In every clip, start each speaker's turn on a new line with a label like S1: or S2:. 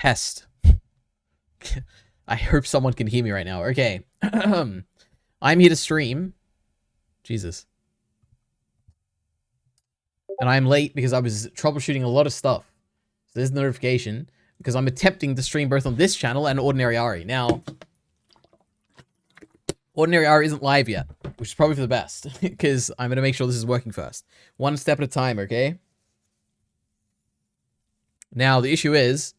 S1: Test. I hope someone can hear me right now. Okay. I'm here to stream. Jesus. And I'm late because I was troubleshooting a lot of stuff. So there's the notification. Because I'm attempting to stream both on this channel and EliteAri. Now, EliteAri isn't live yet, which is probably for the best. Because I'm going to make sure this is working first. One step at a time, okay? Now, the issue is,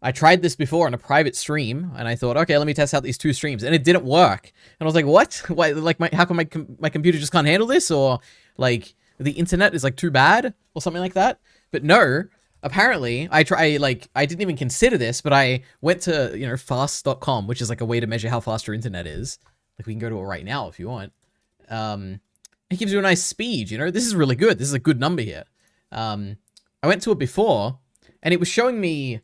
S1: I tried this before on a private stream, and I thought, okay, let me test out these two streams, and it didn't work. And I was like, what? Why? Like, how come my computer just can't handle this? Or, like, the internet is, like, too bad? Or something like that? But no, apparently, I didn't even consider this, but I went to, you know, fast.com, which is, like, a way to measure how fast your internet is. Like, we can go to it right now if you want. It gives you a nice speed, you know? This is really good. This is a good number here. I went to it before, and it was showing me...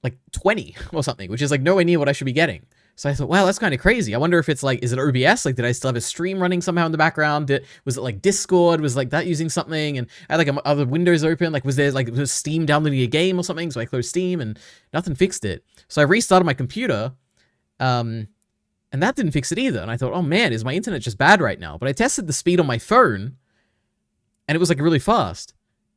S1: like 20 or something, which is like nowhere near what I should be getting. So I thought, wow, that's kind of crazy. I wonder if it's like, is it OBS? Like, did I still have a stream running somehow in the background? Was it like Discord? Was like that using something? And I had like other windows open. Like, was Steam downloading a game or something? So I closed Steam and nothing fixed it. So I restarted my computer, and that didn't fix it either. And I thought, oh man, is my internet just bad right now? But I tested the speed on my phone, and it was like really fast.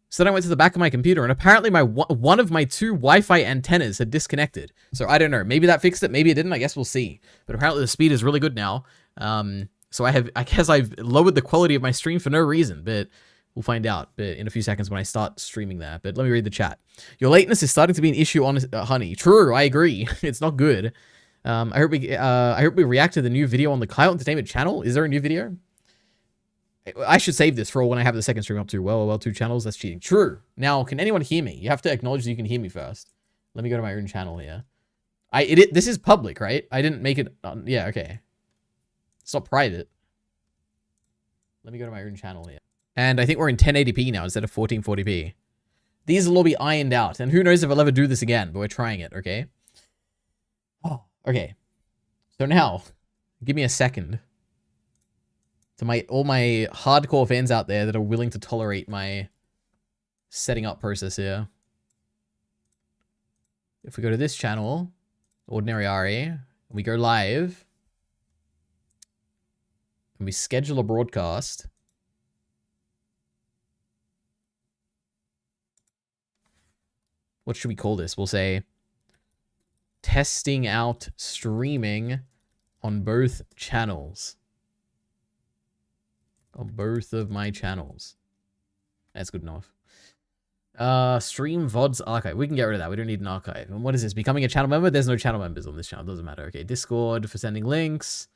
S1: So then I went to the back of my computer, and apparently one of my two Wi-Fi antennas had disconnected. So I don't know. Maybe that fixed it. Maybe it didn't. I guess we'll see. But apparently the speed is really good now. So I guess I've lowered the quality of my stream for no reason, but we'll find out in a few seconds when I start streaming that. But let me read the chat. Your lateness is starting to be an issue on Honey. True, I agree. It's not good. I hope we react to the new video on the Kyle Entertainment channel. Is there a new video? I should save this for when I have the second stream up to. Well, 2 channels. That's cheating. True. Now, can anyone hear me? You have to acknowledge that you can hear me first. Let me go to my own channel here. This is public, right? I didn't make it. Yeah, okay. It's not private. Let me go to my own channel here. And I think we're in 1080p now instead of 1440p. These will all be ironed out. And who knows if I'll ever do this again, but we're trying it, okay? Oh, okay. So now, give me a second. To all my hardcore fans out there that are willing to tolerate my setting up process here. If we go to this channel, EliteAri, and we go live, and we schedule a broadcast, what should we call this? We'll say, testing out streaming on both channels. On both of my channels. That's good enough. Stream VODs archive. We can get rid of that. We don't need an archive. And what is this? Becoming a channel member? There's no channel members on this channel. Doesn't matter. Okay. Discord for sending links.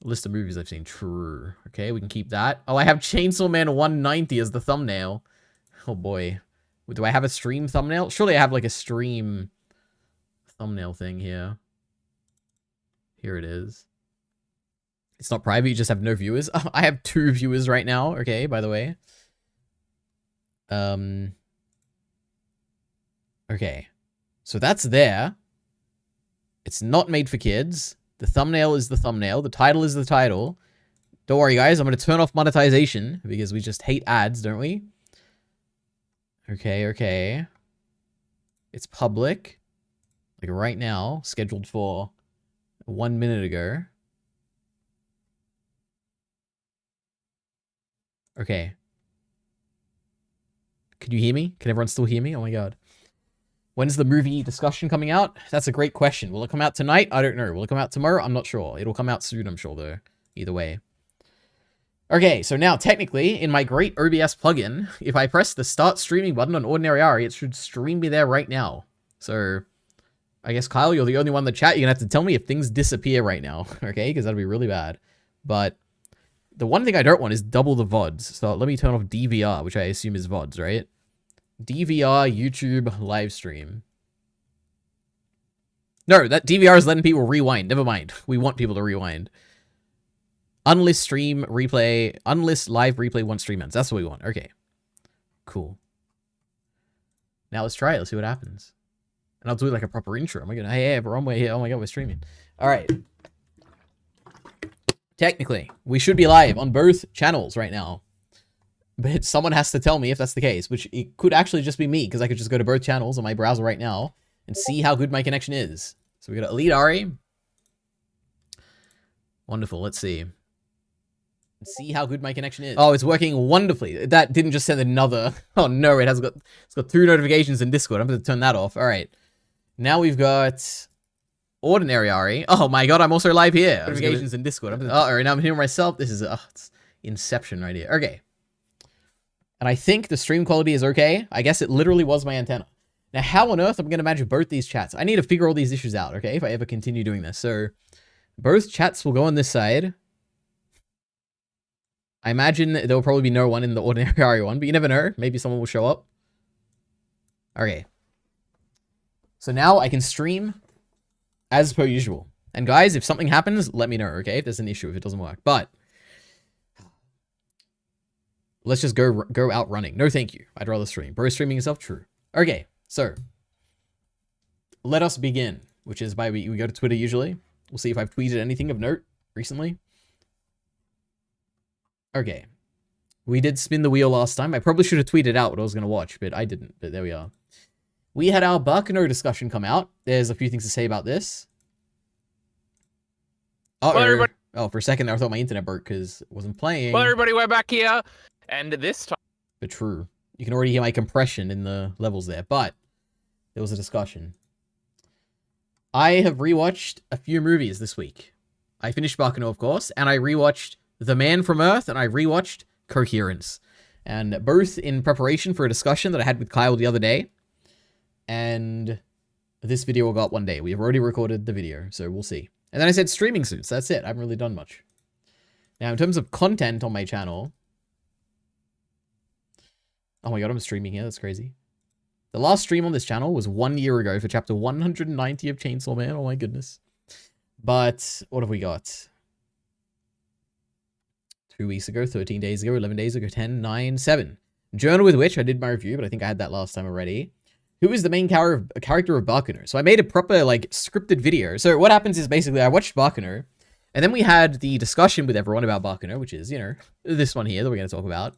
S1: List of movies I've seen. True. Okay. We can keep that. Oh, I have Chainsaw Man 190 as the thumbnail. Oh boy. Do I have a stream thumbnail? Surely I have like a stream thumbnail thing here. Here it is. It's not private, you just have no viewers. I have 2 viewers right now, okay, by the way. Okay. So that's there. It's not made for kids. The thumbnail is the thumbnail. The title is the title. Don't worry, guys. I'm going to turn off monetization because we just hate ads, don't we? Okay. It's public. Like right now. Scheduled for 1 minute ago. Okay. Can you hear me? Can everyone still hear me? Oh my god. When's the movie discussion coming out? That's a great question. Will it come out tonight? I don't know. Will it come out tomorrow? I'm not sure. It'll come out soon, I'm sure, though. Either way. Okay, so now, technically, in my great OBS plugin, if I press the start streaming button on EliteAri, it should stream me there right now. So, I guess, Kyle, you're the only one in the chat. You're going to have to tell me if things disappear right now, okay? Because that'd be really bad. But the one thing I don't want is double the VODs. So let me turn off DVR, which I assume is VODs, right? DVR, YouTube, live stream. No, that DVR is letting people rewind. Never mind. We want people to rewind. Unlist stream, replay, unlist live replay once stream ends. That's what we want. Okay. Cool. Now let's try it. Let's see what happens. And I'll do like a proper intro. I'm gonna, hey, everyone, we're here. Oh my god, we're streaming. All right. Technically, we should be live on both channels right now. But someone has to tell me if that's the case, which it could actually just be me, because I could just go to both channels on my browser right now and see how good my connection is. So we got EliteAri. Wonderful. Let's see. Let's see how good my connection is. Oh, it's working wonderfully. That didn't just send another. Oh no, it's got 2 notifications in Discord. I'm going to turn that off. All right. Now we've got EliteAri. Oh my god, I'm also live here. Notifications in Discord. All right, now I'm hearing myself. This is it's Inception right here. Okay. And I think the stream quality is okay. I guess it literally was my antenna. Now, how on earth am I going to manage both these chats? I need to figure all these issues out, okay, if I ever continue doing this. So, both chats will go on this side. I imagine there will probably be no one in the EliteAri one, but you never know. Maybe someone will show up. Okay. So now I can stream as per usual. And guys, if something happens, let me know, okay? If there's an issue, if it doesn't work. But let's just go out running. No, thank you. I'd rather stream. Bro, streaming yourself? True. Okay, so let us begin, which is by we go to Twitter usually. We'll see if I've tweeted anything of note recently. Okay. We did spin the wheel last time. I probably should have tweeted out what I was going to watch, but I didn't. But there we are. We had our Barkano discussion come out. There's a few things to say about this. Uh-oh. Oh, for a second there, I thought my internet broke because it wasn't playing.
S2: Well, everybody, we're back here. And this time...
S1: But true. You can already hear my compression in the levels there. But there was a discussion. I have rewatched a few movies this week. I finished Barkano, of course, and I rewatched The Man from Earth, and I rewatched Coherence. And both in preparation for a discussion that I had with Kyle the other day. And this video will go up one day. We have already recorded the video, so we'll see. And then I said streaming soon, so that's it. I haven't really done much. Now, in terms of content on my channel... Oh my god, I'm streaming here. That's crazy. The last stream on this channel was 1 year ago for chapter 190 of Chainsaw Man. Oh my goodness. But what have we got? 2 weeks ago, 13 days ago, 11 days ago, 10, 9, 7. Journal with which I did my review, but I think I had that last time already. Who is the main character of Barkano? So I made a proper, like, scripted video. So what happens is basically I watched Barkano, and then we had the discussion with everyone about Barkano, which is, you know, this one here that we're going to talk about.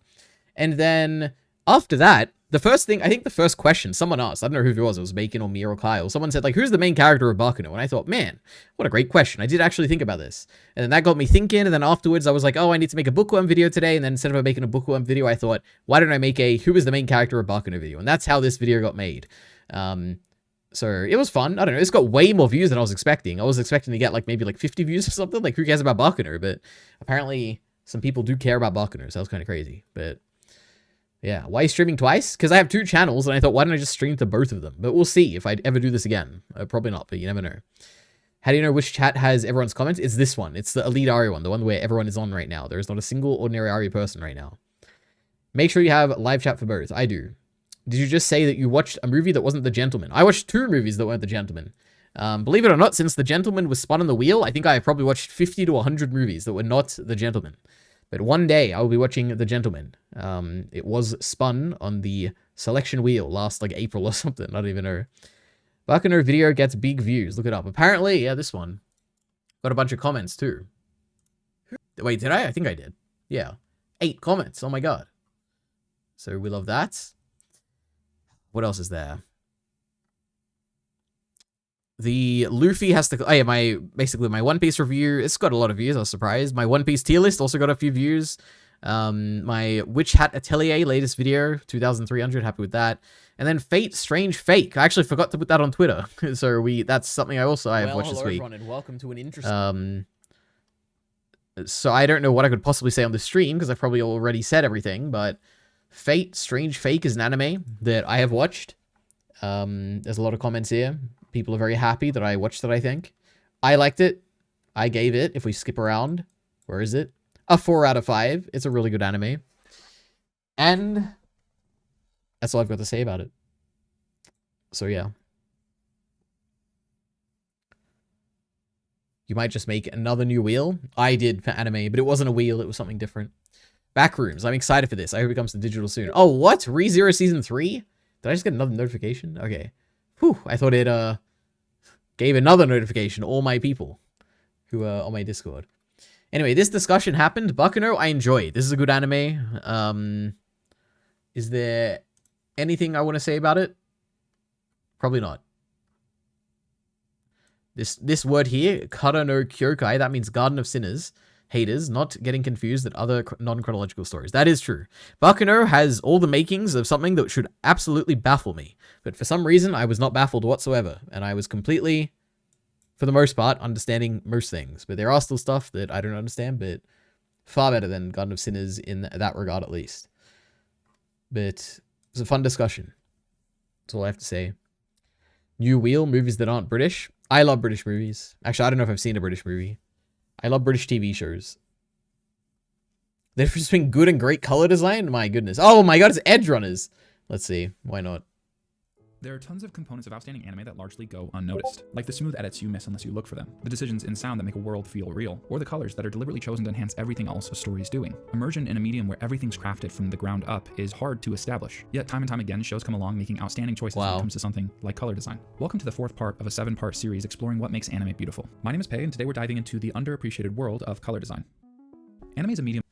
S1: And then after that, the first thing, I think the first question someone asked, I don't know who it was Bacon or me or Kyle, someone said, like, who's the main character of Barkano? And I thought, man, what a great question. I did actually think about this. And then that got me thinking, and then afterwards I was like, oh, I need to make a bookworm video today, and then instead of making a bookworm video, I thought, why don't I make a who is the main character of Barkano video? And that's how this video got made. So it was fun. I don't know, it's got way more views than I was expecting. I was expecting to get, like, maybe, like, 50 views or something. Like, who cares about Barkano? But apparently some people do care about Barkano, so that was kind of crazy. But yeah, why streaming twice? Because I have 2 channels, and I thought, why don't I just stream to both of them? But we'll see if I'd ever do this again. Probably not, but you never know. How do you know which chat has everyone's comments? It's this one. It's the EliteAri one, the one where everyone is on right now. There is not a single EliteAri person right now. Make sure you have live chat for both. I do. Did you just say that you watched a movie that wasn't The Gentleman? I watched 2 movies that weren't The Gentleman. Believe it or not, since The Gentleman was spun on the wheel, I think I probably watched 50 to 100 movies that were not The Gentleman. But one day, I will be watching The Gentleman. It was spun on the selection wheel last, like, April or something. I don't even know. Barkano video gets big views. Look it up. Apparently, yeah, this one. Got a bunch of comments, too. Wait, did I? I think I did. Yeah. 8 comments. Oh, my God. So, we love that. What else is there? The Luffy has to... Oh, yeah, basically, my One Piece review, it's got a lot of views, I was surprised. My One Piece tier list also got a few views. My Witch Hat Atelier latest video, 2,300, happy with that. And then Fate Strange Fake. I actually forgot to put that on Twitter. So that's something I have watched this week. Everyone, and welcome to an interesting... So I don't know what I could possibly say on the stream, because I've probably already said everything, but Fate Strange Fake is an anime that I have watched. There's a lot of comments here. People are very happy that I watched it, I think. I liked it. I gave it, if we skip around, where is it? A 4 out of 5. It's a really good anime. And that's all I've got to say about it. So, yeah. You might just make another new wheel. I did for anime, but it wasn't a wheel. It was something different. Backrooms. I'm excited for this. I hope it comes to digital soon. Oh, what? ReZero Season 3? Did I just get another notification? Okay. Whew, I thought it gave another notification, all my people who are on my Discord. Anyway, this discussion happened. Barkano, I enjoyed. This is a good anime. Is there anything I want to say about it? Probably not. This word here, Kara no Kyokai, that means Garden of Sinners. Haters, not getting confused at other non-chronological stories. That is true. Bakuno has all the makings of something that should absolutely baffle me. But for some reason, I was not baffled whatsoever. And I was completely, for the most part, understanding most things. But there are still stuff that I don't understand, but far better than Garden of Sinners in that regard, at least. But it's a fun discussion. That's all I have to say. New Wheel, movies that aren't British. I love British movies. Actually, I don't know if I've seen a British movie. I love British TV shows. The difference between good and great color design? My goodness. Oh my god, it's Edge Runners. Let's see. Why not?
S3: There are tons of components of outstanding anime that largely go unnoticed, like the smooth edits you miss unless you look for them, the decisions in sound that make a world feel real, or the colors that are deliberately chosen to enhance everything else a story is doing. Immersion in a medium where everything's crafted from the ground up is hard to establish, yet time and time again shows come along making outstanding choices when it comes to something like color design. Welcome to the 4th part of a 7-part series exploring what makes anime beautiful. My name is Pei, and today we're diving into the underappreciated world of color design. Anime is a medium...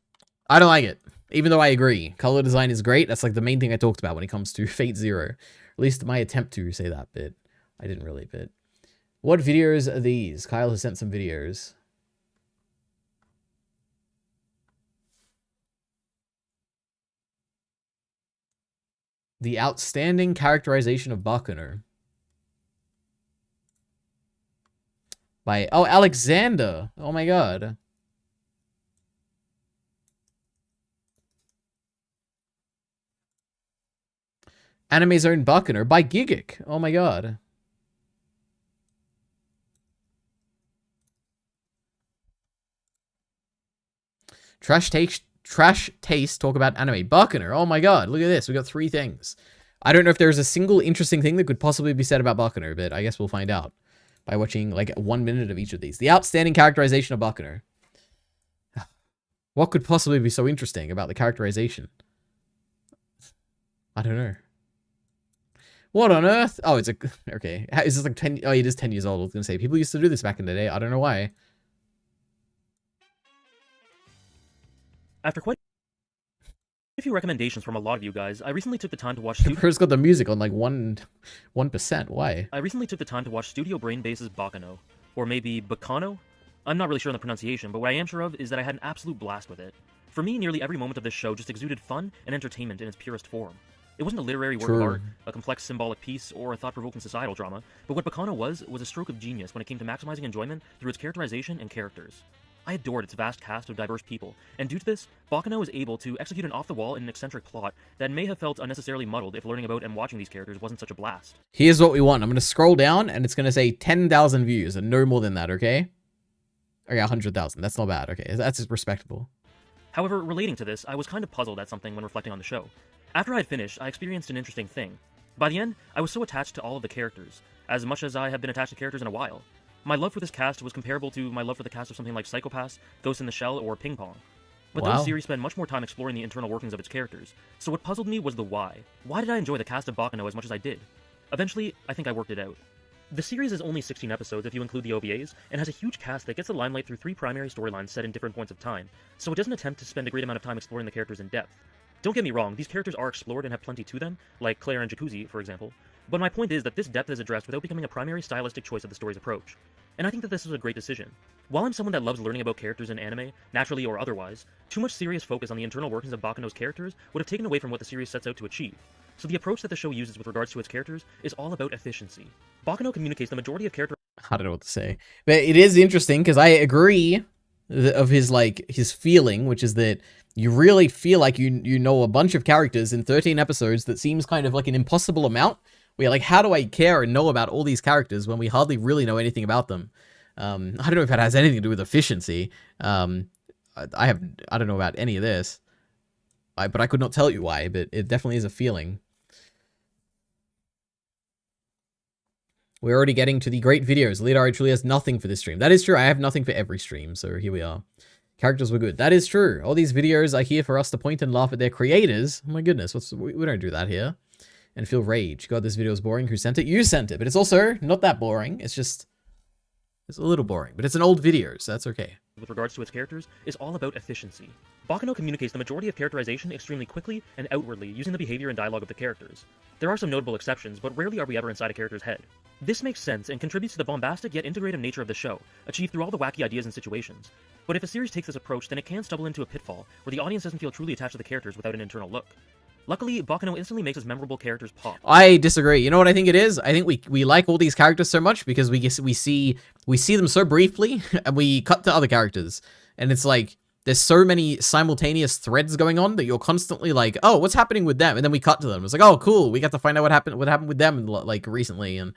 S1: I don't like it, even though I agree. Color design is great. That's like the main thing I talked about when it comes to Fate Zero. At least my attempt to say that bit. I didn't really, but... What videos are these? Kyle has sent some videos. The outstanding characterization of Bakuno. By... Oh, Alexander! Oh my god. Anime's own Bakuno by Gigic. Oh my god. Trash taste talk about anime. Bakuno. Oh my god. Look at this. We got 3 things. I don't know if there's a single interesting thing that could possibly be said about Bakuno, but I guess we'll find out by watching like 1 minute of each of these. The outstanding characterization of Bakuno. What could possibly be so interesting about the characterization? I don't know. What on earth? Oh, it's a... Okay. Is this like 10... Oh, it is 10 years old. I was going to say. People used to do this back in the day. I don't know why.
S4: After quite a few recommendations from a lot of you guys, I recently took the time to watch...
S1: First got the music on like 1%. Why?
S4: I recently took the time to watch Studio Brain Base's Baccano. Or maybe Baccano? I'm not really sure on the pronunciation, but what I am sure of is that I had an absolute blast with it. For me, nearly every moment of this show just exuded fun and entertainment in its purest form. It wasn't a literary work of art, a complex symbolic piece, or a thought-provoking societal drama, but what Baccano was a stroke of genius when it came to maximizing enjoyment through its characterization and characters. I adored its vast cast of diverse people, and due to this, Baccano was able to execute an off-the-wall and an eccentric plot that may have felt unnecessarily muddled if learning about and watching these characters wasn't such a blast.
S1: Here's what we want. I'm going to scroll down, and it's going to say 10,000 views, and no more than that, okay? Okay, 100,000. That's not bad. Okay, that's respectable.
S4: However, relating to this, I was kind of puzzled at something when reflecting on the show. After I had finished, I experienced an interesting thing. By the end, I was so attached to all of the characters, as much as I have been attached to characters in a while. My love for this cast was comparable to my love for the cast of something like Psycho-Pass, Ghost in the Shell, or Ping Pong. But those series spend much more time exploring the internal workings of its characters, so what puzzled me was the why. Why did I enjoy the cast of Baccano as much as I did? Eventually, I think I worked it out. The series is only 16 episodes if you include the OVAs, and has a huge cast that gets the limelight through 3 primary storylines set in different points of time, so it doesn't attempt to spend a great amount of time exploring the characters in depth. Don't get me wrong, these characters are explored and have plenty to them, like Claire and Jacuzzi, for example, but my point is that this depth is addressed without becoming a primary stylistic choice of the story's approach. And I think that this is a great decision. While I'm someone that loves learning about characters in anime, naturally or otherwise, too much serious focus on the internal workings of Baccano's characters would have taken away from what the series sets out to achieve. So the approach that the show uses with regards to its characters is all about efficiency. Baccano communicates the majority of character...
S1: I don't know what to say. But it is interesting, because I agree of his feeling, which is that you really feel like you know a bunch of characters in 13 episodes that seems kind of like an impossible amount. We're like, how do I care and know about all these characters when we hardly really know anything about them? I don't know if it has anything to do with efficiency. I don't know about any of this. But I could not tell you why, but it definitely is a feeling. We're already getting to the great videos. EliteAri truly has nothing for this stream. That is true. I have nothing for every stream, so here we are. Characters were good. That is true. All these videos are here for us to point and laugh at their creators. Oh my goodness, we don't do that here. And feel rage. God, this video is boring. Who sent it? You sent it. But it's also not that boring. It's just... It's a little boring. But it's an old video, so that's okay.
S4: with regards to its characters is all about efficiency. Baccano communicates the majority of characterization extremely quickly and outwardly using the behavior and dialogue of the characters. There are some notable exceptions, but rarely are we ever inside a character's head. This makes sense and contributes to the bombastic yet integrative nature of the show, achieved through all the wacky ideas and situations. But if a series takes this approach, then it can stumble into a pitfall, where the audience doesn't feel truly attached to the characters without an internal look. Luckily, Baccano instantly makes his memorable characters pop.
S1: I disagree. You know what I think it is? I think we like all these characters so much because we see them so briefly and we cut to other characters. And it's like there's so many simultaneous threads going on that you're constantly like, "Oh, what's happening with them?" And then we cut to them. It's like, "Oh, cool. We got to find out what happened with them like recently." And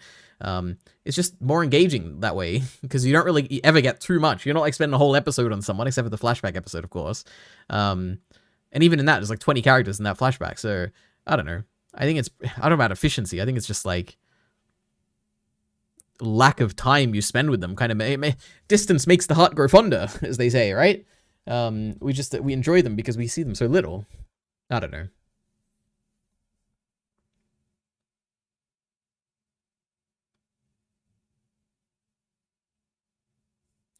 S1: it's just more engaging that way because you don't really ever get too much. You're not like spending a whole episode on someone except for the flashback episode, of course. And even in that, there's like 20 characters in that flashback. So, I don't know. I don't know about efficiency. I think it's just like lack of time you spend with them. Kind of distance makes the heart grow fonder, as they say, right? We enjoy them because we see them so little. I don't know.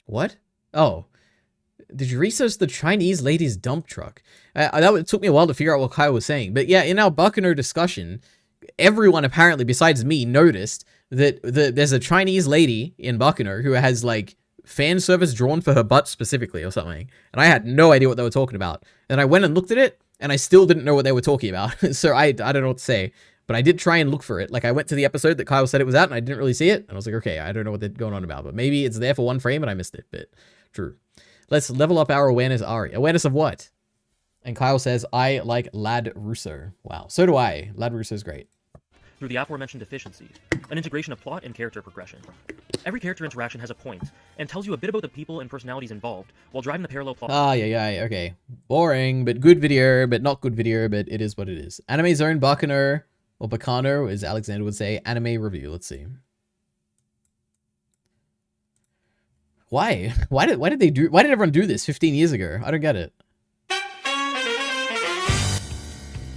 S1: What? Oh. Did you research the Chinese lady's dump truck? That took me a while to figure out what Kyle was saying. But yeah, in our Baccano discussion, everyone apparently, besides me, noticed that there's a Chinese lady in Baccano who has, like, fan service drawn for her butt specifically or something. And I had no idea what they were talking about. And I went and looked at it, and I still didn't know what they were talking about. So I don't know what to say. But I did try and look for it. Like, I went to the episode that Kyle said it was at, and I didn't really see it. And I was like, okay, I don't know what they're going on about. But maybe it's there for one frame, and I missed it. But true. Let's level up our awareness, Ari. Awareness of what? And Kyle says, I like Lad Russo. Wow, so do I. Lad Russo's great.
S4: Through the aforementioned efficiency, an integration of plot and character progression. Every character interaction has a point, and tells you a bit about the people and personalities involved, while driving the parallel plot.
S1: Ah, yeah, okay. Boring, but good video, but not good video, but it is what it is. Anime Zone Baccano, or Baccano, as Alexander would say, anime review. Let's see. Why? Why did everyone do this 15 years ago? I don't get it.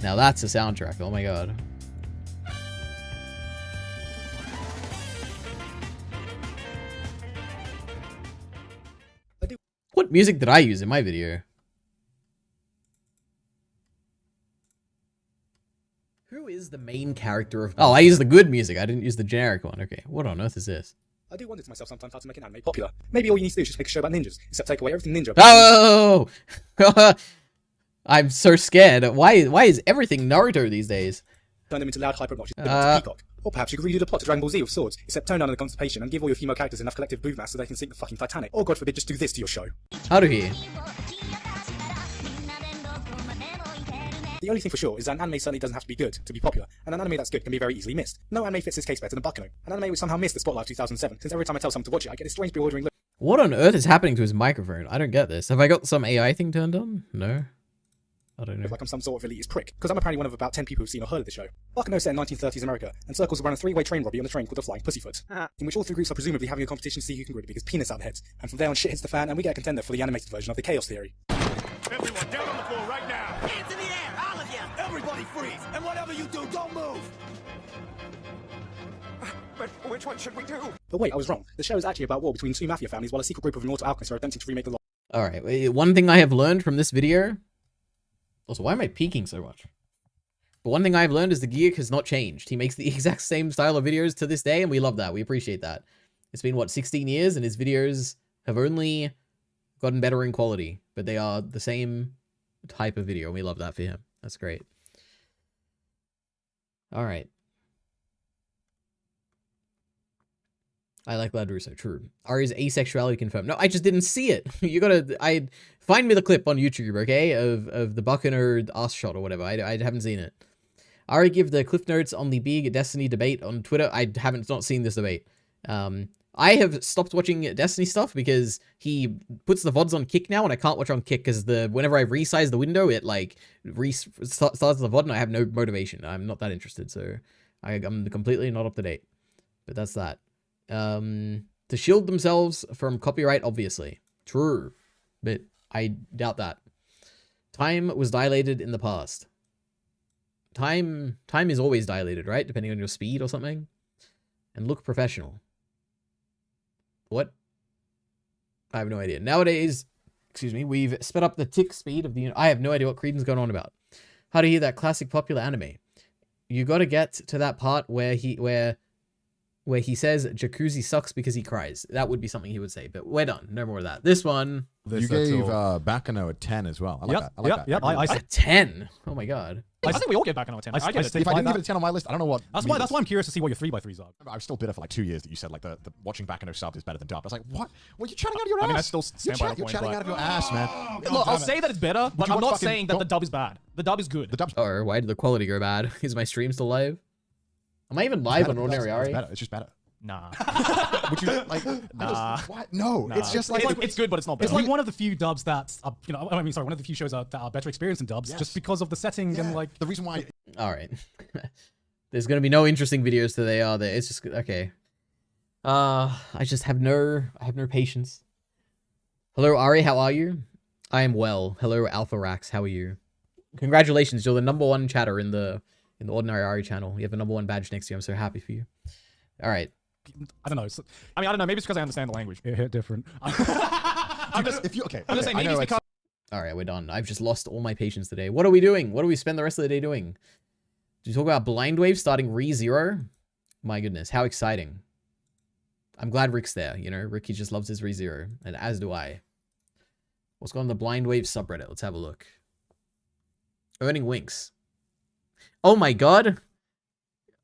S1: Now that's a soundtrack. Oh my god. What music did I use in my video? Who is the main character of... Oh, I used the good music. I didn't use the generic one. Okay, what on earth is this?
S5: I do wonder to myself sometimes how to make an anime popular. Maybe all you need to do is just make a show about ninjas, except take away everything ninja.
S1: Oh! I'm so scared. Why is everything Naruto these days?
S5: Turn them into loud, hyper-obnoxious peacock. Or perhaps you could redo the plot to Dragon Ball Z with swords, except tone down the constipation and give all your female characters enough collective move mass so they can sink the fucking Titanic. Or God forbid, just do this to your show.
S1: Haruhi.
S5: The only thing for sure is that an anime certainly doesn't have to be good to be popular, and an anime that's good can be very easily missed. No anime fits this case better than Baccano, an anime which somehow missed the spotlight of 2007, since every time I tell someone to watch it, I get this strange bewildering look.
S1: What on earth is happening to his microphone? I don't get this. Have I got some AI thing turned on? No. I don't know.
S5: Like I'm some sort of elitist prick, because I'm apparently one of about 10 people who've seen or heard of the show. Baccano set in 1930s America, and circles around a three-way train robbery on a train called the Flying Pussyfoot, in which all three groups are presumably having a competition to see who can grow the biggest penis out their heads, and from there on shit hits the fan, and we get a contender for the animated version of the Chaos Theory.
S6: Everyone down on the floor right now! Hands in the air, all of you! Everybody freeze! And whatever you do, don't move! But which one should we do?
S5: But wait, I was wrong. The show is actually about war between two mafia families while a secret group of immortal alchemists are attempting to remake the law.
S1: Alright, one thing I have learned from this video... Also, why am I peeking so much? But one thing I've learned is the geek has not changed. He makes the exact same style of videos to this day, and we love that. We appreciate that. It's been, what, 16 years, and his videos have only gotten better in quality. But they are the same type of video, and we love that for him. That's great. Alright. I like Lad Russo, true. Ari's asexuality confirmed. No, I just didn't see it. You gotta, find me the clip on YouTube, okay? Of the Baccano ass shot or whatever. I haven't seen it. Ari give the cliff notes on the big Destiny debate on Twitter. I haven't not seen this debate. I have stopped watching Destiny stuff because he puts the VODs on Kick now, and I can't watch on Kick because whenever I resize the window, it like starts the VOD, and I have no motivation. I'm not that interested, so I'm completely not up to date. But that's that. To shield themselves from copyright, obviously. True. But I doubt that. Time was dilated in the past. Time is always dilated, right? Depending on your speed or something. And look professional. What? I have no idea. Nowadays, excuse me, we've sped up the tick speed of the... I have no idea what Creedon's going on about. How to hear that classic popular anime. You got to get to that part where he says jacuzzi sucks because he cries. That would be something he would say, but we're done. No more of that. This one...
S7: You gave Bakano a 10 as well. I like that. I like that.
S8: Yep.
S7: I
S1: A 10? Oh my god.
S8: I think we all get back on a 10. I get it.
S7: If I didn't give it a 10 on my list, I don't know what.
S8: That's why I'm curious to see what your 3x3s are.
S7: I was still bitter for like 2 years that you said like the watching Bakano subbed is better than dubbed. I was like, what? What are you chatting out of your ass?
S8: I mean, I still stand by the
S7: You're
S8: point.
S7: chatting out of your ass, man.
S8: Look, I'll say that it's better, but
S7: you
S8: I'm
S7: want
S8: not
S7: fucking-
S8: saying that the dub is bad. The dub is good.
S7: The dub's
S1: Or why did the quality go bad? Is my stream still live? Am I even live on Ordinary
S7: It's
S1: Ari?
S7: better. It's just better.
S8: Nah.
S7: Would you like?
S8: Nah.
S7: What? No.
S8: Nah.
S7: It's just like
S8: it's good, but it's not better.
S9: It's like one of the few dubs that are, one of the few shows that are better experienced in dubs,
S7: Yes.
S9: just because of the setting and like.
S7: the reason why.
S1: All right. There's gonna be no interesting videos today, are there? It's just okay. I just have no patience. Hello, Ari. How are you? I am well. Hello, Alpha Rax. How are you? Congratulations, you're the #1 chatter in the Ordinary Ari channel. You have a #1 badge next to you. I'm so happy for you. All right.
S9: I don't know. I don't know. Maybe it's because I understand the language. It hit different.
S8: I'm just saying maybe it's because.
S1: All right, we're done. I've just lost all my patience today. What are we doing? What do we spend the rest of the day doing? Do you talk about Blind Wave starting ReZero? My goodness, how exciting. I'm glad Rick's there. You know, Ricky just loves his ReZero, and as do I. What's going on the Blind Wave subreddit? Let's have a look. Earning winks. Oh my god.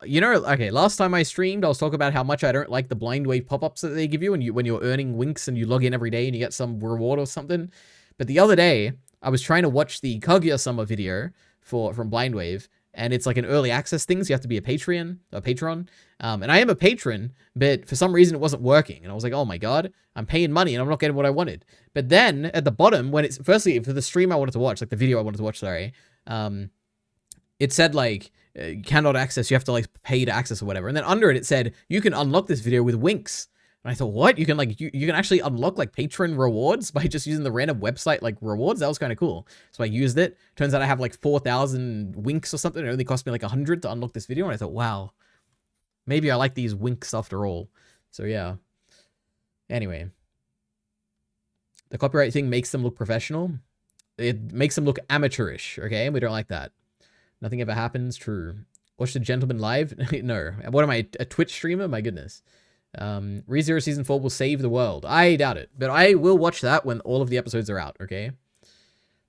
S1: You know, okay, last time I streamed, I was talking about how much I don't like the Blind Wave pop-ups that they give you when you're earning winks and you log in every day and you get some reward or something. But the other day, I was trying to watch the Kaguya-sama video from Blind Wave, and it's like an early access thing, so you have to be a patron. And I am a patron, but for some reason it wasn't working. And I was like, oh my god, I'm paying money and I'm not getting what I wanted. But then, at the bottom, when it's, firstly, for the stream I wanted to watch, like the video I wanted to watch, sorry, it said like, you cannot access, you have to like pay to access or whatever. And then under it said, you can unlock this video with winks. And I thought, what? You can like, you can actually unlock like patron rewards by just using the random website like rewards? That was kind of cool. So I used it. Turns out I have like 4,000 winks or something. It only cost me like 100 to unlock this video. And I thought, wow, maybe I like these winks after all. So yeah. Anyway. The copyright thing makes them look professional. It makes them look amateurish, okay? And we don't like that. Nothing ever happens. True. Watch the gentleman live? No. What am I, a Twitch streamer? My goodness. ReZero Season 4 will save the world. I doubt it. But I will watch that when all of the episodes are out, okay?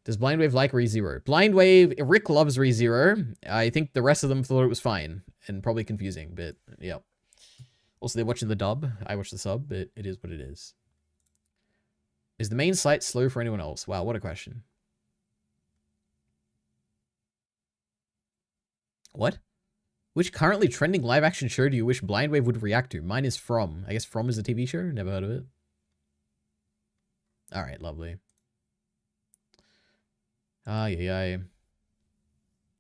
S1: Does Blind Wave like ReZero? Blind Wave, Rick loves ReZero. I think the rest of them thought it was fine. And probably confusing, but yeah. Also, they're watching the dub. I watch the sub, but it is what it is. Is the main site slow for anyone else? Wow, what a question. What? Which currently trending live action show do you wish Blind Wave would react to? Mine is From. I guess From is a TV show? Never heard of it. Alright, lovely. Yeah.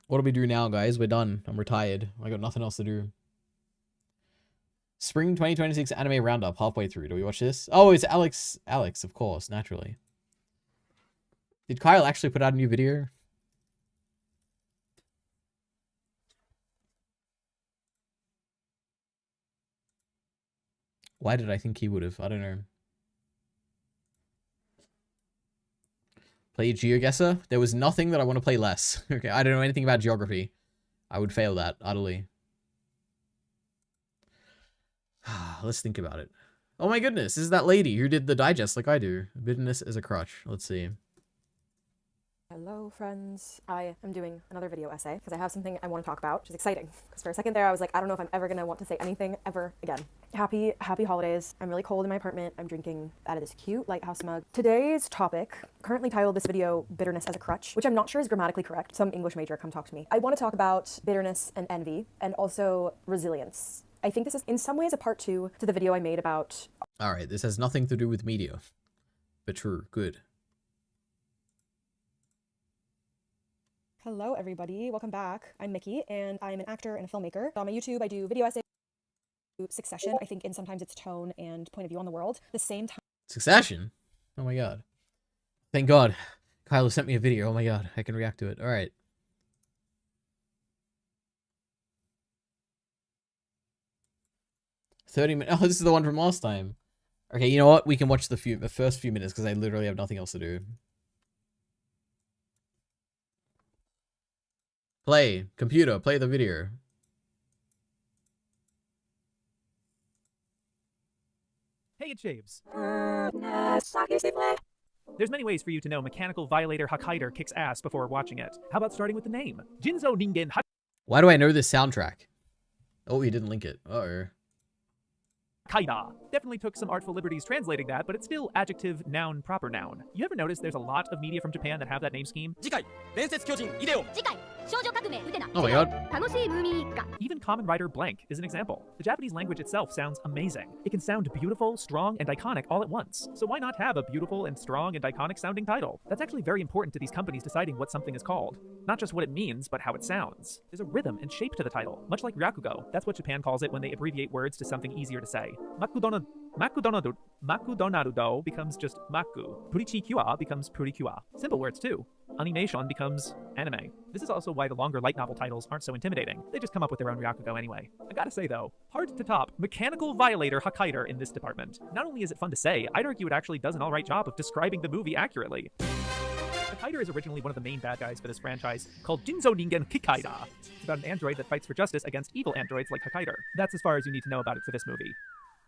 S1: What do we do now, guys? We're done. I'm retired. I got nothing else to do. Spring 2026 anime roundup, halfway through. Do we watch this? Oh, it's Alex. Alex, of course, naturally. Did Kyle actually put out a new video? Why did I think he would have? I don't know. Play GeoGuessr? There was nothing that I want to play less. Okay, I don't know anything about geography. I would fail that, utterly. Let's think about it. Oh my goodness, this is that lady who did the digest like I do. Bitterness is a crutch. Let's see.
S10: Hello friends, I am doing another video essay because I have something I want to talk about, which is exciting. Because for a second there I was like, I don't know if I'm ever going to want to say anything ever again. Happy holidays. I'm really cold in my apartment. I'm drinking out of this cute lighthouse mug. Today's topic, currently titled this video, Bitterness as a Crutch, which I'm not sure is grammatically correct. Some English major, come talk to me. I want to talk about bitterness and envy and also resilience. I think this is in some ways a part 2 to the video I made about...
S1: Alright, this has nothing to do with media. But true, good.
S10: Hello everybody, welcome back. I'm Mickey and I'm an actor and a filmmaker. On my YouTube I do video essays, Succession, I think in sometimes its tone and point of view on the world. The same time.
S1: Succession? Oh my god. Thank god. Kylo sent me a video. Oh my god, I can react to it. Alright. $30 minutes. Oh, this is the one from last time. Okay, you know what? We can watch the first few minutes because I literally have nothing else to do. Play. Computer, play the video.
S11: Hey, it's James. There's many ways for you to know Mechanical Violator Hokkaido kicks ass before watching it. How about starting with the name? Jinzo Ningen
S1: Why do I know this soundtrack? Oh, he didn't link it. Uh-oh.
S11: Hokkaido. Definitely took some artful liberties translating that, but it's still adjective, noun, proper noun. You ever notice there's a lot of media from Japan that have that name scheme?
S1: Oh my god.
S11: Even Kamen Rider Blank is an example. The Japanese language itself sounds amazing. It can sound beautiful, strong, and iconic all at once. So why not have a beautiful and strong and iconic sounding title? That's actually very important to these companies deciding what something is called. Not just what it means, but how it sounds. There's a rhythm and shape to the title, much like Ryakugo. That's what Japan calls it when they abbreviate words to something easier to say. Makudonarudo becomes just Maku. Purichikua becomes Purikua. Simple words too. Animation becomes anime. This is also why the longer light novel titles aren't so intimidating. They just come up with their own Ryakugo anyway. I gotta say though, hard to top Mechanical Violator Hokkaido in this department. Not only is it fun to say, I'd argue it actually does an alright job of describing the movie accurately. Hokkaido is originally one of the main bad guys for this franchise, called Jinzo Ningen Kikaida. It's about an android that fights for justice against evil androids like Hokkaido. That's as far as you need to know about it for this movie.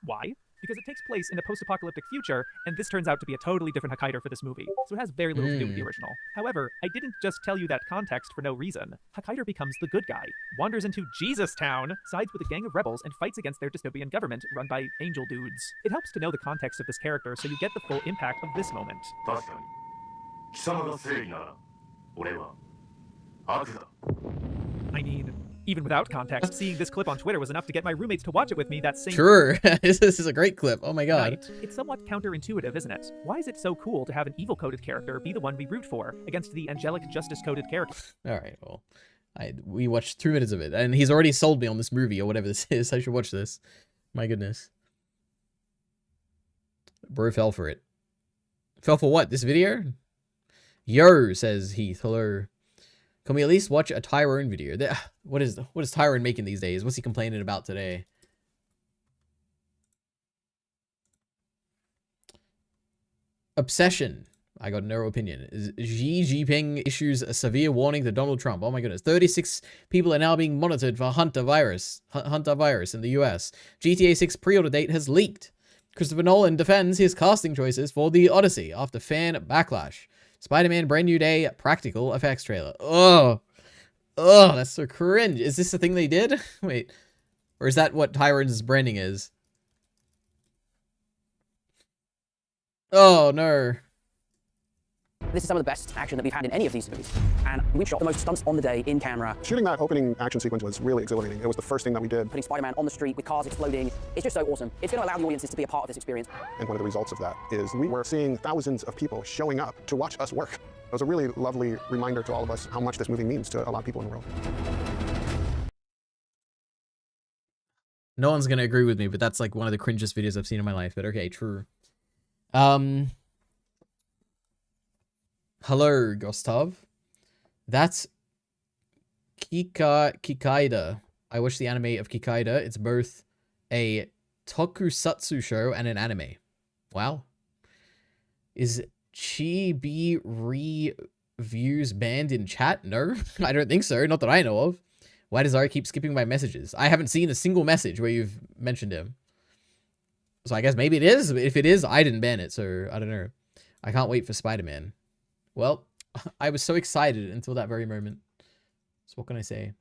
S11: Why? Because it takes place in a post-apocalyptic future, and this turns out to be a totally different Hokkaido for this movie, so it has very little to do with the original. However, I didn't just tell you that context for no reason. Hokkaido becomes the good guy, wanders into Jesus Town, sides with a gang of rebels, and fights against their dystopian government run by angel dudes. It helps to know the context of this character so you get the full impact of this moment. I mean, even without context, seeing this clip on Twitter was enough to get my roommates to watch it with me that same
S1: Sure. This is a great clip. Oh my god.
S11: night. It's somewhat counterintuitive, isn't it? Why is it so cool to have an evil-coded character be the one we root for against the angelic justice-coded character?
S1: Alright, well. We watched 2 minutes of it, and he's already sold me on this movie or whatever this is. I should watch this. My goodness. Bro fell for it. Fell for what? This video? Yo, says Heath. Hello. Can we at least watch a Tyrone video? What is Tyrone making these days? What's he complaining about today? Obsession. I got no opinion. Xi Jinping issues a severe warning to Donald Trump. Oh my goodness. 36 people are now being monitored for Hunter virus in the US. GTA 6 pre-order date has leaked. Christopher Nolan defends his casting choices for The Odyssey after fan backlash. Spider-Man Brand New Day practical effects trailer. Oh, that's so cringe. Is this the thing they did? Wait, or is that what Tyrone's branding is? Oh no.
S12: This is some of the best action that we've had in any of these movies. And we've shot the most stunts on the day in camera.
S13: Shooting that opening action sequence was really exhilarating. It was the first thing that we did.
S12: Putting Spider-Man on the street with cars exploding. It's just so awesome. It's going to allow the audiences to be a part of this experience.
S13: And one of the results of that is we were seeing thousands of people showing up to watch us work. It was a really lovely reminder to all of us how much this movie means to a lot of people in the world.
S1: No one's going to agree with me, but that's like one of the cringest videos I've seen in my life. But okay, true. Hello, Gustav. That's Kikaida. I watched the anime of Kikaida. It's both a tokusatsu show and an anime. Wow. Is Chibi reviews banned in chat? No, I don't think so. Not that I know of. Why does Ari keep skipping my messages? I haven't seen a single message where you've mentioned him. So I guess maybe it is. If it is, I didn't ban it, so I don't know. I can't wait for Spider-Man. Well, I was so excited until that very moment. So what can I say?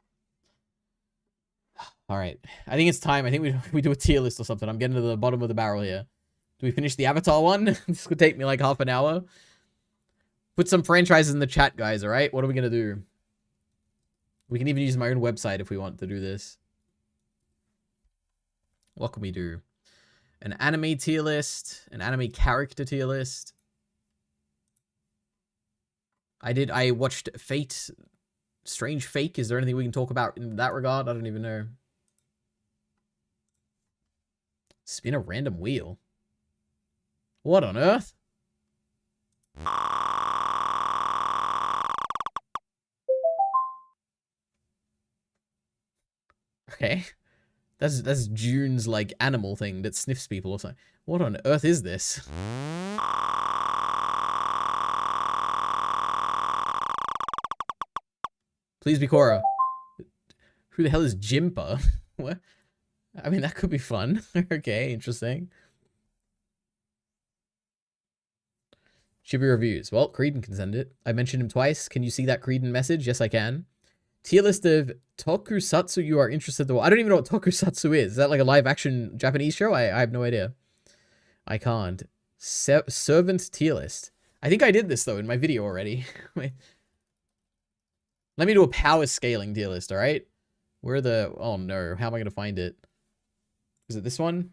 S1: All right. I think it's time. I think we do a tier list or something. I'm getting to the bottom of the barrel here. Do we finish the Avatar one? This could take me like half an hour. Put some franchises in the chat, guys, all right? What are we going to do? We can even use my own website if we want to do this. What can we do? An anime tier list. An anime character tier list. I watched Fate, Strange Fake. Is there anything we can talk about in that regard? I don't even know. Spin a random wheel. What on earth? Okay. That's June's, like, animal thing that sniffs people or something. What on earth is this? Please be Korra. Who the hell is Jimpa? What? I mean, that could be fun. Okay, interesting. Chibi reviews. Well, Creedon can send it. I mentioned him twice. Can you see that Creedon message? Yes, I can. Tier list of tokusatsu you are interested in. I don't even know what tokusatsu is. Is that like a live action Japanese show? I have no idea. I can't. Servant tier list. I think I did this though in my video already. Wait. Let me do a power scaling tier list, alright? Where are the... Oh no, how am I going to find it? Is it this one?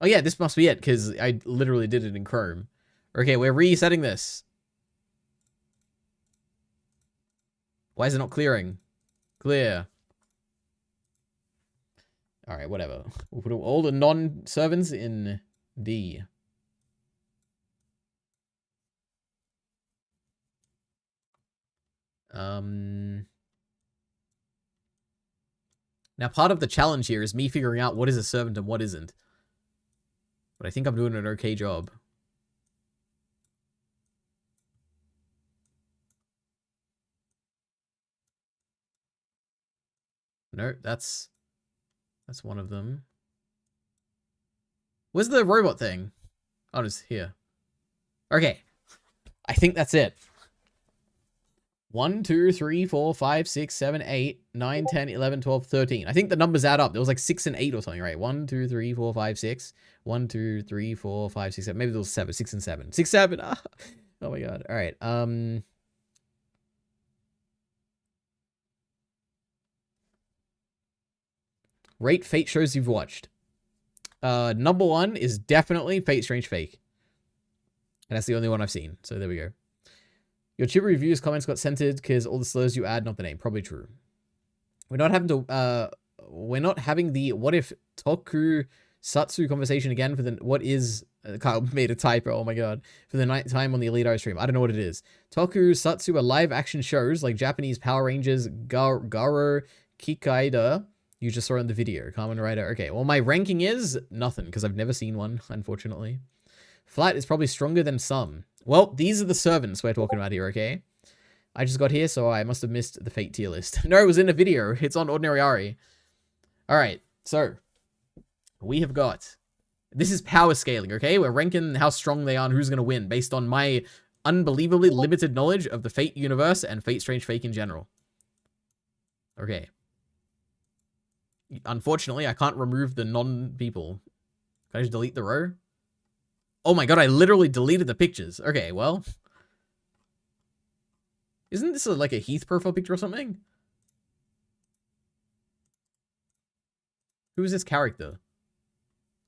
S1: Oh yeah, this must be it, because I literally did it in Chrome. Okay, we're resetting this. Why is it not clearing? Clear. Alright, whatever. We'll put all the non-servants in D. Now, part of the challenge here is me figuring out what is a servant and what isn't. But I think I'm doing an okay job. No, that's one of them. Where's the robot thing? Oh, it's here. Okay. I think that's it. 1, 2, 3, 4, 5, 6, 7, 8, 9, 10, 11, 12, 13. I think the numbers add up. There was like 6 and 8 or something, right? 1, 2, 3, 4, 5, 6. 1, 2, 3, 4, 5, 6, 7. Maybe there was 7. 6 and 7. 6, 7. Ah. Oh my god. All right. Rate Fate shows you've watched. Number 1 is definitely Fate Strange Fake. And that's the only one I've seen. So there we go. Your Chibi reviews comments got censored because all the slurs you add, not the name. Probably true. We're not having the what if tokusatsu conversation again for the what is Kyle made a typo. Oh my god. For the 9th time on the EliteAri stream. I don't know what it is. Tokusatsu are live action shows like Japanese Power Rangers, Garo Kikaida. You just saw in the video. Kamen Rider. Okay, well my ranking is nothing because I've never seen one, unfortunately. Flat is probably stronger than some. Well, these are the servants we're talking about here, okay? I just got here, so I must have missed the Fate tier list. No, it was in a video. It's on EliteAri. Alright, so. We have got... This is power scaling, okay? We're ranking how strong they are and who's going to win based on my unbelievably limited knowledge of the Fate universe and Fate Strange Fake in general. Okay. Unfortunately, I can't remove the non-people. Can I just delete the row? Oh my god, I literally deleted the pictures. Okay, well. Isn't this like a Heath profile picture or something? Who is this character?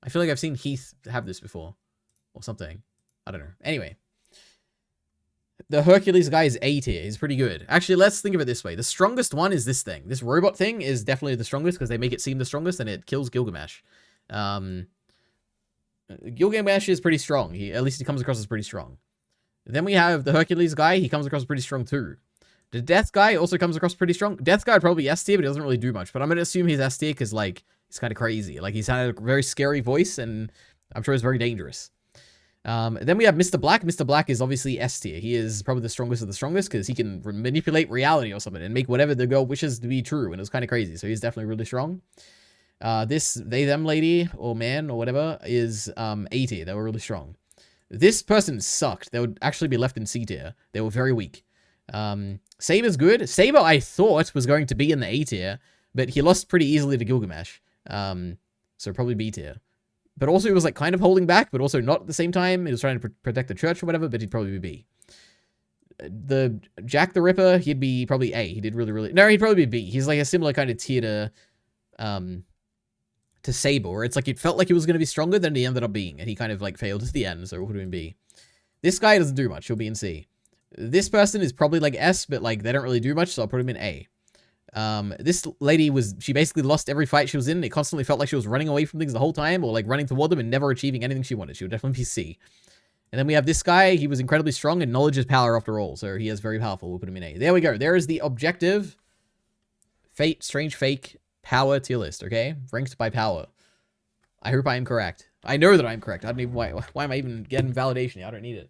S1: I feel like I've seen Heath have this before. Or something. I don't know. Anyway. The Hercules guy is A tier. He's pretty good. Actually, let's think of it this way. The strongest one is this thing. This robot thing is definitely the strongest because they make it seem the strongest and it kills Gilgamesh. Gilgamesh is pretty strong. At least he comes across as pretty strong. Then we have the Hercules guy. He comes across pretty strong too. The Death guy also comes across pretty strong. Death guy probably S tier, but he doesn't really do much. But I'm going to assume he's S tier because, like, he's kind of crazy. Like, he's had a very scary voice, and I'm sure he's very dangerous. Then we have Mr. Black. Mr. Black is obviously S tier. He is probably the strongest of the strongest because he can manipulate reality or something and make whatever the girl wishes to be true. And it's kind of crazy. So he's definitely really strong. This they them lady or man or whatever is A tier. They were really strong. This person sucked. They would actually be left in C tier. They were very weak. Saber's good. Saber I thought was going to be in the A tier, but he lost pretty easily to Gilgamesh. So probably B tier. But also he was like kind of holding back, but also not at the same time. He was trying to protect the church or whatever, but he'd probably be B. The Jack the Ripper, he'd be probably A. He did really... No, he'd probably be B. He's like a similar kind of tier to Saber, where it's like it felt like he was going to be stronger than he ended up being, and he kind of like failed at the end, so it would have been B. This guy doesn't do much. He'll be in C. This person is probably like S, but like they don't really do much, so I'll put him in A. This lady she basically lost every fight she was in. It constantly felt like she was running away from things the whole time, or like running toward them and never achieving anything she wanted. She would definitely be C. And then we have this guy. He was incredibly strong, and knowledge is power after all, so he is very powerful. We'll put him in A. There we go. There is the objective Fate Strange Fake Power tier list, okay? Ranked by power. I hope I am correct. I know that I'm correct. I don't even why am I even getting validation? I don't need it.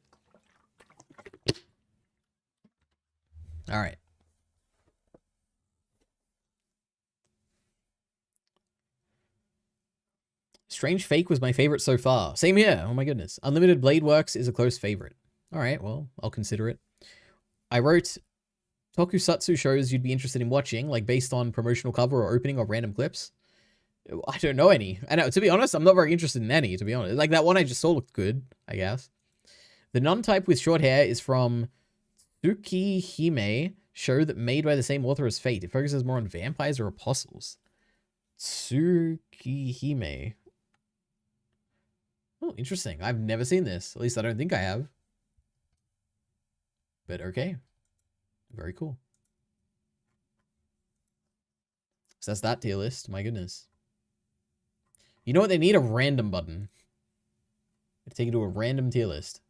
S1: All right. Strange Fake was my favorite so far. Same here. Oh my goodness. Unlimited Blade Works is a close favorite. All right, well, I'll consider it. I wrote tokusatsu shows you'd be interested in watching, like based on promotional cover or opening or random clips. I don't know any. I know, to be honest, I'm not very interested in any, to be honest. Like, that one I just saw looked good, I guess. The non-type with short hair is from Tsukihime, show that made by the same author as Fate. It focuses more on vampires or apostles. Tsukihime. Oh, interesting. I've never seen this. At least I don't think I have. But okay. Very cool. So that's that tier list. My goodness. You know what? They need a random button. Take it to a random tier list.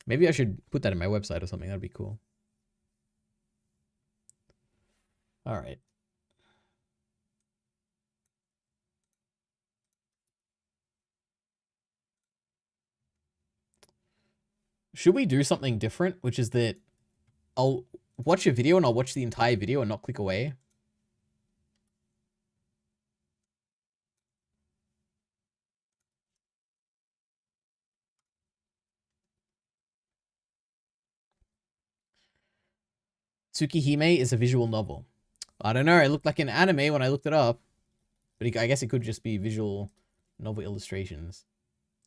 S1: Maybe I should put that in my website or something. That'd be cool. All right. Should we do something different? Which is that I'll watch a video and I'll watch the entire video and not click away. Tsukihime is a visual novel. I don't know. It looked like an anime when I looked it up. But I guess it could just be visual novel illustrations.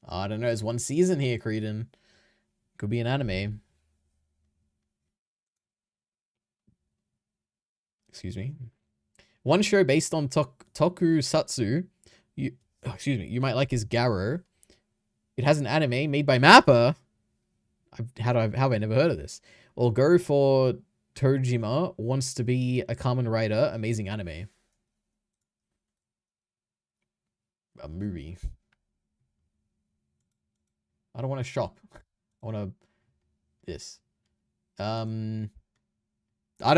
S1: I don't know. There's one season here, Creedon. Could be an anime. Excuse me. One show based on tokusatsu. You might like is Garo. It has an anime made by Mappa. How have I never heard of this? Well, go for Tojima Wants to Be a Kamen Rider. Amazing anime. A movie. I don't want to shop. I want to... This. I don't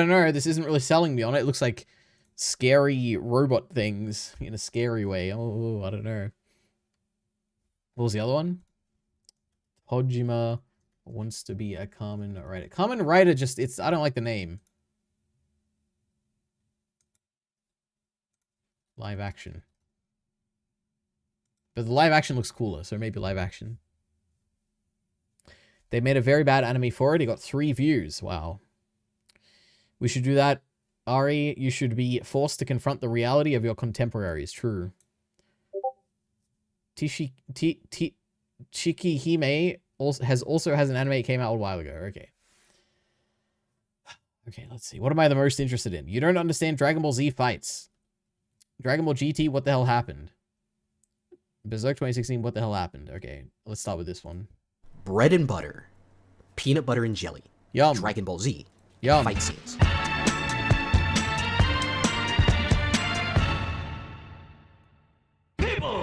S1: know. This isn't really selling me on it. It looks like scary robot things in a scary way. Oh, I don't know. What was the other one? Tojima Wants to Be a Kamen Rider. Kamen Rider just... I don't like the name. Live action. But the live action looks cooler, so maybe live action. They made a very bad anime for it. It got 3 views. Wow. We should do that. Ari, you should be forced to confront the reality of your contemporaries. True. Chikihime also has an anime that came out a while ago. Okay. Okay, let's see. What am I the most interested in? You don't understand Dragon Ball Z fights. Dragon Ball GT, what the hell happened? Berserk 2016, what the hell happened? Okay, let's start with this one.
S14: Bread and butter, peanut butter and jelly.
S1: Yum.
S14: Dragon Ball Z.
S1: Yum.
S14: Fight scenes.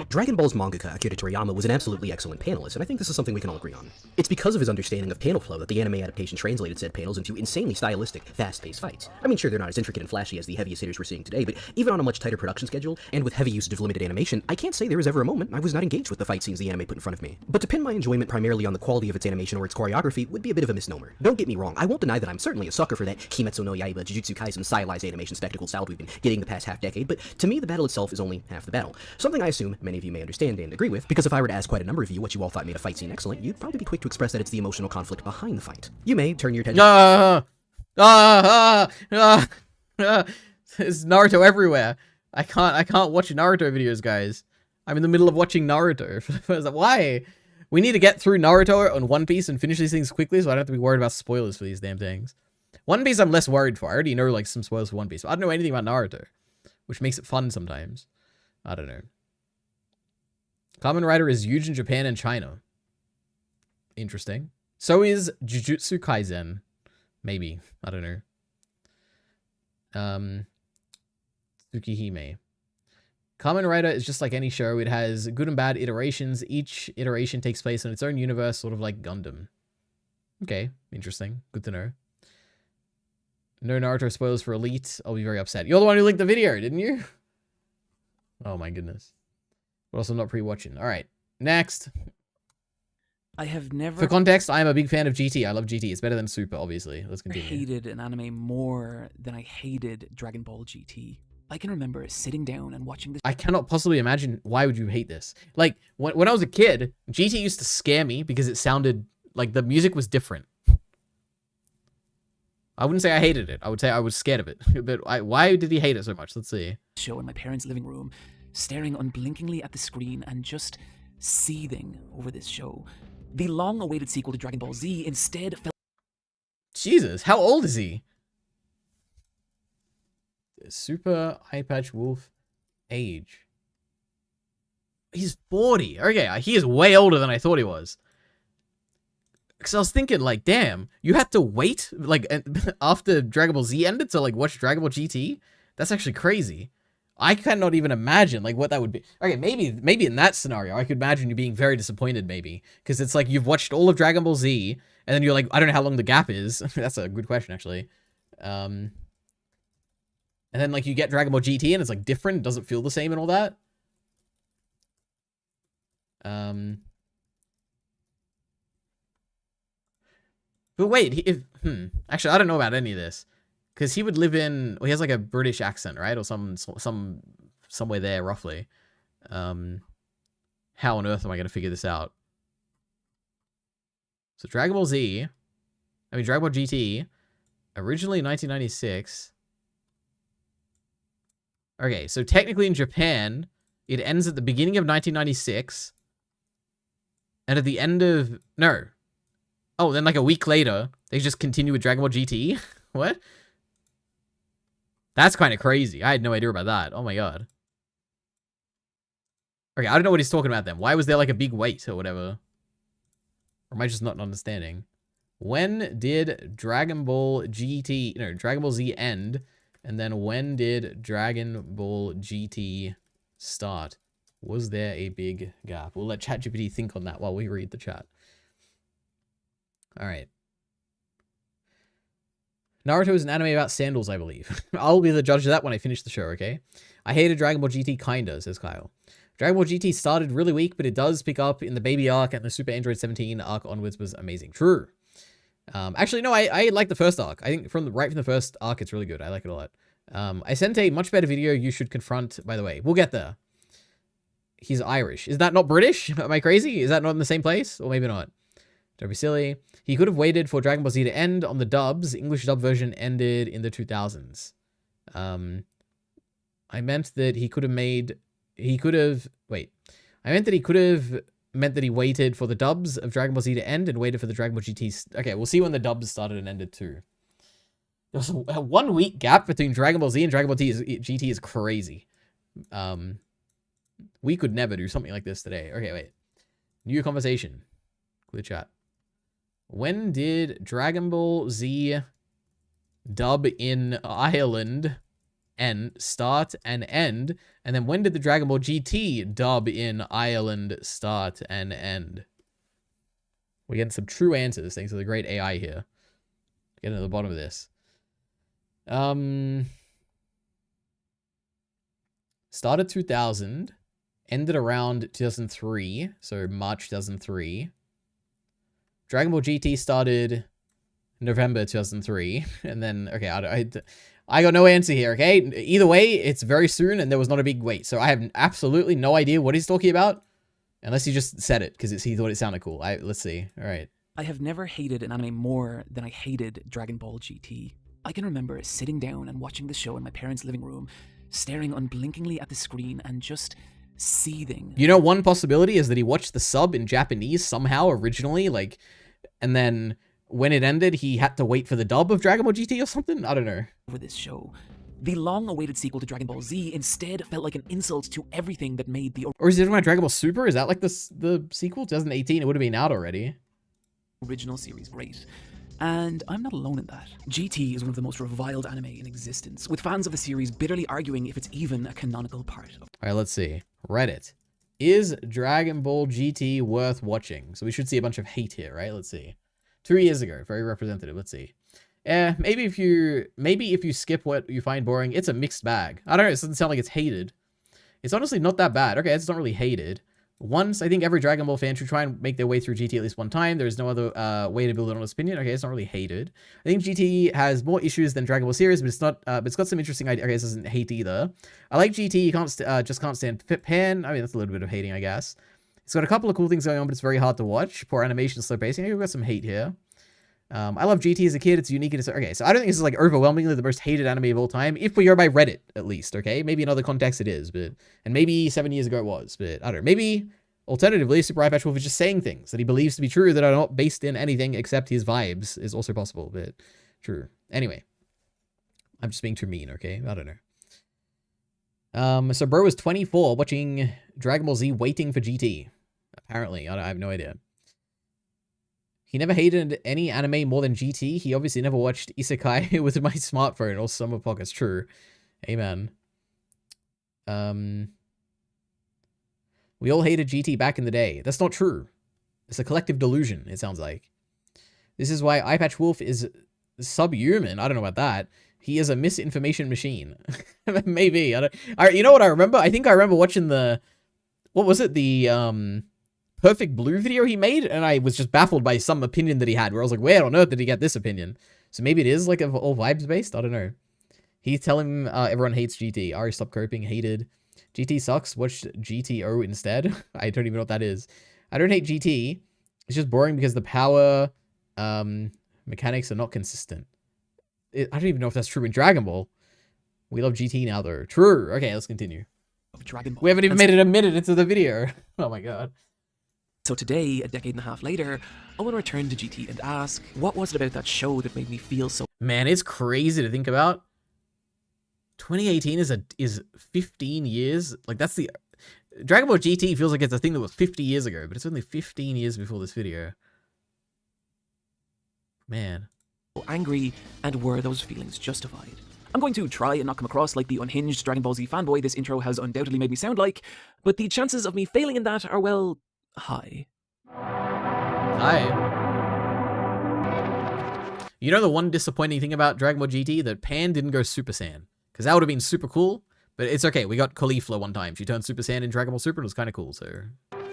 S14: Dragon Ball's mangaka Akira Toriyama was an absolutely excellent panelist, and I think this is something we can all agree on. It's because of his understanding of panel flow that the anime adaptation translated said panels into insanely stylistic, fast-paced fights. I mean, sure, they're not as intricate and flashy as the heaviest hitters we're seeing today, but even on a much tighter production schedule, and with heavy usage of limited animation, I can't say there was ever a moment I was not engaged with the fight scenes the anime put in front of me. But to pin my enjoyment primarily on the quality of its animation or its choreography would be a bit of a misnomer. Don't get me wrong, I won't deny that I'm certainly a sucker for that Kimetsu no Yaiba, Jujutsu Kaisen stylized animation spectacle style we've been getting the past half-decade, but to me the battle itself is only half the battle. Something I assume many of you may understand and agree with, because if I were to ask quite a number of you what you all thought made a fight scene excellent, you'd probably be quick to express that it's the emotional conflict behind the fight. You may turn your attention...
S1: There's Naruto everywhere. I can't watch Naruto videos, guys. I'm in the middle of watching Naruto. Why? We need to get through Naruto and One Piece and finish these things quickly so I don't have to be worried about spoilers for these damn things. One Piece I'm less worried for. I already know like some spoilers for One Piece. But I don't know anything about Naruto, which makes it fun sometimes. I don't know. Kamen Rider is huge in Japan and China. Interesting. So is Jujutsu Kaisen. Maybe. I don't know. Tsukihime. Kamen Rider is just like any show. It has good and bad iterations. Each iteration takes place in its own universe, sort of like Gundam. Okay, interesting. Good to know. No Naruto spoilers for Elite. I'll be very upset. You're the one who linked the video, didn't you? Oh my goodness. But also not pre-watching. All right. Next.
S12: I have never...
S1: For context, I am a big fan of GT. I love GT. It's better than Super, obviously. Let's continue.
S12: hated an anime more than I hated Dragon Ball GT. I can remember sitting down and watching this.
S1: I cannot possibly imagine why would you hate this. Like, when I was a kid, GT used to scare me because it sounded like the music was different. I wouldn't say I hated it. I would say I was scared of it. But why did he hate it so much? Let's see.
S12: Show in my parents' living room, staring unblinkingly at the screen and just seething over this show. The long-awaited sequel to Dragon Ball Z instead felt...
S1: Jesus, how old is he? Super Eye Patch Wolf age. He's 40. Okay, he is way older than I thought he was. Because I was thinking, like, damn, you had to wait, like, after Dragon Ball Z ended to, like, watch Dragon Ball GT? That's actually crazy. I cannot even imagine, like, what that would be. Okay, maybe in that scenario, I could imagine you being very disappointed, maybe. Because it's like, you've watched all of Dragon Ball Z, and then you're like, I don't know how long the gap is. That's a good question, actually. And then, like, you get Dragon Ball GT, and it's, like, different, it doesn't feel the same and all that. But wait, actually, I don't know about any of this. Because he would live in... Well, he has, like, a British accent, right? Or somewhere there, roughly. How on earth am I going to figure this out? So, Dragon Ball GT, originally 1996. Okay, so technically in Japan, it ends at the beginning of 1996. And at the end of... No. Oh, then like a week later, they just continue with Dragon Ball GT? What? That's kind of crazy. I had no idea about that. Oh my god. Okay, I don't know what he's talking about then. Why was there like a big wait or whatever? Or am I just not understanding? When did Dragon Ball GT... No, Dragon Ball Z end? And then when did Dragon Ball GT start? Was there a big gap? We'll let ChatGPT think on that while we read the chat. All right. Naruto is an anime about sandals, I believe. I'll be the judge of that when I finish the show, okay? I hated Dragon Ball GT kinda, says Kyle. Dragon Ball GT started really weak, but it does pick up in the baby arc, and the Super Android 17 arc onwards was amazing. True. Actually, no, I like the first arc. I think right from the first arc, it's really good. I like it a lot. I sent a much better video you should confront, by the way. We'll get there. He's Irish. Is that not British? Am I crazy? Is that not in the same place? Or maybe not. Don't be silly. He could have waited for Dragon Ball Z to end on the dubs. English dub version ended in the 2000s. I meant that he could have made... He could have... Wait. I meant that he could have meant that he waited for the dubs of Dragon Ball Z to end and waited for the Dragon Ball GT... Okay, we'll see when the dubs started and ended too. There was a 1 week gap between Dragon Ball Z and Dragon Ball GT is crazy. We could never do something like this today. Okay, wait. New conversation. Clear chat. When did Dragon Ball Z dub in Ireland start and end? And then when did the Dragon Ball GT dub in Ireland start and end? We're getting some true answers thanks to the great AI here. Getting to the bottom of this. Started 2000, ended around 2003, so March 2003. Dragon Ball GT started November 2003, and then, okay, I got no answer here, okay? Either way, it's very soon, and there was not a big wait, so I have absolutely no idea what he's talking about, unless he just said it, because he thought it sounded cool. Let's see, all right.
S12: I have never hated an anime more than I hated Dragon Ball GT. I can remember sitting down and watching the show in my parents' living room, staring unblinkingly at the screen and just seething.
S1: You know, one possibility is that he watched the sub in Japanese somehow originally, like, and then when it ended, he had to wait for the dub of Dragon Ball GT or something? I don't know.
S12: Over this show. The long-awaited sequel to Dragon Ball Z instead felt like an insult to everything that made the...
S1: Or is it talking about Dragon Ball Super? Is that like the sequel? 2018, it would have been out already.
S12: Original series great. And I'm not alone in that. GT is one of the most reviled anime in existence, with fans of the series bitterly arguing if it's even a canonical part of...
S1: Alright, let's see. Reddit. Is Dragon Ball GT worth watching? So we should see a bunch of hate here, right? Let's see. 2 years ago. Very representative. Let's see. maybe if you skip what you find boring, it's a mixed bag. I don't know, it doesn't sound like it's hated. It's honestly not that bad. Okay, it's not really hated. Once, I think every Dragon Ball fan should try and make their way through GT at least one time. There's no other way to build an honest opinion. Okay, it's not really hated. I think GT has more issues than Dragon Ball series, but it's not. But it's got some interesting ideas. Okay, this isn't hate either. I like GT. You can't just can't stand Pan. I mean, that's a little bit of hating, I guess. It's got a couple of cool things going on, but it's very hard to watch. Poor animation, slow pacing. We've got some hate here. I love GT as a kid. It's unique. Okay, so I don't think this is like overwhelmingly the most hated anime of all time. If we go by Reddit, at least, okay? Maybe in other contexts it is, but... And maybe 7 years ago it was, but I don't know. Maybe, alternatively, Super Eye Patch Wolf is just saying things that he believes to be true that are not based in anything except his vibes is also possible, but true. Anyway. I'm just being too mean, okay? I don't know. So bro was 24 watching Dragon Ball Z waiting for GT. Apparently. I have no idea. He never hated any anime more than GT. He obviously never watched Isekai with my smartphone or Summer Pockets. True. Amen. We all hated GT back in the day. That's not true. It's a collective delusion, it sounds like. This is why Eye Patch Wolf is subhuman. I don't know about that. He is a misinformation machine. Maybe. You know what I remember? I think I remember watching the... What was it? The... Perfect Blue video he made, and I was just baffled by some opinion that he had, where I was like, where on earth did he get this opinion? So maybe it is like all vibes based? I don't know. He's telling everyone hates GT. Ari, stop coping, hated. GT sucks, watch GTO instead. I don't even know what that is. I don't hate GT. It's just boring because the power mechanics are not consistent. I don't even know if that's true in Dragon Ball. We love GT now, though. True. Okay, let's continue.
S12: Dragon Ball.
S1: We haven't even made it a minute into the video. Oh my god.
S12: So today, a decade and a half later, I want to return to GT and ask, what was it about that show that made me feel so...
S1: Man, it's crazy to think about. 2018 is 15 years. Like, that's the... Dragon Ball GT feels like it's a thing that was 50 years ago, but it's only 15 years before this video. Man.
S12: Angry, and were those feelings justified? I'm going to try and not come across like the unhinged Dragon Ball Z fanboy this intro has undoubtedly made me sound like, but the chances of me failing in that are, well... Hi.
S1: You know the one disappointing thing about Dragon Ball GT? That Pan didn't go Super Saiyan. Because that would have been super cool. But it's okay, we got Caulifla one time. She turned Super Saiyan in Dragon Ball Super and it was kind of cool, so...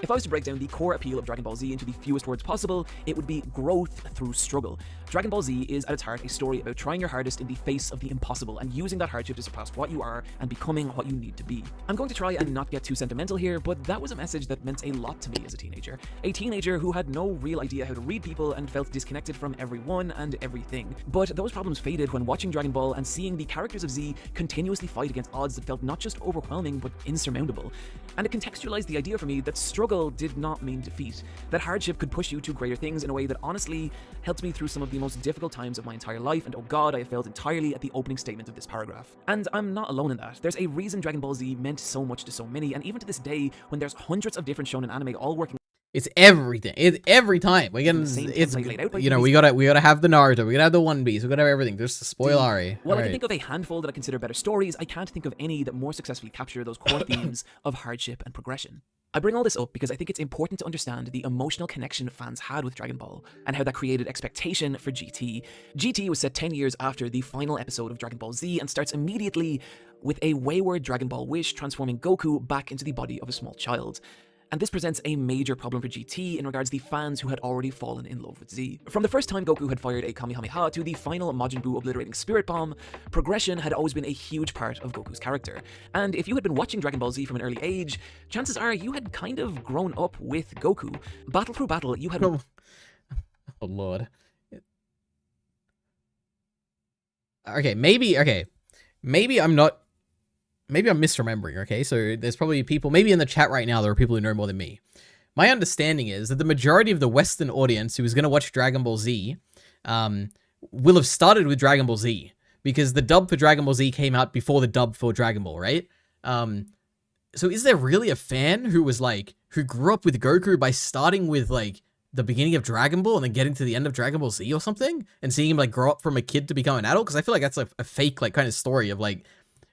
S12: If I was to break down the core appeal of Dragon Ball Z into the fewest words possible, it would be growth through struggle. Dragon Ball Z is at its heart a story about trying your hardest in the face of the impossible and using that hardship to surpass what you are and becoming what you need to be. I'm going to try and not get too sentimental here, but that was a message that meant a lot to me as a teenager. A teenager who had no real idea how to read people and felt disconnected from everyone and everything. But those problems faded when watching Dragon Ball and seeing the characters of Z continuously fight against odds that felt not just overwhelming but insurmountable. And it contextualized the idea for me that struggle did not mean defeat, that hardship could push you to greater things in a way that honestly helped me through some of the most difficult times of my entire life, and oh god, I have failed entirely at the opening statement of this paragraph. And I'm not alone in that. There's a reason Dragon Ball Z meant so much to so many, and even to this day, when there's hundreds of different shonen anime all working...
S1: It's everything. It's every time. We're getting, you know, we gotta have the Naruto, we gotta have the One Piece, we gotta have everything. Just to spoil Ari.
S12: While I can think of a handful that I consider better stories, I can't think of any that more successfully capture those core themes of hardship and progression. I bring all this up because I think it's important to understand the emotional connection fans had with Dragon Ball, and how that created expectation for GT. GT was set 10 years after the final episode of Dragon Ball Z, and starts immediately with a wayward Dragon Ball wish transforming Goku back into the body of a small child. And this presents a major problem for GT in regards to the fans who had already fallen in love with Z. From the first time Goku had fired a Kamehameha to the final Majin Buu obliterating Spirit Bomb, progression had always been a huge part of Goku's character. And if you had been watching Dragon Ball Z from an early age, chances are you had kind of grown up with Goku. Battle through battle, you had...
S1: Oh lord. Okay, maybe I'm misremembering, okay? So there's probably people, maybe in the chat right now, there are people who know more than me. My understanding is that the majority of the Western audience who is going to watch Dragon Ball Z will have started with Dragon Ball Z, because the dub for Dragon Ball Z came out before the dub for Dragon Ball, right? So is there really a fan who was like, who grew up with Goku by starting with like the beginning of Dragon Ball and then getting to the end of Dragon Ball Z or something, and seeing him like grow up from a kid to become an adult? Because I feel like that's a fake like kind of story of like,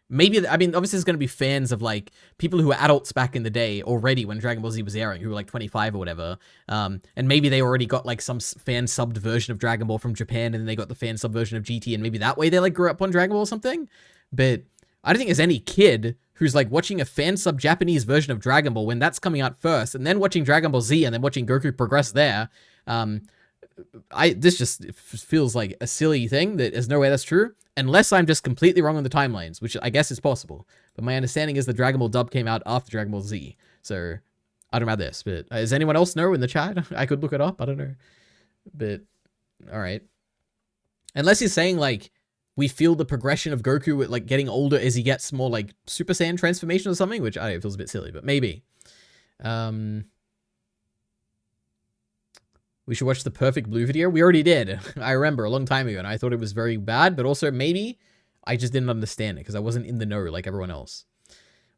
S1: maybe, I mean, obviously there's going to be fans of like people who were adults back in the day already when Dragon Ball Z was airing, who were like 25 or whatever. And maybe they already got like some fan subbed version of Dragon Ball from Japan, and then they got the fan sub version of GT, and maybe that way they like grew up on Dragon Ball or something. But I don't think there's any kid who's like watching a fan sub Japanese version of Dragon Ball when that's coming out first, and then watching Dragon Ball Z and then watching Goku progress there. This just feels like a silly thing that there's no way that's true, unless I'm just completely wrong on the timelines, which I guess is possible. But my understanding is the Dragon Ball dub came out after Dragon Ball Z, so I don't know about this. But does anyone else know in the chat? I could look it up. I don't know. But all right, unless you're saying like we feel the progression of Goku with like getting older as he gets more like Super Saiyan transformation or something, which I don't know, it feels a bit silly, but maybe. We should watch the Perfect Blue video. We already did. I remember a long time ago, and I thought it was very bad, but also maybe I just didn't understand it because I wasn't in the know like everyone else.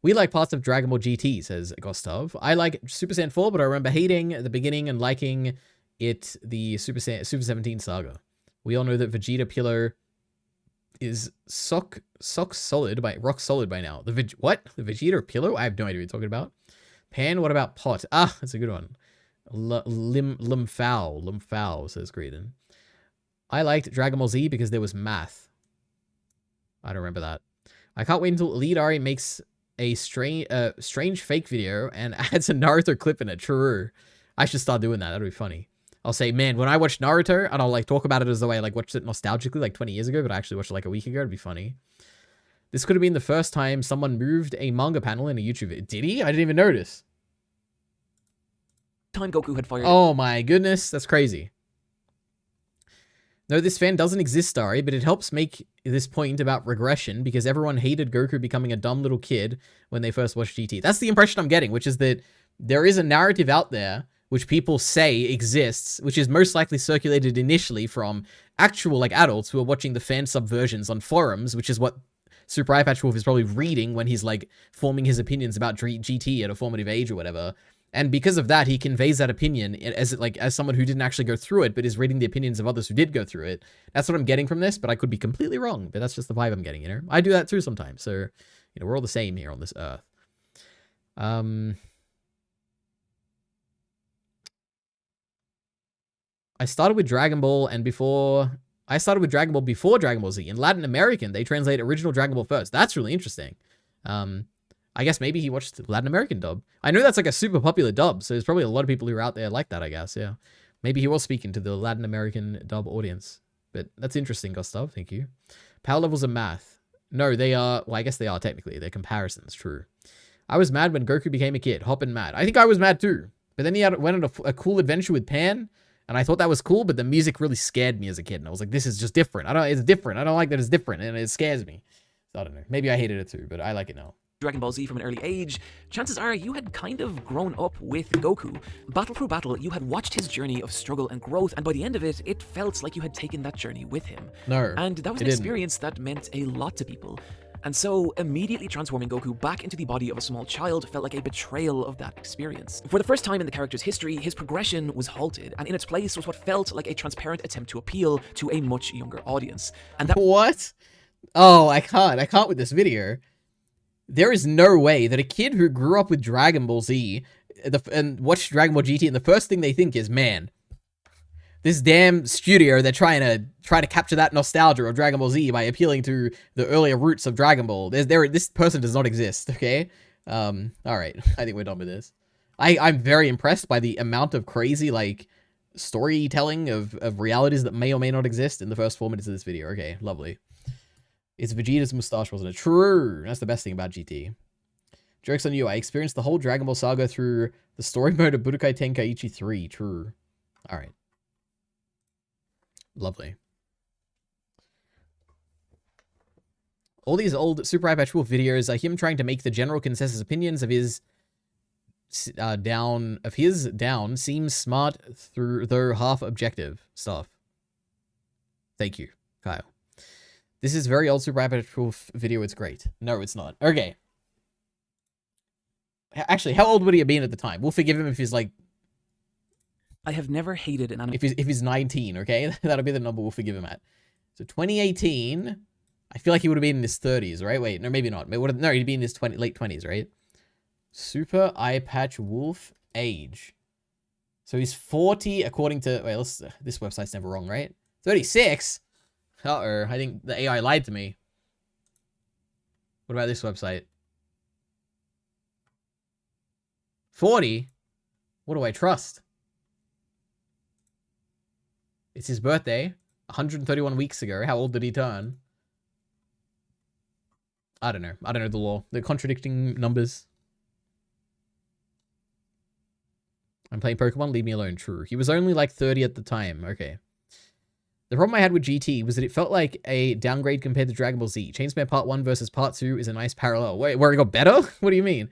S1: We like parts of Dragon Ball GT, says Gustav. I like Super Saiyan 4, but I remember hating at the beginning and liking it, the Super 17 saga. We all know that Vegeta Pillow is rock solid by now. What? The Vegeta Pillow? I have no idea what you're talking about. Pan, what about Pot? Ah, that's a good one. Limfowl, says Greedon. I liked Dragon Ball Z because there was math. I don't remember that. I can't wait until EliteAri makes a strange fake video and adds a Naruto clip in it. True. I should start doing that. That'd be funny. I'll say, man, when I watched Naruto, and I'll like talk about it as though I like watched it nostalgically like 20 years ago, but I actually watched it like a week ago. It'd be funny. This could have been the first time someone moved a manga panel in a YouTube video. Did he? I didn't even notice.
S12: Time Goku had fired.
S1: Oh my goodness, that's crazy. No, this fan doesn't exist, Starry, but it helps make this point about regression because everyone hated Goku becoming a dumb little kid when they first watched GT. That's the impression I'm getting, which is that there is a narrative out there which people say exists, which is most likely circulated initially from actual like adults who are watching the fan sub versions on forums, which is what Super Eye Patch Wolf is probably reading when he's like forming his opinions about GT at a formative age or whatever. And because of that, he conveys that opinion as someone who didn't actually go through it, but is reading the opinions of others who did go through it. That's what I'm getting from this, but I could be completely wrong. But that's just the vibe I'm getting, you know? I do that too sometimes. So, you know, we're all the same here on this earth. I started with Dragon Ball before Dragon Ball Z. In Latin American, they translate original Dragon Ball first. That's really interesting. I guess maybe he watched the Latin American dub. I know that's like a super popular dub, so there's probably a lot of people who are out there like that, I guess, yeah. Maybe he was speaking to the Latin American dub audience. But that's interesting, Gustav, thank you. Power levels of math. No, they are, well, I guess they are technically. They're comparisons, true. I was mad when Goku became a kid, hopping mad. I think I was mad too. But then he went on a cool adventure with Pan, and I thought that was cool, but the music really scared me as a kid. And I was like, this is just different. It's different. I don't like that it's different, and it scares me. So I don't know. Maybe I hated it too, but I like it now.
S12: Dragon Ball Z from an early age, chances are you had kind of grown up with Goku. Battle through battle, you had watched his journey of struggle and growth, and by the end of it, it felt like you had taken that journey with him.
S1: No,
S12: and that was an experience that meant a lot to people. And so, immediately transforming Goku back into the body of a small child felt like a betrayal of that experience. For the first time in the character's history, his progression was halted, and in its place was what felt like a transparent attempt to appeal to a much younger audience. And that—
S1: What? Oh, I can't with this video. There is no way that a kid who grew up with Dragon Ball Z and watched Dragon Ball GT, and the first thing they think is, man, this damn studio, they're trying to capture that nostalgia of Dragon Ball Z by appealing to the earlier roots of Dragon Ball. This person does not exist, okay? All right, I think we're done with this. I'm very impressed by the amount of crazy, like, storytelling of realities that may or may not exist in the first 4 minutes of this video. Okay, lovely. It's Vegeta's mustache, wasn't it? True. That's the best thing about GT. Joke's on you. I experienced the whole Dragon Ball saga through the story mode of Budokai Tenkaichi 3. True. All right. Lovely. All these old Super Eye Patch Wolf videos are him trying to make the general consensus opinions of his down seem smart though half objective stuff. Thank you, Kyle. This is very old Super Eye Patch Wolf video. It's great. No, it's not. Okay. Actually, how old would he have been at the time? We'll forgive him if he's like...
S12: I have never hated an anime.
S1: If he's 19, okay? That'll be the number we'll forgive him at. So 2018, I feel like he would have been in his 30s, right? Wait, no, maybe not. No, he'd be in his late 20s, right? Super Eye Patch Wolf age. So he's 40 according to... Wait, this website's never wrong, right? 36? Uh-oh, I think the AI lied to me. What about this website? 40? What do I trust? It's his birthday. 131 weeks ago. How old did he turn? I don't know. I don't know the law. They're contradicting numbers. I'm playing Pokemon. Leave me alone. True. He was only like 30 at the time. Okay. The problem I had with GT was that it felt like a downgrade compared to Dragon Ball Z. Chainsmare Part 1 versus Part 2 is a nice parallel. Wait, where it got better? What do you mean?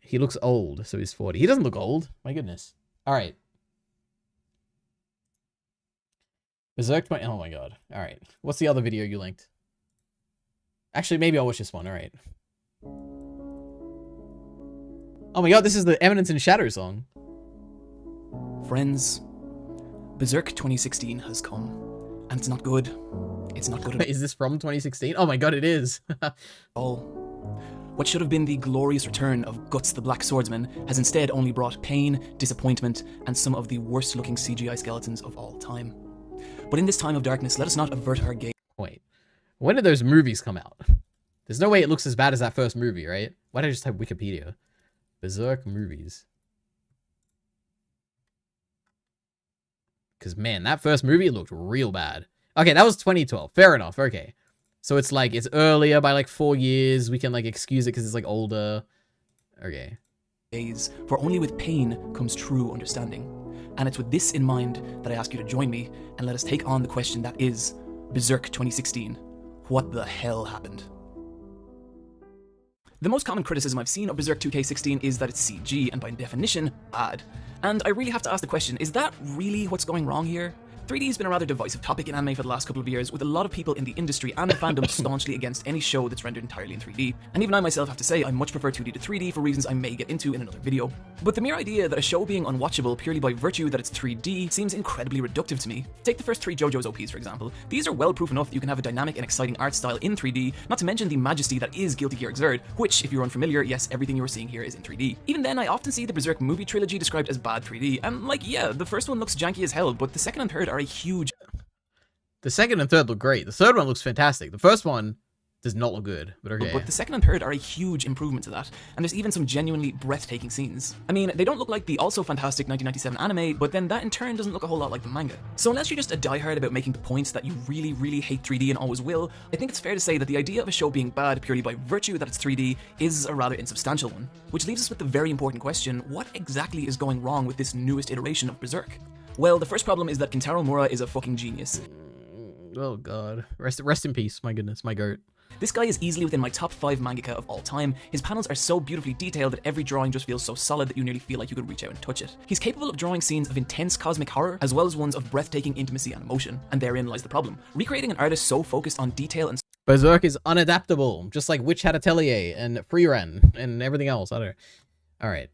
S1: He looks old, so he's 40. He doesn't look old. My goodness. All right. Berserk 20. Oh my god. All right. What's the other video you linked? Actually, maybe I'll watch this one. All right. Oh my god, this is the Eminence in Shadow song.
S12: Friends, Berserk 2016 has come, and it's not good. It's not good at all.
S1: Is this from 2016? Oh my god, it is.
S12: What should have been the glorious return of Guts the Black Swordsman has instead only brought pain, disappointment, and some of the worst looking CGI skeletons of all time. But in this time of darkness, let us not avert our gaze.
S1: Wait, when did those movies come out? There's no way it looks as bad as that first movie, right? Why did I just type Wikipedia? Berserk movies. Because, man, that first movie looked real bad. Okay, that was 2012. Fair enough. Okay. So it's like, it's earlier by like 4 years. We can like excuse it because it's like older. Okay.
S12: For only with pain comes true understanding. And it's with this in mind that I ask you to join me and let us take on the question that is Berserk 2016. What the hell happened? The most common criticism I've seen of Berserk 2K16 is that it's CG and by definition, bad. And I really have to ask the question, is that really what's going wrong here? 3D has been a rather divisive topic in anime for the last couple of years, with a lot of people in the industry and the fandom staunchly against any show that's rendered entirely in 3D. And even I myself have to say I much prefer 2D to 3D for reasons I may get into in another video. But the mere idea that a show being unwatchable purely by virtue that it's 3D seems incredibly reductive to me. Take the first 3 JoJo's OPs for example. These are well proof enough that you can have a dynamic and exciting art style in 3D, not to mention the majesty that is Guilty Gear Xrd, which, if you're unfamiliar, yes, everything you are seeing here is in 3D. Even then, I often see the Berserk movie trilogy described as bad 3D, and like, yeah, the first one looks janky as hell, but the second and third are a huge...
S1: The second and third look great. The third one looks fantastic. The first one does not look good, but okay.
S12: But the second and third are a huge improvement to that, and there's even some genuinely breathtaking scenes. I mean, they don't look like the also fantastic 1997 anime, but then that in turn doesn't look a whole lot like the manga. So unless you're just a diehard about making the points that you really, really hate 3D and always will, I think it's fair to say that the idea of a show being bad purely by virtue that it's 3D is a rather insubstantial one. Which leaves us with the very important question, what exactly is going wrong with this newest iteration of Berserk? Well, the first problem is that Kentaro Mura is a fucking genius.
S1: Oh god. Rest in peace, my goodness, my goat.
S12: This guy is easily within my top 5 mangaka of all time. His panels are so beautifully detailed that every drawing just feels so solid that you nearly feel like you could reach out and touch it. He's capable of drawing scenes of intense cosmic horror, as well as ones of breathtaking intimacy and emotion, and therein lies the problem. Recreating an artist so focused on detail and...
S1: Berserk is unadaptable, just like Witch Hat Atelier and Freeran and everything else. I don't know. Alright.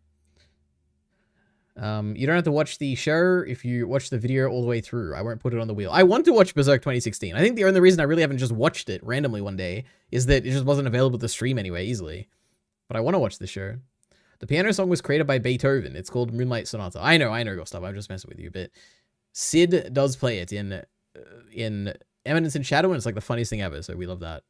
S1: You don't have to watch the show if you watch the video all the way through. I won't put it on the wheel. I want to watch Berserk 2016. I think the only reason I really haven't just watched it randomly one day is that it just wasn't available to stream anyway, easily. But I want to watch the show. The piano song was created by Beethoven. It's called Moonlight Sonata. I know, Gustav. I'm just messing with you, but Sid does play it in Eminence in Shadow, and it's like the funniest thing ever, so we love that.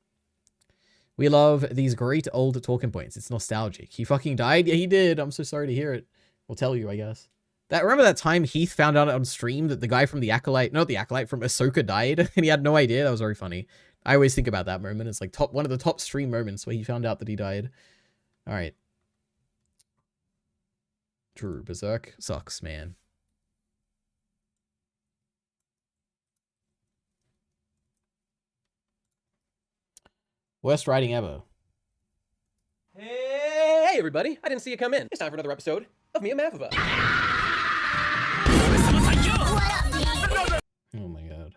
S1: We love these great old talking points. It's nostalgic. He fucking died? Yeah, he did. I'm so sorry to hear it. We'll tell you, I guess. Remember that time Heath found out on stream that the guy from the Acolyte, not the Acolyte, from Ahsoka died, and he had no idea? That was very funny. I always think about that moment. It's like one of the top stream moments where he found out that he died. All right. True, Berserk sucks, man. Worst writing ever.
S15: Hey, everybody. I didn't see you come in. It's time for another episode of me and Mafava.
S1: Oh my god.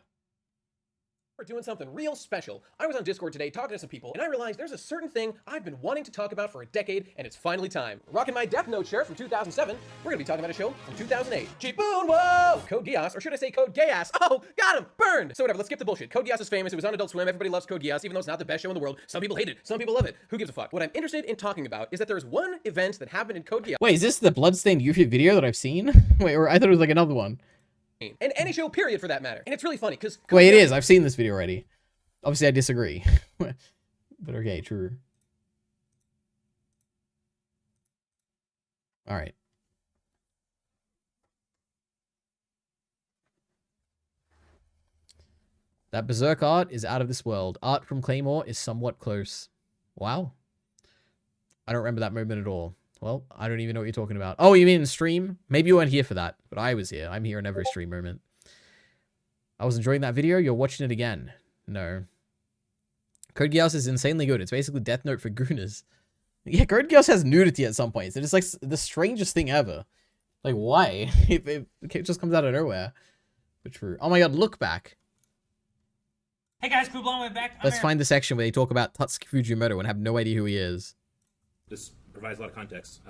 S15: We're doing something real special. I was on Discord today talking to some people, and I realized there's a certain thing I've been wanting to talk about for a decade, and it's finally time. Rocking my Death Note shirt from 2007, we're gonna be talking about a show from 2008. Cheap Boon, whoa! Code Geass, or should I say Code Gayass? Oh, got him! Burned! So whatever, let's skip the bullshit. Code Geass is famous, it was on Adult Swim, everybody loves Code Geass, even though it's not the best show in the world. Some people hate it, some people love it. Who gives a fuck? What I'm interested in talking about is that there's one event that happened in Code Geass.
S1: Wait, is this the bloodstained YouTube video that I've seen? Wait, or I thought it was like another one.
S15: And any show, period, for that matter. And it's really funny, because...
S1: Wait, it is. I've seen this video already. Obviously, I disagree. But okay, true. Alright. That Berserk art is out of this world. Art from Claymore is somewhat close. Wow. I don't remember that moment at all. Well, I don't even know what you're talking about. Oh, you mean in stream? Maybe you weren't here for that, but I was here. I'm here in every stream moment. I was enjoying that video. You're watching it again. No. Code Geass is insanely good. It's basically Death Note for gooners. Yeah, Code Geass has nudity at some points. It's like the strangest thing ever. Like, why? it just comes out of nowhere. But true. Oh my god, look back.
S16: Hey guys, Cool Blowing back.
S1: Let's find the section where they talk about Tatsuki Fujimoto and have no idea who he is.
S17: This provides a lot of context.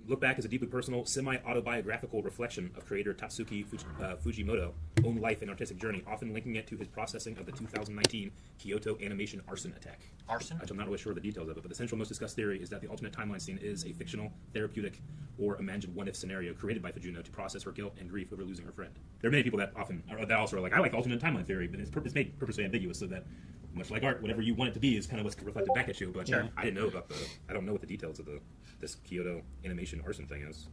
S17: Look Back is a deeply personal, semi-autobiographical reflection of creator Tatsuki Fujimoto's own life and artistic journey, often linking it to his processing of the 2019 Kyoto animation arson attack.
S16: Arson?
S17: I'm not really sure of the details of it, but the central most discussed theory is that the alternate timeline scene is a fictional, therapeutic, or imagined what-if scenario created by Fujimoto to process her guilt and grief over losing her friend. There are many people that also are like, I like alternate timeline theory, but it's made purposely ambiguous so that, much like art, whatever you want it to be is kind of what's reflected back at you. But
S16: Sure.
S17: I don't know what the details of this Kyoto animation arson thing is.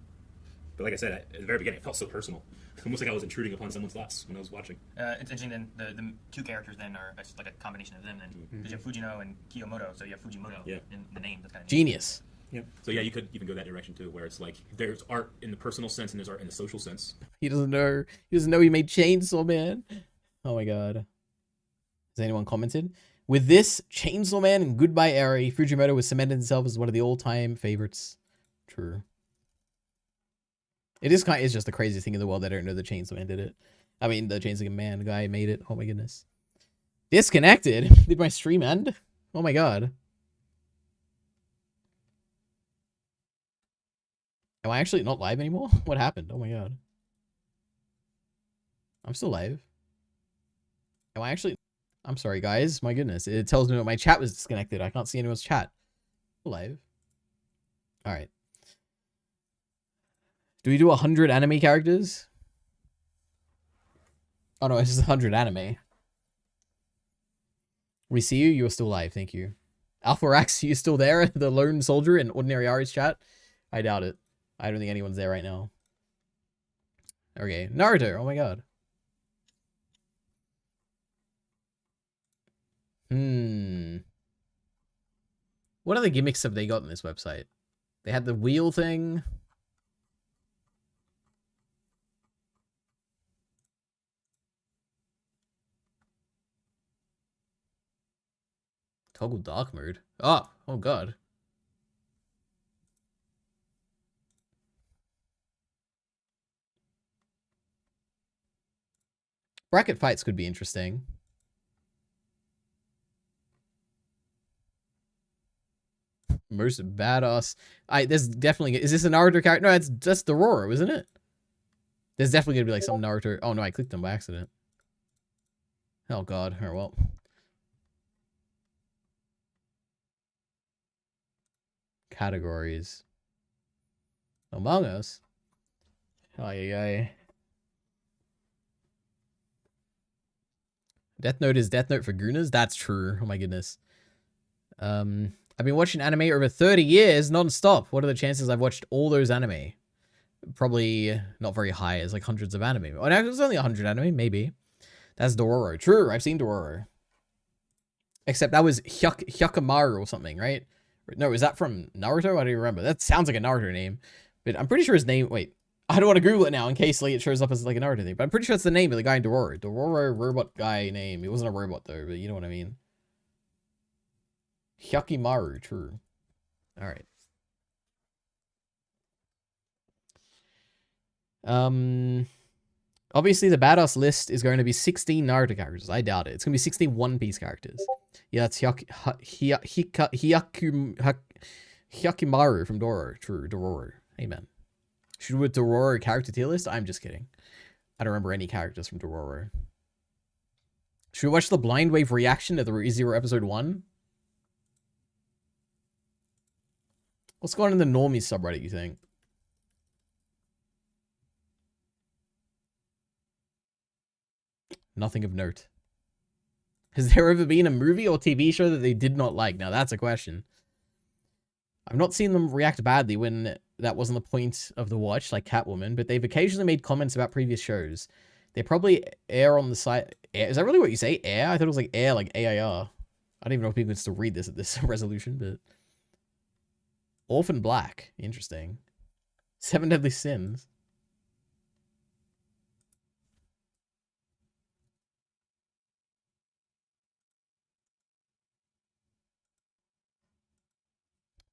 S17: But like I said, at the very beginning, it felt so personal. Almost like I was intruding upon someone's thoughts when I was watching.
S16: It's interesting then, the two characters then are just like a combination of them then. Because you have Fujino and Kiyomoto, so you have Fujimoto in the name. That's kind of
S1: Genius.
S17: Yeah. So yeah, you could even go that direction too, where it's like there's art in the personal sense and there's art in the social sense.
S1: He doesn't know. He doesn't know he made Chainsaw Man. Oh my god. Has anyone commented? With this, Chainsaw Man and Goodbye Eri, Fujimoto has cemented himself as one of the all-time favorites. True. It's just the craziest thing in the world that I don't know the Chainsaw Man did it. I mean, the Chainsaw Man guy made it. Oh my goodness. Disconnected? Did my stream end? Oh my god. Am I actually not live anymore? What happened? Oh my god. I'm still live. Am I actually... I'm sorry, guys. My goodness. It tells me that my chat was disconnected. I can't see anyone's chat. Live. Alright. Do we do 100 anime characters? Oh no, it's just 100 anime. We see you. You're still live. Thank you. Alpha Rax, you still there? The lone soldier in EliteAri's chat? I doubt it. I don't think anyone's there right now. Okay. Naruto. Oh my god. What other gimmicks have they got on this website? They had the wheel thing. Toggle dark mode. Oh god. Bracket fights could be interesting. Most badass. There's definitely... Is this a Naruto character? No, it's just Dororo, isn't it? There's definitely gonna be like some Naruto... Oh no, I clicked them by accident. Oh god. Oh well. Categories. Among Us. Ay. Death Note is Death Note for gooners? That's true. Oh my goodness. I've been watching anime over 30 years non-stop. What are the chances I've watched all those anime? Probably not very high. It's like hundreds of anime. Oh, no, it's only 100 anime, maybe. That's Dororo. True, I've seen Dororo. Except that was Hyakamaru or something, right? No, is that from Naruto? I don't even remember. That sounds like a Naruto name. But I'm pretty sure his name... Wait. I don't want to Google it now in case like it shows up as like a Naruto thing. But I'm pretty sure it's the name of the guy in Dororo. Dororo robot guy name. He wasn't a robot though, but you know what I mean. Hyakimaru, true. Alright. Obviously, the badass list is going to be 16 Naruto characters. I doubt it. It's going to be 16 One Piece characters. Yeah, it's Hyakimaru from Dororo. True, Dororo. Amen. Should we do a Dororo character tier list? I'm just kidding. I don't remember any characters from Dororo. Should we watch the Blind Wave reaction to the ReZero episode 1? What's going on in the Normies subreddit, you think? Nothing of note. Has there ever been a movie or TV show that they did not like? Now that's a question. I've not seen them react badly when that wasn't the point of the watch, like Catwoman, but they've occasionally made comments about previous shows. They probably air on the site. Is that really what you say? Air? I thought it was like air, like AIR. I don't even know if people can still read this at this resolution, but... Orphan Black. Interesting. 7 Deadly Sins.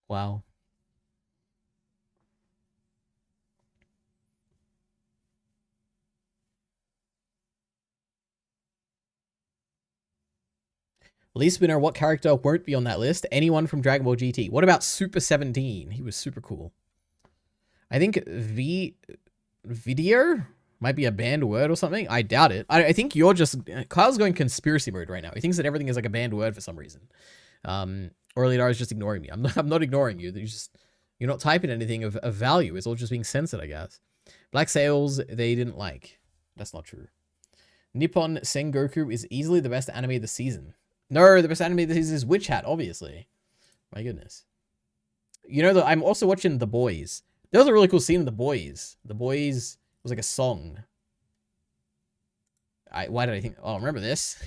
S1: Wow. Least winner, what character won't be on that list? Anyone from Dragon Ball GT. What about Super 17? He was super cool. I think video might be a banned word or something. I doubt it. I think you're just... Kyle's going conspiracy mode right now. He thinks that everything is like a banned word for some reason. Or EliteAri is just ignoring me. I'm not ignoring you. You're not typing anything of value. It's all just being censored, I guess. Black Sails, they didn't like. That's not true. Nippon Sengoku is easily the best anime of the season. No, the best anime this is Witch Hat, obviously. My goodness. You know, I'm also watching The Boys. There was a really cool scene in The Boys. The Boys was like a song. Why did I think... Oh, remember this?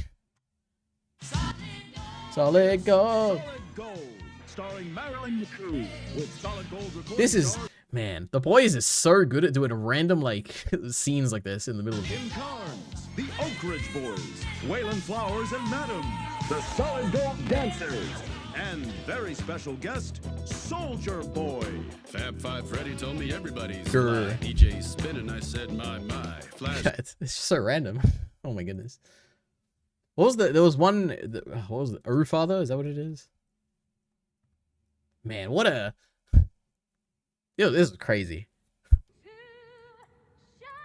S1: Solid Gold.
S6: Starring Marilyn McCoo with Solid Gold recording.
S1: This is... Man, The Boys is so good at doing random, like, scenes like this in the middle of it.
S6: In Carnes, the Oak Ridge Boys, Waylon Flowers and Madam, the Solid Gold Dancers, and very special guest, Soldier Boy.
S18: Fab Five Freddy told me everybody's
S1: Grr.
S18: fly. DJ spinning, I said my. Flash.
S1: It's just so random. Oh my goodness. What was there was one, what was the Father? Is that what it is? Man, what a... Yo, this is crazy.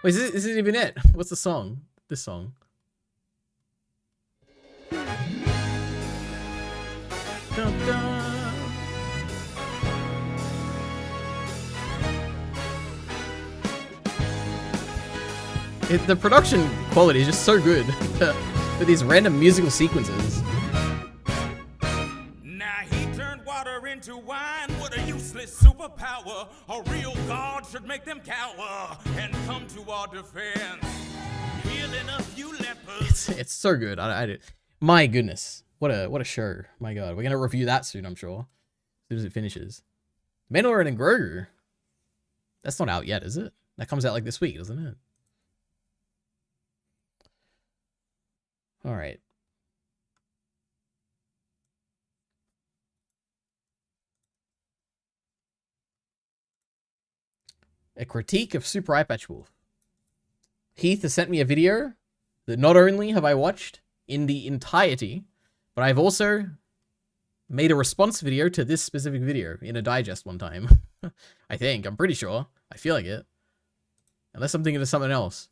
S1: Wait, this isn't even it. What's the song? This song. Dun, dun. The production quality is just so good with these random musical sequences.
S6: Into wine with a useless superpower. A real god should make them cower and come to our defense. Healing a few lepers.
S1: It's so good. My goodness, what a show. My God, we're gonna review that soon, I'm sure, as soon as it finishes. Mandalorian and Grogu. That's not out yet, is it? That comes out like this week, doesn't it? All right. A critique of Super Eye Patch Wolf. Heath has sent me a video that not only have I watched in the entirety, but I've also made a response video to this specific video in a digest one time. I think. I'm pretty sure. I feel like it. Unless I'm thinking of something else.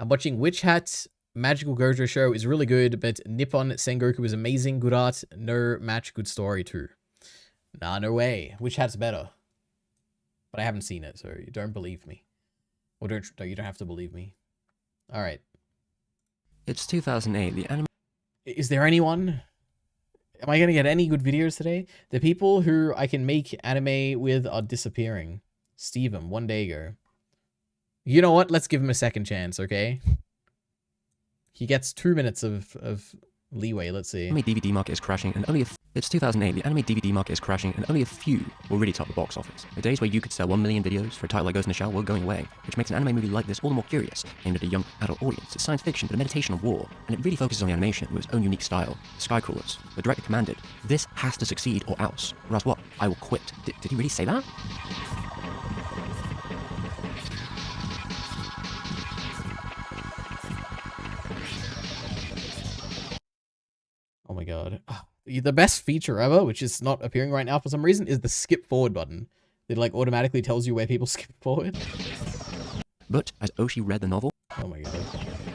S1: I'm watching Witch Hat Magical Gojo show is really good, but Nippon Sengoku is amazing. Good art. No match. Good story too. Nah, no way. Witch Hat's better. But I haven't seen it, so you don't believe me. Or you don't have to believe me. Alright.
S19: It's 2008. The anime...
S1: Is there anyone? Am I going to get any good videos today? The people who I can make anime with are disappearing. Steven, one day ago. You know what? Let's give him a second chance, okay? He gets 2 minutes of leeway. Let's see.
S19: Anime DVD market is crashing, and only it's 2008. The anime DVD market is crashing, and only a few will really top the box office. The days where you could sell 1 million videos for a title like Ghost in the Shell were going away, which makes an anime movie like this all the more curious, aimed at a young adult audience. It's science fiction, but a meditation on war, and it really focuses on the animation with its own unique style. The Skycrawlers, the director commanded, "This has to succeed or else. Or else what? I will quit." Did he really say that?
S1: Oh my god. The best feature ever, which is not appearing right now for some reason, is the skip forward button. It like automatically tells you where people skip forward.
S19: But as Oshii read the novel,
S1: oh my god.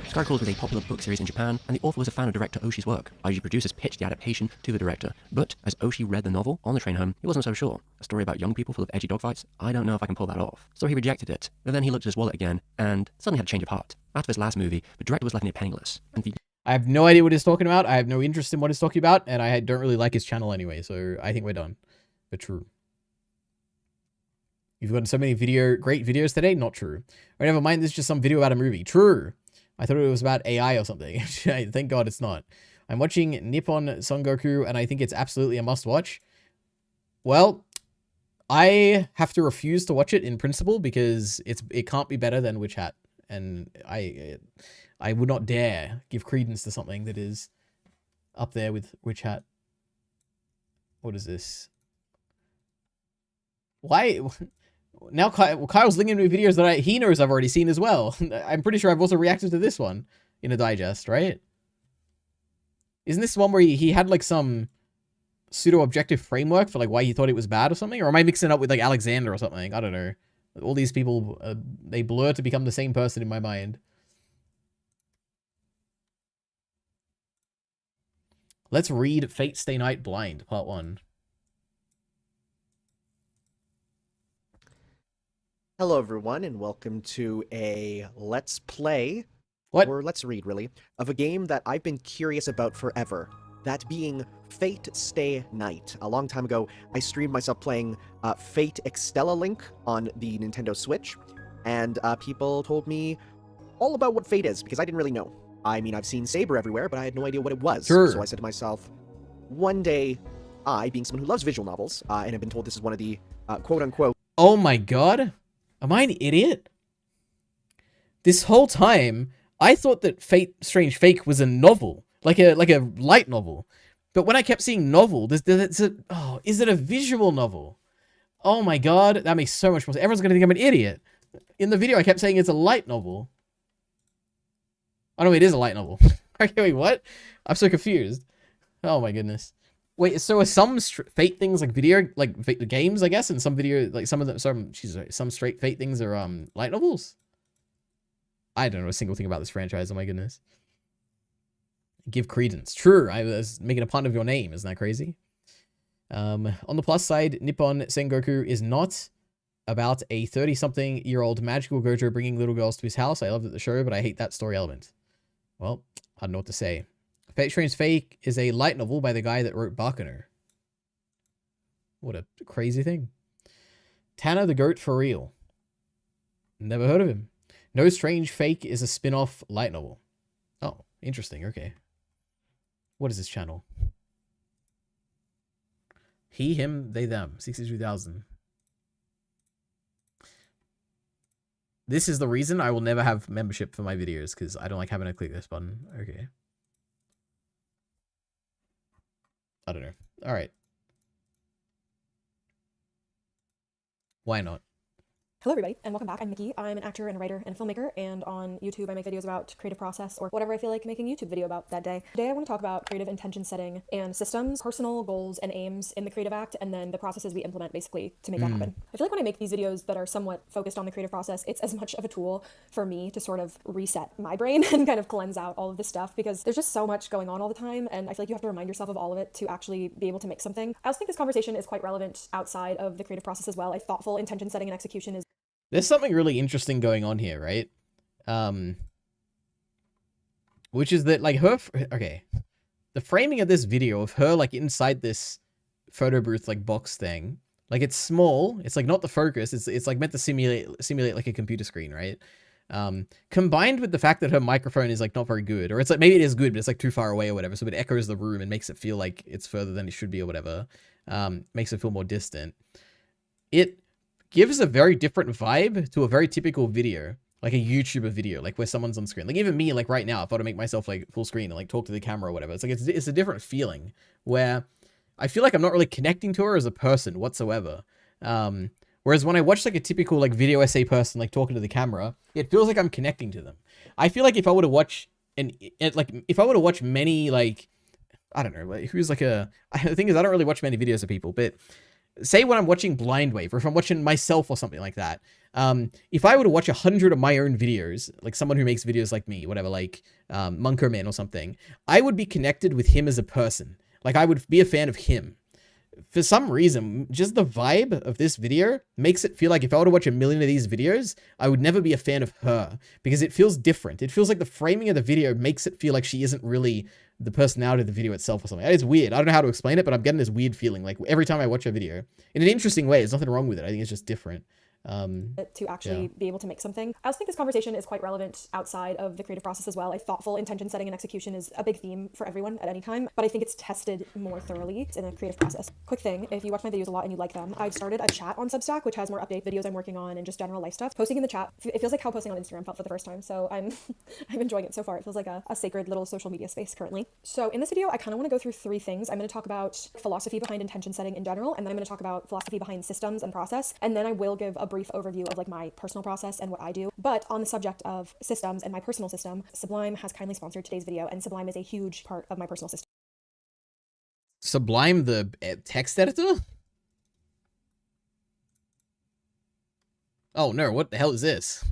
S19: Sky Crawlers was a popular book series in Japan, and the author was a fan of director Oshii's work. IG producers pitched the adaptation to the director, but as Oshii read the novel on the train home, he wasn't so sure. A story about young people full of edgy dogfights? I don't know if I can pull that off. So he rejected it. But then he looked at his wallet again, and suddenly had a change of heart. After this last movie, the director was left near penniless. And
S1: I have no idea what he's talking about. I have no interest in what he's talking about, and I don't really like his channel anyway, so I think we're done. But true. You've gotten so many great videos today? Not true. Right, never mind, this is just some video about a movie. True. I thought it was about AI or something. Thank God it's not. I'm watching Nippon Son Goku, and I think it's absolutely a must-watch. Well, I have to refuse to watch it in principle because it can't be better than Witch Hat, and I would not dare give credence to something that is up there with Witch Hat. What is this? Why? Now Kyle's linking me videos that he knows I've already seen as well. I'm pretty sure I've also reacted to this one in a digest, right? Isn't this one where he had like some pseudo-objective framework for like why he thought it was bad or something? Or am I mixing it up with like Alexander or something? I don't know. All these people, they blur to become the same person in my mind. Let's read Fate Stay Night Blind, Part 1.
S20: Hello, everyone, and welcome to a Let's Play, or Let's Read, really, of a game that I've been curious about forever. That being Fate Stay Night. A long time ago, I streamed myself playing Fate Extella Link on the Nintendo Switch, and people told me all about what Fate is, because I didn't really know. I mean, I've seen Saber everywhere, but I had no idea what it was.
S1: Sure.
S20: So I said to myself, one day, I, being someone who loves visual novels, and have been told this is one of the quote-unquote...
S1: Oh my god! Am I an idiot? This whole time, I thought that Fate Strange Fake was a novel. Like a light novel. But when I kept seeing novel, is it a visual novel? Oh my god, that makes so much more sense. Everyone's gonna think I'm an idiot. In the video, I kept saying it's a light novel. Oh no, it is a light novel. Okay, wait, what? I'm so confused. Oh my goodness. Wait, so are some Fate things like games, I guess, and some video, like some of them, some straight Fate things are light novels? I don't know a single thing about this franchise, oh my goodness. Give credence. True, I was making a pun of your name, isn't that crazy? On the plus side, Nippon Sengoku is not about a 30-something-year-old magical Gojo bringing little girls to his house. I loved the show, but I hate that story element. Well, I don't know what to say. Fate Strange Fake is a light novel by the guy that wrote Bakuno. What a crazy thing. Tanner the Goat for real. Never heard of him. No Strange Fake is a spin-off light novel. Oh, interesting, okay. What is this channel? He, him, they, them. 63,000. This is the reason I will never have membership for my videos, because I don't like having to click this button. Okay. I don't know. All right. Why not?
S10: Hello everybody, and welcome back. I'm Nikki. I'm an actor and a writer and a filmmaker, and on YouTube I make videos about creative process or whatever I feel like making a YouTube video about that day. Today I want to talk about creative intention setting and systems, personal goals and aims in the creative act, and then the processes we implement basically to make that happen. I feel like when I make these videos that are somewhat focused on the creative process, it's as much of a tool for me to sort of reset my brain and kind of cleanse out all of this stuff, because there's just so much going on all the time, and I feel like you have to remind yourself of all of it to actually be able to make something. I also think this conversation is quite relevant outside of the creative process as well. Like thoughtful intention setting and execution is
S1: There's something really interesting going on here, right? Which is that, like, okay. The framing of this video of her, like, inside this photo booth, like, box thing. Like, it's small. It's, like, not the focus. It's like, meant to simulate, like, a computer screen, right? Combined with the fact that her microphone is, like, not very good. Or it's, like, maybe it is good, but it's, like, too far away or whatever. So it echoes the room and makes it feel like it's further than it should be or whatever. Makes it feel more distant. It gives a very different vibe to a very typical video, like a YouTuber video, like where someone's on screen. Like even me, like right now, if I were to make myself like full screen and like talk to the camera or whatever, it's like it's a different feeling where I feel like I'm not really connecting to her as a person whatsoever. Whereas when I watch like a typical like video essay person like talking to the camera, it feels like I'm connecting to them. I feel like if I were to watch if I were to watch many like I don't know, like, who's like the thing is, I don't really watch many videos of people, but say when I'm watching Blind Wave, or if I'm watching myself or something like that, if I were to watch 100 of my own videos, like someone who makes videos like me, whatever, like Monker Man or something, I would be connected with him as a person. Like, I would be a fan of him. For some reason, just the vibe of this video makes it feel like if I were to watch 1 million of these videos, I would never be a fan of her, because it feels different. It feels like the framing of the video makes it feel like she isn't really the personality of the video itself or something. It's weird. I don't know how to explain it, but I'm getting this weird feeling like every time I watch a video. In an interesting way, there's nothing wrong with it. I think it's just different.
S10: To actually be able to make something. I also think this conversation is quite relevant outside of the creative process as well. Like, thoughtful intention setting and execution is a big theme for everyone at any time, but I think it's tested more thoroughly in a creative process. Quick thing, if you watch my videos a lot and you like them, I've started a chat on Substack, which has more update videos I'm working on and just general life stuff. Posting in the chat, it feels like how posting on Instagram felt for the first time, so I'm enjoying it so far. It feels like a sacred little social media space currently. So in this video, I kind of want to go through 3 things. I'm going to talk about philosophy behind intention setting in general, and then I'm going to talk about philosophy behind systems and process, and then I will give a brief overview of like my personal process and what I do. But on the subject of systems and my personal system, Sublime has kindly sponsored today's video, and Sublime is a huge part of my personal system.
S1: Sublime, the text editor? Oh no, what the hell is this?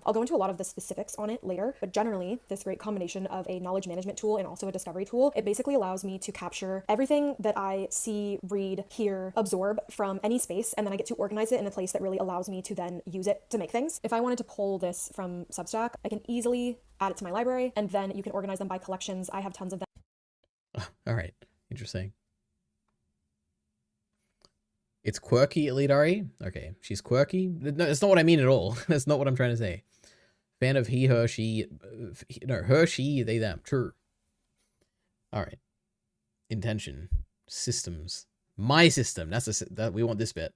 S10: I'll go into a lot of the specifics on it later, but generally, this great combination of a knowledge management tool and also a discovery tool, it basically allows me to capture everything that I see, read, hear, absorb from any space, and then I get to organize it in a place that really allows me to then use it to make things. If I wanted to pull this from Substack, I can easily add it to my library, and then you can organize them by collections. I have tons of them.
S1: All right, interesting. It's quirky, EliteAri? Okay, she's quirky? No, that's not what I mean at all. That's not what I'm trying to say. Fan of he, her, she... No, her, she, they, them. True. Alright. Intention. Systems. My system. That we want this bit.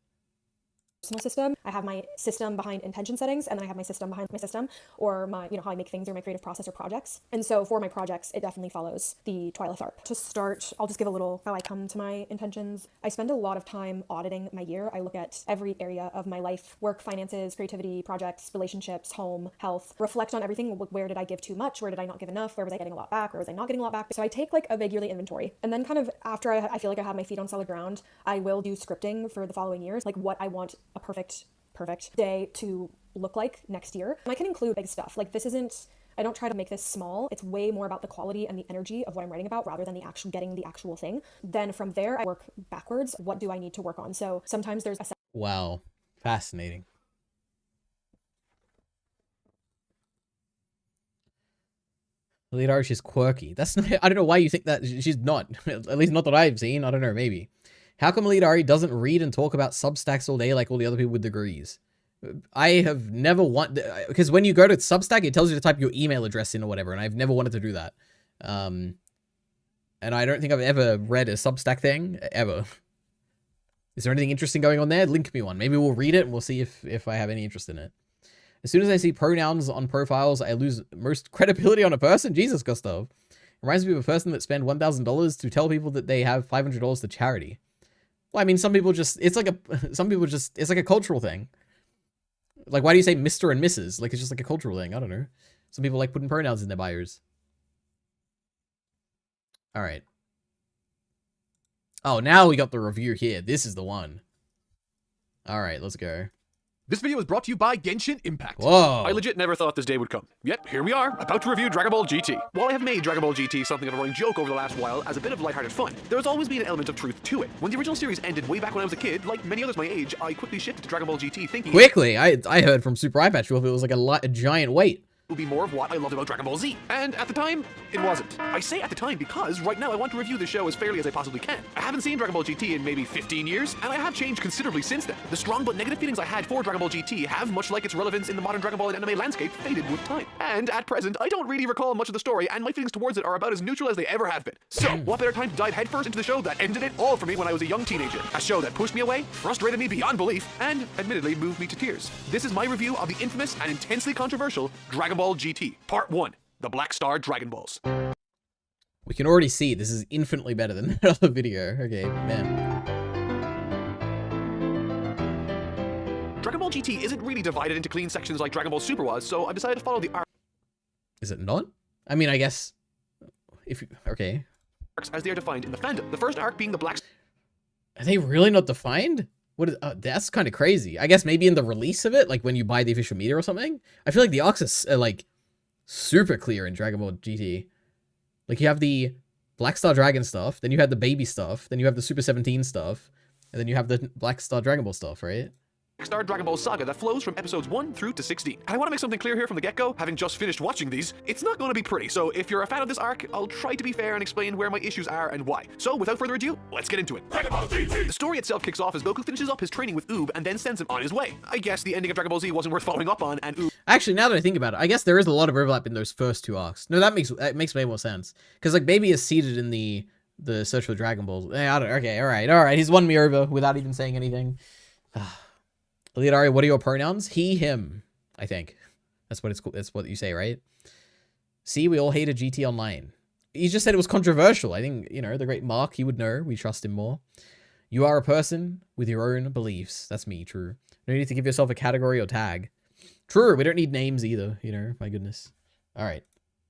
S10: Personal system. I have my system behind intention settings, and then I have my system behind my system, or my, how I make things, or my creative process or projects. And so for my projects, it definitely follows the Twilight arc. To start, I'll just give a little how I come to my intentions. I spend a lot of time auditing my year. I look at every area of my life: work, finances, creativity, projects, relationships, home, health, reflect on everything. Where did I give too much? Where did I not give enough? Where was I getting a lot back? Where was I not getting a lot back? So I take like a big yearly inventory, and then kind of after I feel like I have my feet on solid ground, I will do scripting for the following years, like what I want a perfect day to look like next year. And I can include big stuff. Like, this isn't, I don't try to make this small. It's way more about the quality and the energy of what I'm writing about rather than getting the actual thing. Then from there, I work backwards. What do I need to work on? So sometimes there's a...
S1: Wow. Fascinating. EliteAri, she's quirky. That's not, I don't know why you think that she's not. At least not that I've seen. I don't know, maybe. How come EliteAri doesn't read and talk about Substacks all day like all the other people with degrees? I have never because when you go to Substack, it tells you to type your email address in or whatever, and I've never wanted to do that. And I don't think I've ever read a Substack thing, ever. Is there anything interesting going on there? Link me one. Maybe we'll read it and we'll see if I have any interest in it. As soon as I see pronouns on profiles, I lose most credibility on a person. Jesus, Gustav. Reminds me of a person that spent $1,000 to tell people that they have $500 to charity. Well, I mean, some people just, it's like a cultural thing. Like, why do you say Mr. and Mrs.? Like, it's just like a cultural thing. I don't know. Some people like putting pronouns in their bios. All right. Oh, now we got the review here. This is the one. All right, let's go.
S21: This video is brought to you by Genshin Impact.
S1: Whoa.
S21: I legit never thought this day would come. Yet, here we are, about to review Dragon Ball GT. While I have made Dragon Ball GT something of a running joke over the last while as a bit of lighthearted fun, there has always been an element of truth to it. When the original series ended way back when I was a kid, like many others my age, I quickly shifted to Dragon Ball GT thinking...
S1: Quickly? I heard from Super Eye Patch Wolf it was like a giant weight.
S21: Will be more of what I loved about Dragon Ball Z. And at the time, it wasn't. I say at the time because right now I want to review the show as fairly as I possibly can. I haven't seen Dragon Ball GT in maybe 15 years, and I have changed considerably since then. The strong but negative feelings I had for Dragon Ball GT have, much like its relevance in the modern Dragon Ball and anime landscape, faded with time. And at present, I don't really recall much of the story, and my feelings towards it are about as neutral as they ever have been. So, what better time to dive headfirst into the show that ended it all for me when I was a young teenager? A show that pushed me away, frustrated me beyond belief, and admittedly moved me to tears. This is my review of the infamous and intensely controversial Dragon Ball GT. Part 1, the Black Star Dragon Balls.
S1: We can already see this is infinitely better than the other video. Okay, man.
S21: Dragon Ball GT isn't really divided into clean sections like Dragon Ball Super was, so I decided to follow the arc.
S1: Is it not? I mean, I guess Okay.
S21: arcs as they are defined in the fandom. The first arc being the Black...
S1: Are they really not defined? What is, that's kind of crazy. I guess maybe in the release of it, like when you buy the official media or something. I feel like the arcs are like super clear in Dragon Ball GT. Like you have the Black Star Dragon stuff, then you have the baby stuff, then you have the Super 17 stuff, and then you have the Black Star Dragon Ball stuff, right?
S21: Star Dragon Ball saga that flows from episodes 1 through to 16. And I want to make something clear here from the get-go, having just finished watching these, it's not going to be pretty, so if you're a fan of this arc, I'll try to be fair and explain where my issues are and why. So without further ado, let's get into it. Dragon Ball GT! The story itself kicks off as Goku finishes up his training with Oob and then sends him on his way. I guess the ending of Dragon Ball Z wasn't worth following up on, and Oob...
S1: Actually, now that I think about it, I guess there is a lot of overlap in those first two arcs. No, that makes way more sense. Because like Baby is seated in the Search for Dragon Balls. Okay, alright. He's won me over without even saying anything. EliteAri, what are your pronouns? He, him, I think. That's what you say, right? See, we all hated GT Online. He just said it was controversial. I think, you know, the great Mark, he would know. We trust him more. You are a person with your own beliefs. That's me, true. No need to give yourself a category or tag. True, we don't need names either, you know, my goodness. Alright.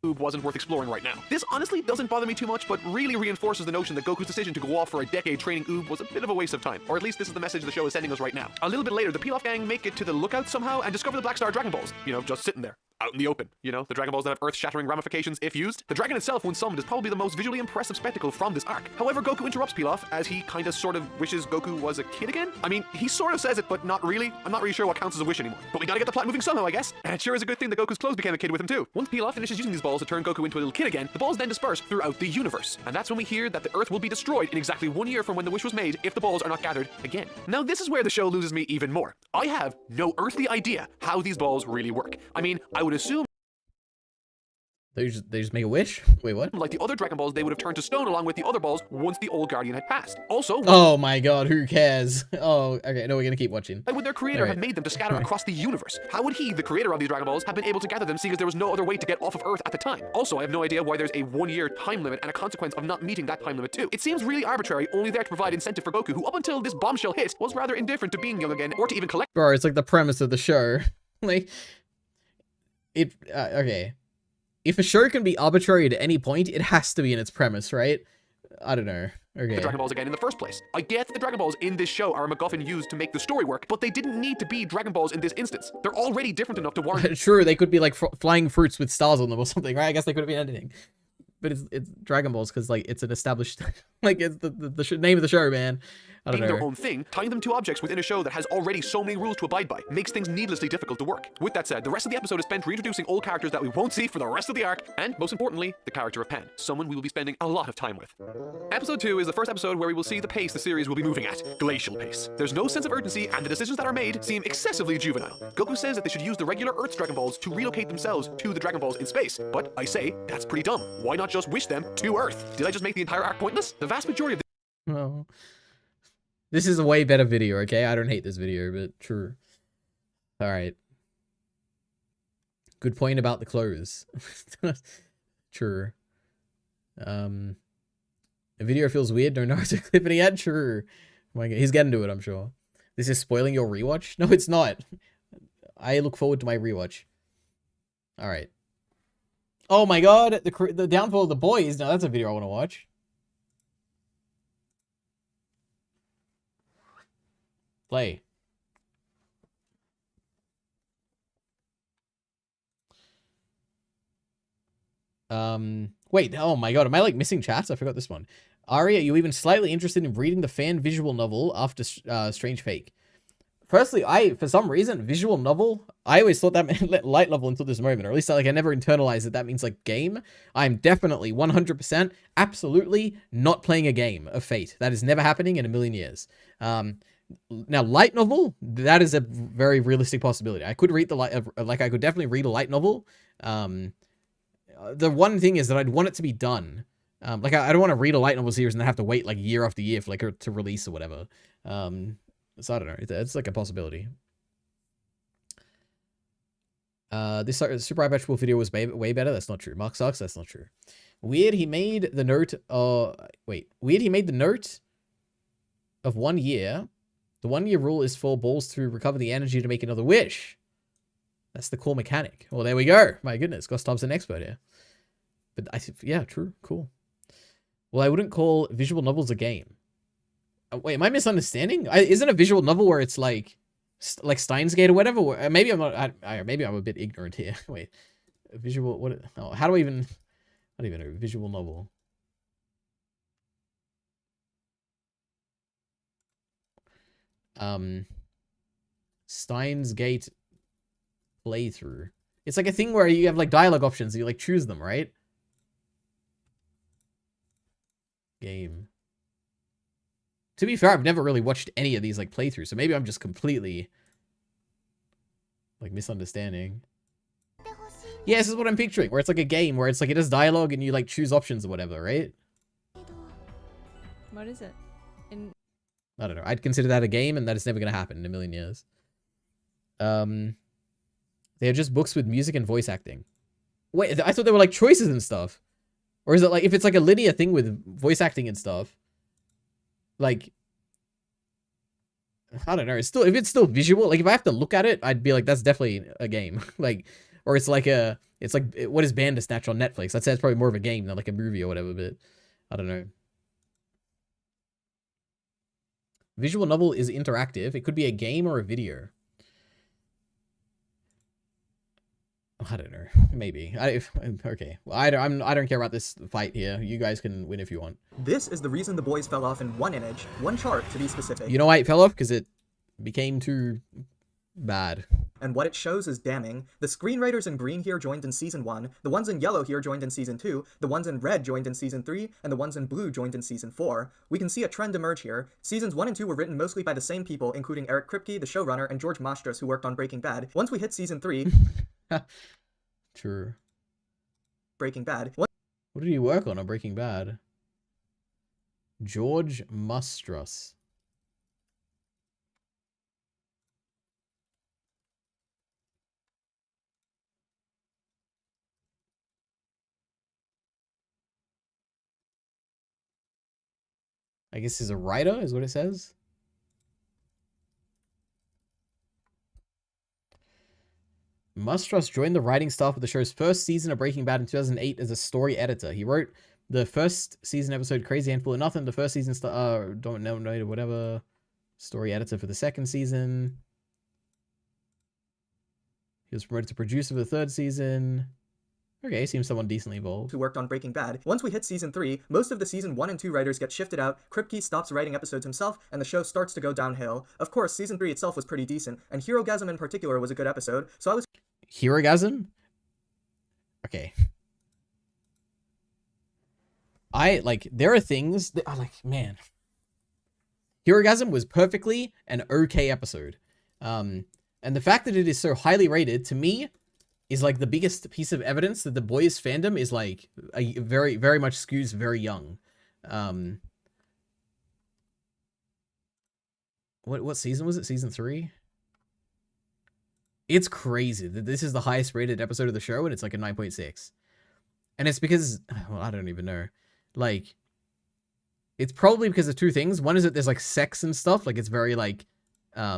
S21: Oob wasn't worth exploring right now. This honestly doesn't bother me too much, but really reinforces the notion that Goku's decision to go off for a decade training Oob was a bit of a waste of time. Or at least this is the message the show is sending us right now. A little bit later, the Pilaf gang make it to the lookout somehow and discover the Black Star Dragon Balls. You know, just sitting there. Out in the open. You know, the Dragon Balls that have earth-shattering ramifications if used. The dragon itself, when summoned, is probably the most visually impressive spectacle from this arc. However, Goku interrupts Pilaf as he kinda sorta wishes Goku was a kid again. I mean, he sort of says it, but not really. I'm not really sure what counts as a wish anymore. But we gotta get the plot moving somehow, I guess. And it sure is a good thing that Goku's clothes became a kid with him too. Once Pilaf finishes using these balls to turn Goku into a little kid again, the balls then disperse throughout the universe. And that's when we hear that the Earth will be destroyed in exactly 1 year from when the wish was made if the balls are not gathered again. Now this is where the show loses me even more. I have no earthly idea how these balls really work. I mean, I would assume
S1: They just make a wish? Wait, what?
S21: like the other Dragon Balls, they would have turned to stone along with the other balls once the old Guardian had passed. Also,
S1: oh my god, who cares? Oh, okay, no, we're gonna keep watching.
S21: Why would their creator have made them to scatter across the universe? How would he, the creator of these Dragon Balls, have been able to gather them, seeing as there was no other way to get off of Earth at the time? Also, I have no idea why there's a 1 year time limit and a consequence of not meeting that time limit too. It seems really arbitrary, only there to provide incentive for Goku, who up until this bombshell hit, was rather indifferent to being young again, or to even collect—
S1: Bro, it's like the premise of the show. Like, okay. If a show can be arbitrary at any point, it has to be in its premise, right? I don't know. Okay.
S21: The Dragon Balls again in the first place. I get that the Dragon Balls in this show are a MacGuffin used to make the story work, but they didn't need to be Dragon Balls in this instance. They're already different enough to warrant—
S1: True, they could be like flying fruits with stars on them or something, right? I guess they could have been anything. But it's Dragon Balls because like it's an established like it's the name of the show, man. I don't know.
S21: Their own thing, tying them to objects within a show that has already so many rules to abide by makes things needlessly difficult to work. With that said, the rest of the episode is spent reintroducing old characters that we won't see for the rest of the arc, and most importantly, the character of Pan, someone we will be spending a lot of time with. Episode 2 is the first episode where we will see the pace the series will be moving at, glacial pace. There's no sense of urgency, and the decisions that are made seem excessively juvenile. Goku says that they should use the regular Earth's Dragon Balls to relocate themselves to the Dragon Balls in space, but I say that's pretty dumb. Why not just wish them to Earth? Did I just make the entire arc pointless? The vast majority of the—
S1: Oh. This is a way better video, okay? I don't hate this video, but true. Alright. Good point about the clothes. True. A video feels weird, don't know how to clip it yet? True. Oh my god, he's getting to it, I'm sure. This is spoiling your rewatch? No, it's not. I look forward to my rewatch. Alright. Oh my god, the downfall of the boys. Now that's a video I want to watch. Play. Wait, oh my god, am I like missing chats? I forgot this one. Ari, are you even slightly interested in reading the fan visual novel after Strange Fake? Firstly, for some reason, visual novel, I always thought that meant light novel until this moment, or at least like I never internalized that means like game. I'm definitely 100% absolutely not playing a game of Fate. That is never happening in a million years. Now, light novel, that is a very realistic possibility. I could read I could definitely read a light novel. The one thing is that I'd want it to be done. Like, I don't want to read a light novel series and then have to wait, like, year after year for, like, to release or whatever. So, I don't know. It's, like, a possibility. This Super Hypertrophy video was way better. That's not true. Mark sucks. That's not true. Weird, he made the note, Weird, he made the note of 1 year. The 1 year rule is for balls to recover the energy to make another wish. That's the core mechanic. Well, there we go. My goodness, Gustav's an expert here. But yeah, true, cool. Well, I wouldn't call visual novels a game. Wait, am I misunderstanding? Isn't a visual novel where it's like Steins Gate or whatever? Maybe I'm not. Maybe I'm a bit ignorant here. Wait, visual. What? Oh, how do I even? I don't even know. Visual novel. Steins Gate playthrough. It's like a thing where you have like dialogue options. And you like choose them, right? Game. To be fair, I've never really watched any of these like playthroughs, so maybe I'm just completely like misunderstanding. Yeah, this is what I'm picturing, where it's like a game where it's like it has dialogue and you like choose options or whatever, right?
S2: What is it?
S1: I don't know. I'd consider that a game, and that is never gonna happen in a million years. They are just books with music and voice acting. Wait, I thought they were like choices and stuff. Or is it like if it's like a linear thing with voice acting and stuff? Like, I don't know. It's still, if it's still visual, like if I have to look at it, I'd be like, that's definitely a game. Like, or it's like what is Bandersnatch on Netflix? I'd say it's probably more of a game than like a movie or whatever. But I don't know. Visual novel is interactive. It could be a game or a video. I don't know. Maybe. Okay. Well, I don't care about this fight here. You guys can win if you want.
S22: This is the reason the boys fell off in one image, one chart to be specific.
S1: You know why it fell off? Because it became too bad.
S22: And what it shows is damning. The screenwriters in green here joined in season 1, the ones in yellow here joined in season 2, the ones in red joined in season 3, and the ones in blue joined in season 4. We can see a trend emerge here. Seasons 1 and 2 were written mostly by the same people, including Eric Kripke, the showrunner, and George Mastras, who worked on Breaking Bad. Once we hit season 3...
S1: True.
S22: Breaking Bad.
S1: What did he work on Breaking Bad? George Mastras. I guess he's a writer, is what it says. Mastras joined the writing staff of the show's first season of Breaking Bad in 2008 as a story editor. He wrote the first season episode Crazy Handful of Nothing, the first season Don't Know whatever, story editor for the second season. He was promoted to producer for the third season. Okay, seems someone decently involved.
S22: Who worked on Breaking Bad. Once we hit season 3, most of the season 1 and 2 writers get shifted out, Kripke stops writing episodes himself, and the show starts to go downhill. Of course, season 3 itself was pretty decent, and Herogasm in particular was a good episode, so I was...
S1: Herogasm? Okay. There are things that are like, man. Herogasm was perfectly an okay episode. And the fact that it is so highly rated, to me, is like the biggest piece of evidence that the boys fandom is like a very, very much skews very young. What season was it? Season 3? It's crazy that this is the highest rated episode of the show and it's like a 9.6. And it's because, well, I don't even know. Like, it's probably because of two things. One is that there's like sex and stuff. Like it's very like, I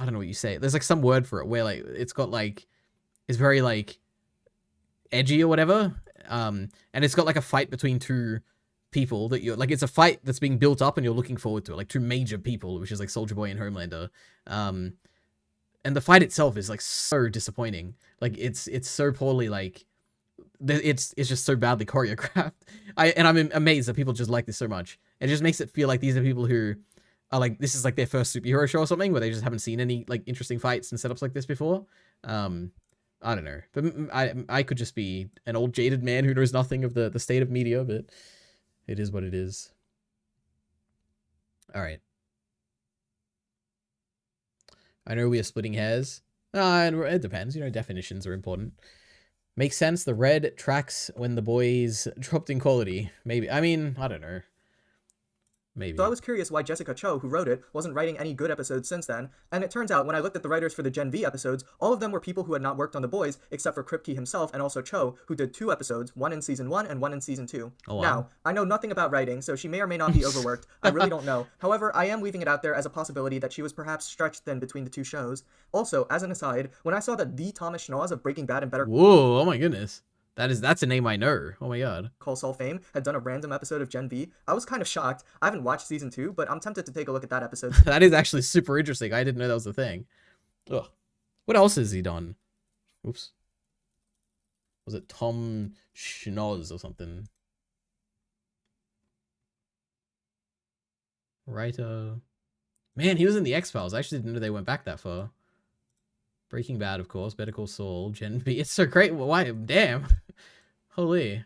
S1: don't know what you say. There's like some word for it where like it's got like, it's very like edgy or whatever. And it's got like a fight between two people that you're like, it's a fight that's being built up and you're looking forward to it. Like two major people, which is like Soulja Boy and Homelander. And the fight itself is like so disappointing. Like it's so poorly, like it's just so badly choreographed. I'm amazed that people just like this so much. It just makes it feel like these are people who are like, this is like their first superhero show or something where they just haven't seen any like interesting fights and setups like this before. I don't know, but I could just be an old jaded man who knows nothing of the state of media, but it is what it is. All right. I know we are splitting hairs. And it depends, you know, definitions are important. Makes sense, the red tracks when the boys dropped in quality. Maybe, I mean, I don't know. Maybe.
S22: So I was curious why Jessica Cho, who wrote it, wasn't writing any good episodes since then, and it turns out when I looked at the writers for the Gen V episodes, all of them were people who had not worked on The Boys, except for Kripke himself and also Cho, who did 2 episodes, one in season 1 and one in season 2.
S1: Oh, wow.
S22: Now, I know nothing about writing, so she may or may not be overworked. I really don't know. However, I am leaving it out there as a possibility that she was perhaps stretched thin between the 2 shows. Also, as an aside, when I saw that the Thomas Schnoz of Breaking Bad and Better...
S1: Whoa, oh my goodness. That's a name I know. Oh my god.
S22: Call Saul Fame had done a random episode of Gen V. I was kind of shocked. I haven't watched season 2, but I'm tempted to take a look at that episode.
S1: That is actually super interesting. I didn't know that was a thing. Ugh. What else has he done? Oops. Was it Tom Schnoz or something? Writer. Man, he was in the X-Files. I actually didn't know they went back that far. Breaking Bad, of course. Better Call Saul. Gen V. It's so great. Why? Damn. Holy.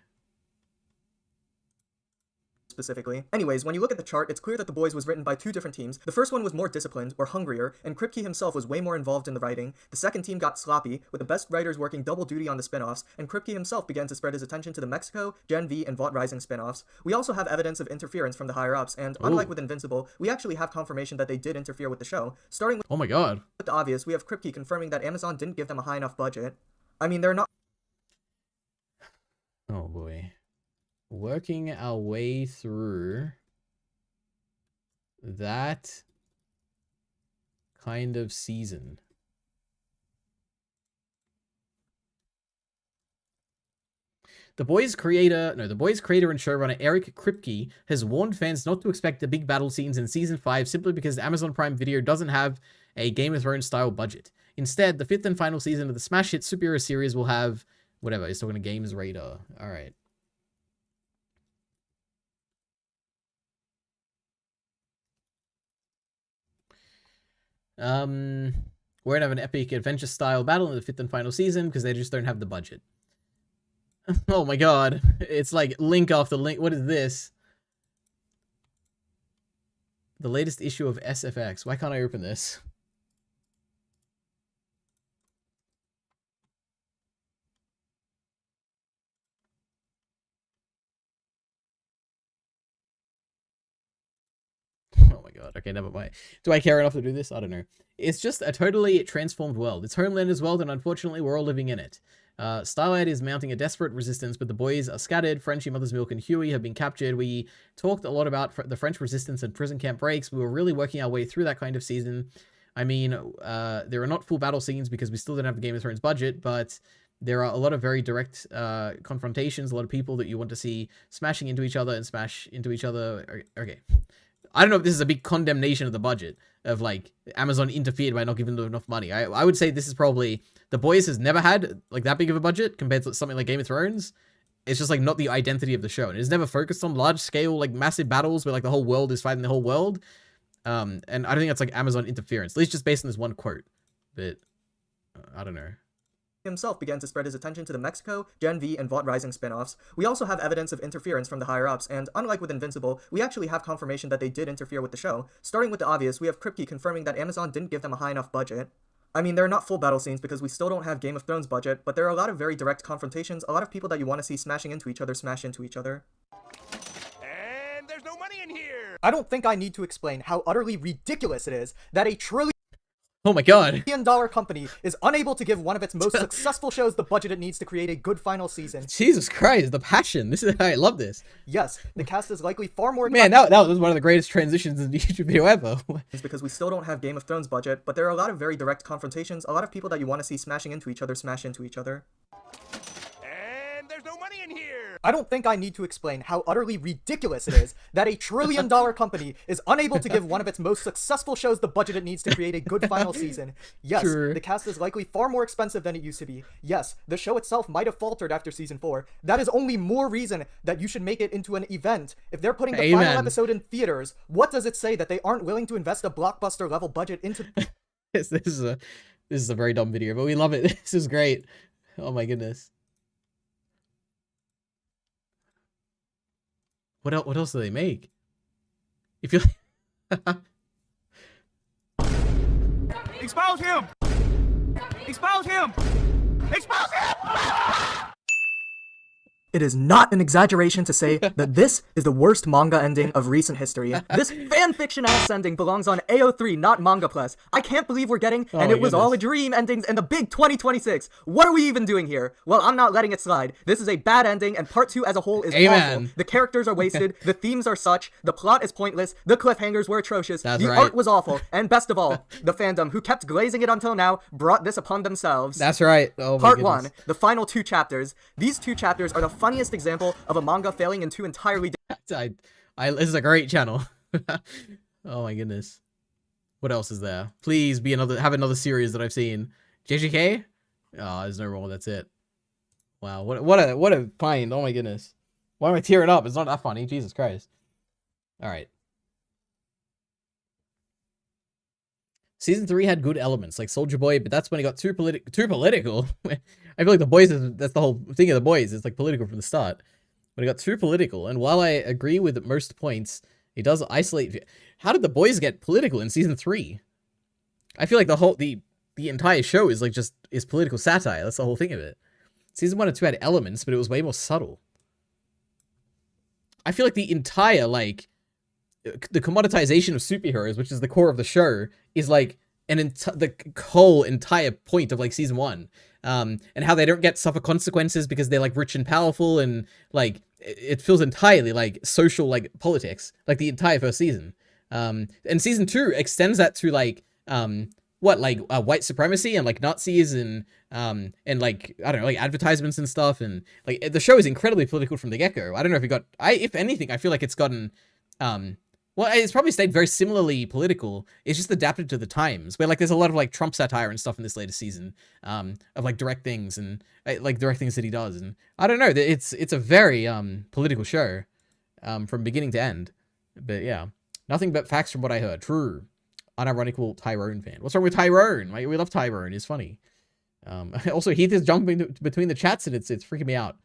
S22: Specifically. Anyways, when you look at the chart, it's clear that The Boys was written by 2 different teams. The first one was more disciplined, or hungrier, and Kripke himself was way more involved in the writing. The second team got sloppy, with the best writers working double duty on the spin-offs, and Kripke himself began to spread his attention to the Mexico, Gen V, and Vought Rising spin-offs. We also have evidence of interference from the higher-ups, and unlike with Invincible, we actually have confirmation that they did interfere with the show. Starting with
S1: oh my god.
S22: With the obvious, we have Kripke confirming that Amazon didn't give them a high enough budget. I mean, they're not...
S1: Oh boy. Working our way through that kind of season. The Boys creator and showrunner Eric Kripke has warned fans not to expect the big battle scenes in season 5 simply because Amazon Prime Video doesn't have a Game of Thrones style budget. Instead, the 5th and final season of the smash hit superhero series will have whatever. He's talking to Games Radar. All right. We're gonna have an epic adventure style battle in the 5th and final season because they just don't have the budget. Oh my god. It's like link after link. What is this? The latest issue of SFX. Why can't I open this? Oh my god. Okay, never mind. Do I care enough to do this? I don't know. It's just a totally transformed world. It's Homelander's world, and unfortunately, we're all living in it. Starlight is mounting a desperate resistance, but the boys are scattered. Frenchie, Mother's Milk, and Huey have been captured. We talked a lot about the French resistance and prison camp breaks. We were really working our way through that kind of season. I mean, there are not full battle scenes because we still don't have the Game of Thrones budget, but there are a lot of very direct confrontations, a lot of people that you want to see smashing into each other and smash into each other. Okay. I don't know if this is a big condemnation of the budget, of like Amazon interfered by not giving them enough money. I would say this is probably, The Boys has never had like that big of a budget compared to something like Game of Thrones. It's just like not the identity of the show. And it's never focused on large scale, like massive battles where like the whole world is fighting the whole world. And I don't think that's like Amazon interference, at least just based on this one quote. But I don't know.
S22: Himself began to spread his attention to the Mexico, Gen V, and Vought Rising spin-offs. We also have evidence of interference from the higher-ups, and unlike with Invincible, we actually have confirmation that they did interfere with the show. Starting with the obvious, we have Kripke confirming that Amazon didn't give them a high enough budget. I mean, there are not full battle scenes because we still don't have Game of Thrones budget, but there are a lot of very direct confrontations, a lot of people that you want to see smashing into each other smash into each other.
S21: And there's no money in here!
S22: I don't think I need to explain how utterly ridiculous it is that a trillion
S1: Oh my god.
S22: $1 company is unable to give one of its most successful shows the budget it needs to create a good final season.
S1: Jesus Christ, the passion. I love this.
S22: Yes, the cast is likely far more...
S1: Man, that was one of the greatest transitions in the YouTube video ever.
S22: It's because we still don't have Game of Thrones budget, but there are a lot of very direct confrontations, a lot of people that you want to see smashing into each other smash into each other.
S21: And there's no money in here!
S22: I don't think I need to explain how utterly ridiculous it is that a $1 trillion company is unable to give one of its most successful shows the budget it needs to create a good final season. Yes, the cast is likely far more expensive than it used to be. Yes, the show itself might have faltered after season 4. That is only more reason that you should make it into an event. If they're putting the final episode in theaters, what does it say that they aren't willing to invest a blockbuster level budget into...
S1: This is a very dumb video, but we love it. This is great. Oh my goodness. What else do they make? If you
S21: Expose him! Expose him! Expose him!
S22: It is not an exaggeration to say that this is the worst manga ending of recent history. This fanfiction ass ending belongs on AO3, not Manga Plus. I can't believe we're getting, and it was all a dream endings in the big 2026. What are we even doing here? Well, I'm not letting it slide. This is a bad ending, and part 2 as a whole is awful. The characters are wasted, the themes are such, the plot is pointless, the cliffhangers were atrocious, the art was awful, and best of all, the fandom, who kept glazing it until now, brought this upon themselves.
S1: That's right. Oh my
S22: Part
S1: goodness.
S22: 1, the final 2 chapters. These 2 chapters are the funniest example of a manga failing in 2 entirely
S1: this is a great channel. Oh my goodness. What else is there? Please be have another series that I've seen. JJK? Oh, there's no more. That's it. Wow. What a find. Oh my goodness. Why am I tearing up? It's not that funny. Jesus Christ. All right. Season 3 had good elements, like Soldier Boy, but that's when it got too political. I feel like The Boys, that's the whole thing of The Boys. It's like political from the start. But it got too political, and while I agree with most points, it does isolate... How did The Boys get political in Season 3? I feel like the entire show is like is political satire. That's the whole thing of it. Season 1 and 2 had elements, but it was way more subtle. I feel like the entire, like... the commoditization of superheroes, which is the core of the show, is like the whole entire point of like season 1, and how they don't suffer consequences because they're like rich and powerful, and like it feels entirely like social like politics, like the entire first season. And season 2 extends that to like white supremacy and like Nazis and like I don't know, like advertisements and stuff, and like the show is incredibly political from the get-go. I don't know if if anything, I feel like it's gotten well, it's probably stayed very similarly political. It's just adapted to the times, where like there's a lot of like Trump satire and stuff in this latest season, of like direct things and like direct things that he does. And I don't know, it's a very political show, from beginning to end. But yeah, nothing but facts from what I heard. True. Unironical Tyrone fan. What's wrong with Tyrone? We love Tyrone. He's funny. Also, Heath is jumping between the chats and it's freaking me out.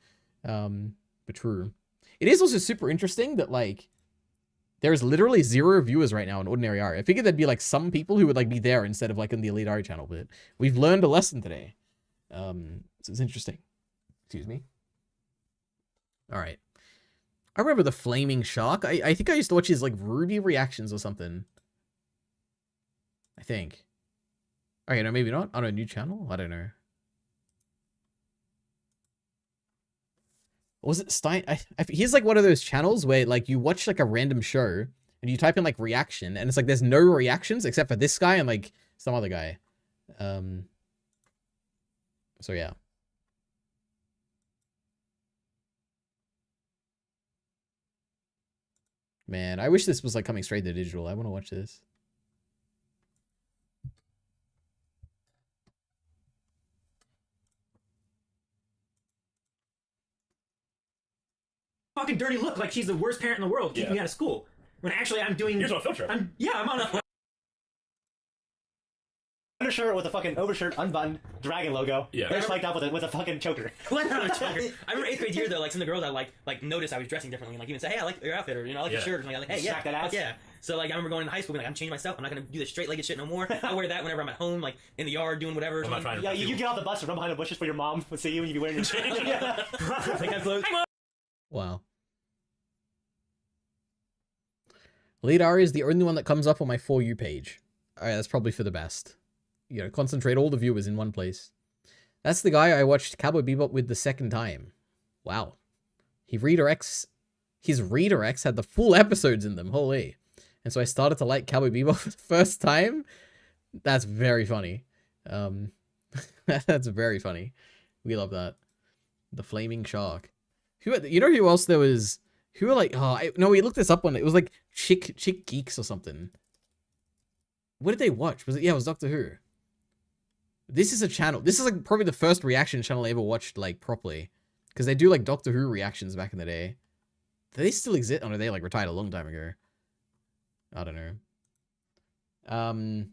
S1: But true. It is also super interesting that like there's literally 0 viewers right now on EliteAri. I figured there'd be like some people who would like be there instead of like in the EliteAri channel, but we've learned a lesson today. So it's interesting. Excuse me. All right. I remember the Flaming Shark. I think I used to watch his like Ruby reactions or something. I think. Okay, no, maybe not. On a new channel? I don't know. Was it Stein? He's like one of those channels where like you watch like a random show and you type in like reaction and it's like there's no reactions except for this guy and like some other guy. So yeah. Man, I wish this was like coming straight to digital. I want to watch this.
S2: Fucking dirty look like she's the worst parent in the world keeping me out of school. When actually I'm doing...
S17: You're on a field trip.
S2: I'm on a...
S3: Undershirt with a fucking overshirt, unbuttoned, dragon logo.
S2: Yeah.
S3: They're spiked up with a fucking choker.
S2: What? I remember 8th grade year though, like some of the girls I like noticed I was dressing differently and like even say, hey, I like your outfit, or you know, I like your shirt, and like, hey, yeah,
S3: that ass.
S2: Yeah. So like I remember going to high school, being like, I'm changing myself. I'm not gonna do this straight-legged shit no more. I wear that whenever I'm at home, like in the yard doing whatever.
S3: I'm not trying to. Yeah, you get off the bus and run behind the bushes for your mom would see you and you'd be wearing your shirt.
S2: Take out clothes.
S1: Wow. EliteAri is the only one that comes up on my For You page. Alright, that's probably for the best. You know, concentrate all the viewers in one place. That's the guy I watched Cowboy Bebop with the second time. Wow. His redirects had the full episodes in them, holy. And so I started to like Cowboy Bebop for the first time. That's very funny. That's very funny. We love that. The Flaming Shark. You know who else there was? Who were like, no, we looked this up one. It was like Chick Geeks or something. What did they watch? Yeah, it was Doctor Who. This is a channel. This is like probably the first reaction channel I ever watched like properly. Because they do like Doctor Who reactions back in the day. Do they still exist? Oh no, they like retired a long time ago. I don't know. And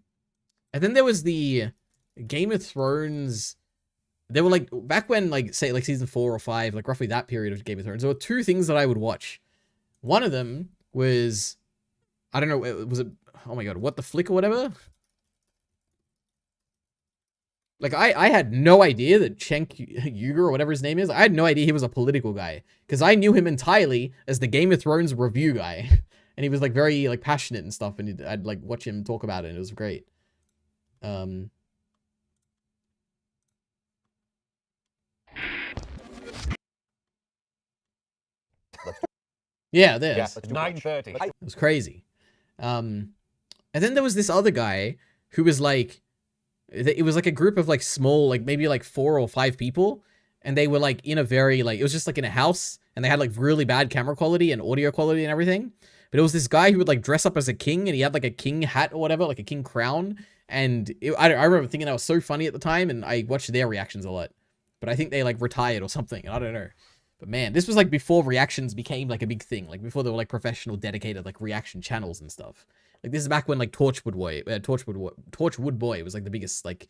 S1: then there was the Game of Thrones. They were like, back when like, say like season 4 or 5, like roughly that period of Game of Thrones, there were 2 things that I would watch. One of them was, I don't know, was it, oh my god, What the Flick or whatever? Like, I had no idea that Cenk Uygur, or whatever his name is, I had no idea he was a political guy. Because I knew him entirely as the Game of Thrones review guy. And he was, like, very, like, passionate and stuff. And I'd, like, watch him talk about it, and it was great. Yeah, this.
S4: Yeah, 9:30.
S1: It was crazy. And then there was this other guy who was, like... It was, like, a group of, like, small, like, maybe, like, 4 or 5 people. And they were, like, in a very, like... It was just, like, in a house. And they had, like, really bad camera quality and audio quality and everything. But it was this guy who would, like, dress up as a king, and he had, like, a king hat or whatever, like a king crown. And I remember thinking that was so funny at the time, and I watched their reactions a lot. But I think they, like, retired or something. I don't know. But, man, this was, like, before reactions became, like, a big thing. Like, before there were, like, professional, dedicated, like, reaction channels and stuff. Like, this is back when, like, Torchwood Boy was, like, the biggest, like,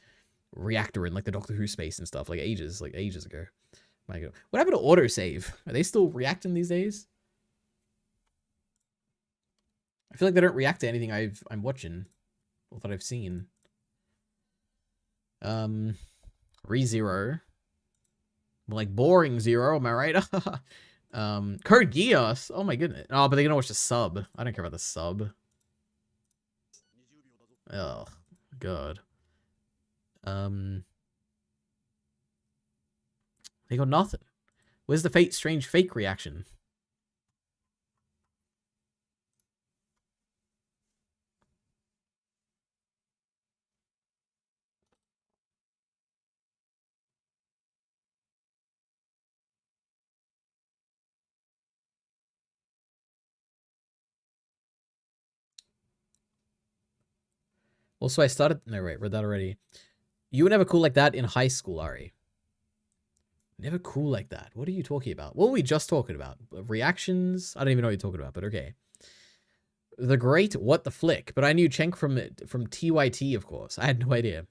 S1: reactor in, like, the Doctor Who space and stuff. Like, ages ago. My God. What happened to autosave? Are they still reacting these days? I feel like they don't react to anything I'm watching or that I've seen. ReZero. Like boring Zero, am I right? Code Geass. Oh my goodness. Oh, but they're gonna watch the sub. I don't care about the sub. Oh god. They got nothing. Where's the strange fake reaction? Also, I started... No, wait, read that already. You were never cool like that in high school, Ari. Never cool like that. What are you talking about? What were we just talking about? Reactions? I don't even know what you're talking about, but okay. The great What the Flick. But I knew Cenk from TYT, of course. I had no idea.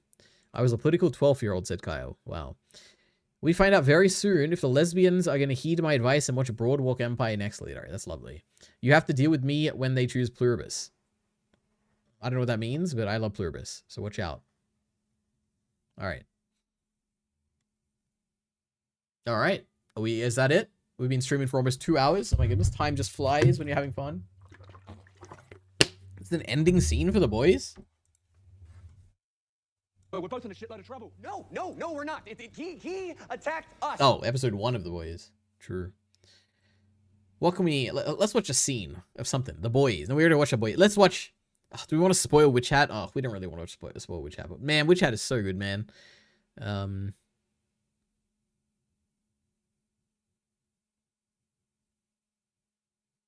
S1: I was a political 12-year-old, said Kyle. Wow. We find out very soon if the lesbians are going to heed my advice and watch Broadwalk Empire next, EliteAri. That's lovely. You have to deal with me when they choose Pluribus. I don't know what that means, but I love Pluribus, so watch out. Alright. Alright. Is that it? We've been streaming for almost 2 hours. Oh my goodness, time just flies when you're having fun. It's an ending scene for the boys?
S4: We're both in a shitload of trouble. No, we're not. He attacked us.
S1: Oh, episode 1 of the boys. True. What can we... Let's watch a scene of something. The boys. No, we already watched a boy. Let's watch... Oh, do we want to spoil Witch Hat? Oh, we don't really want to spoil Witch Hat. But man, Witch Hat is so good, man.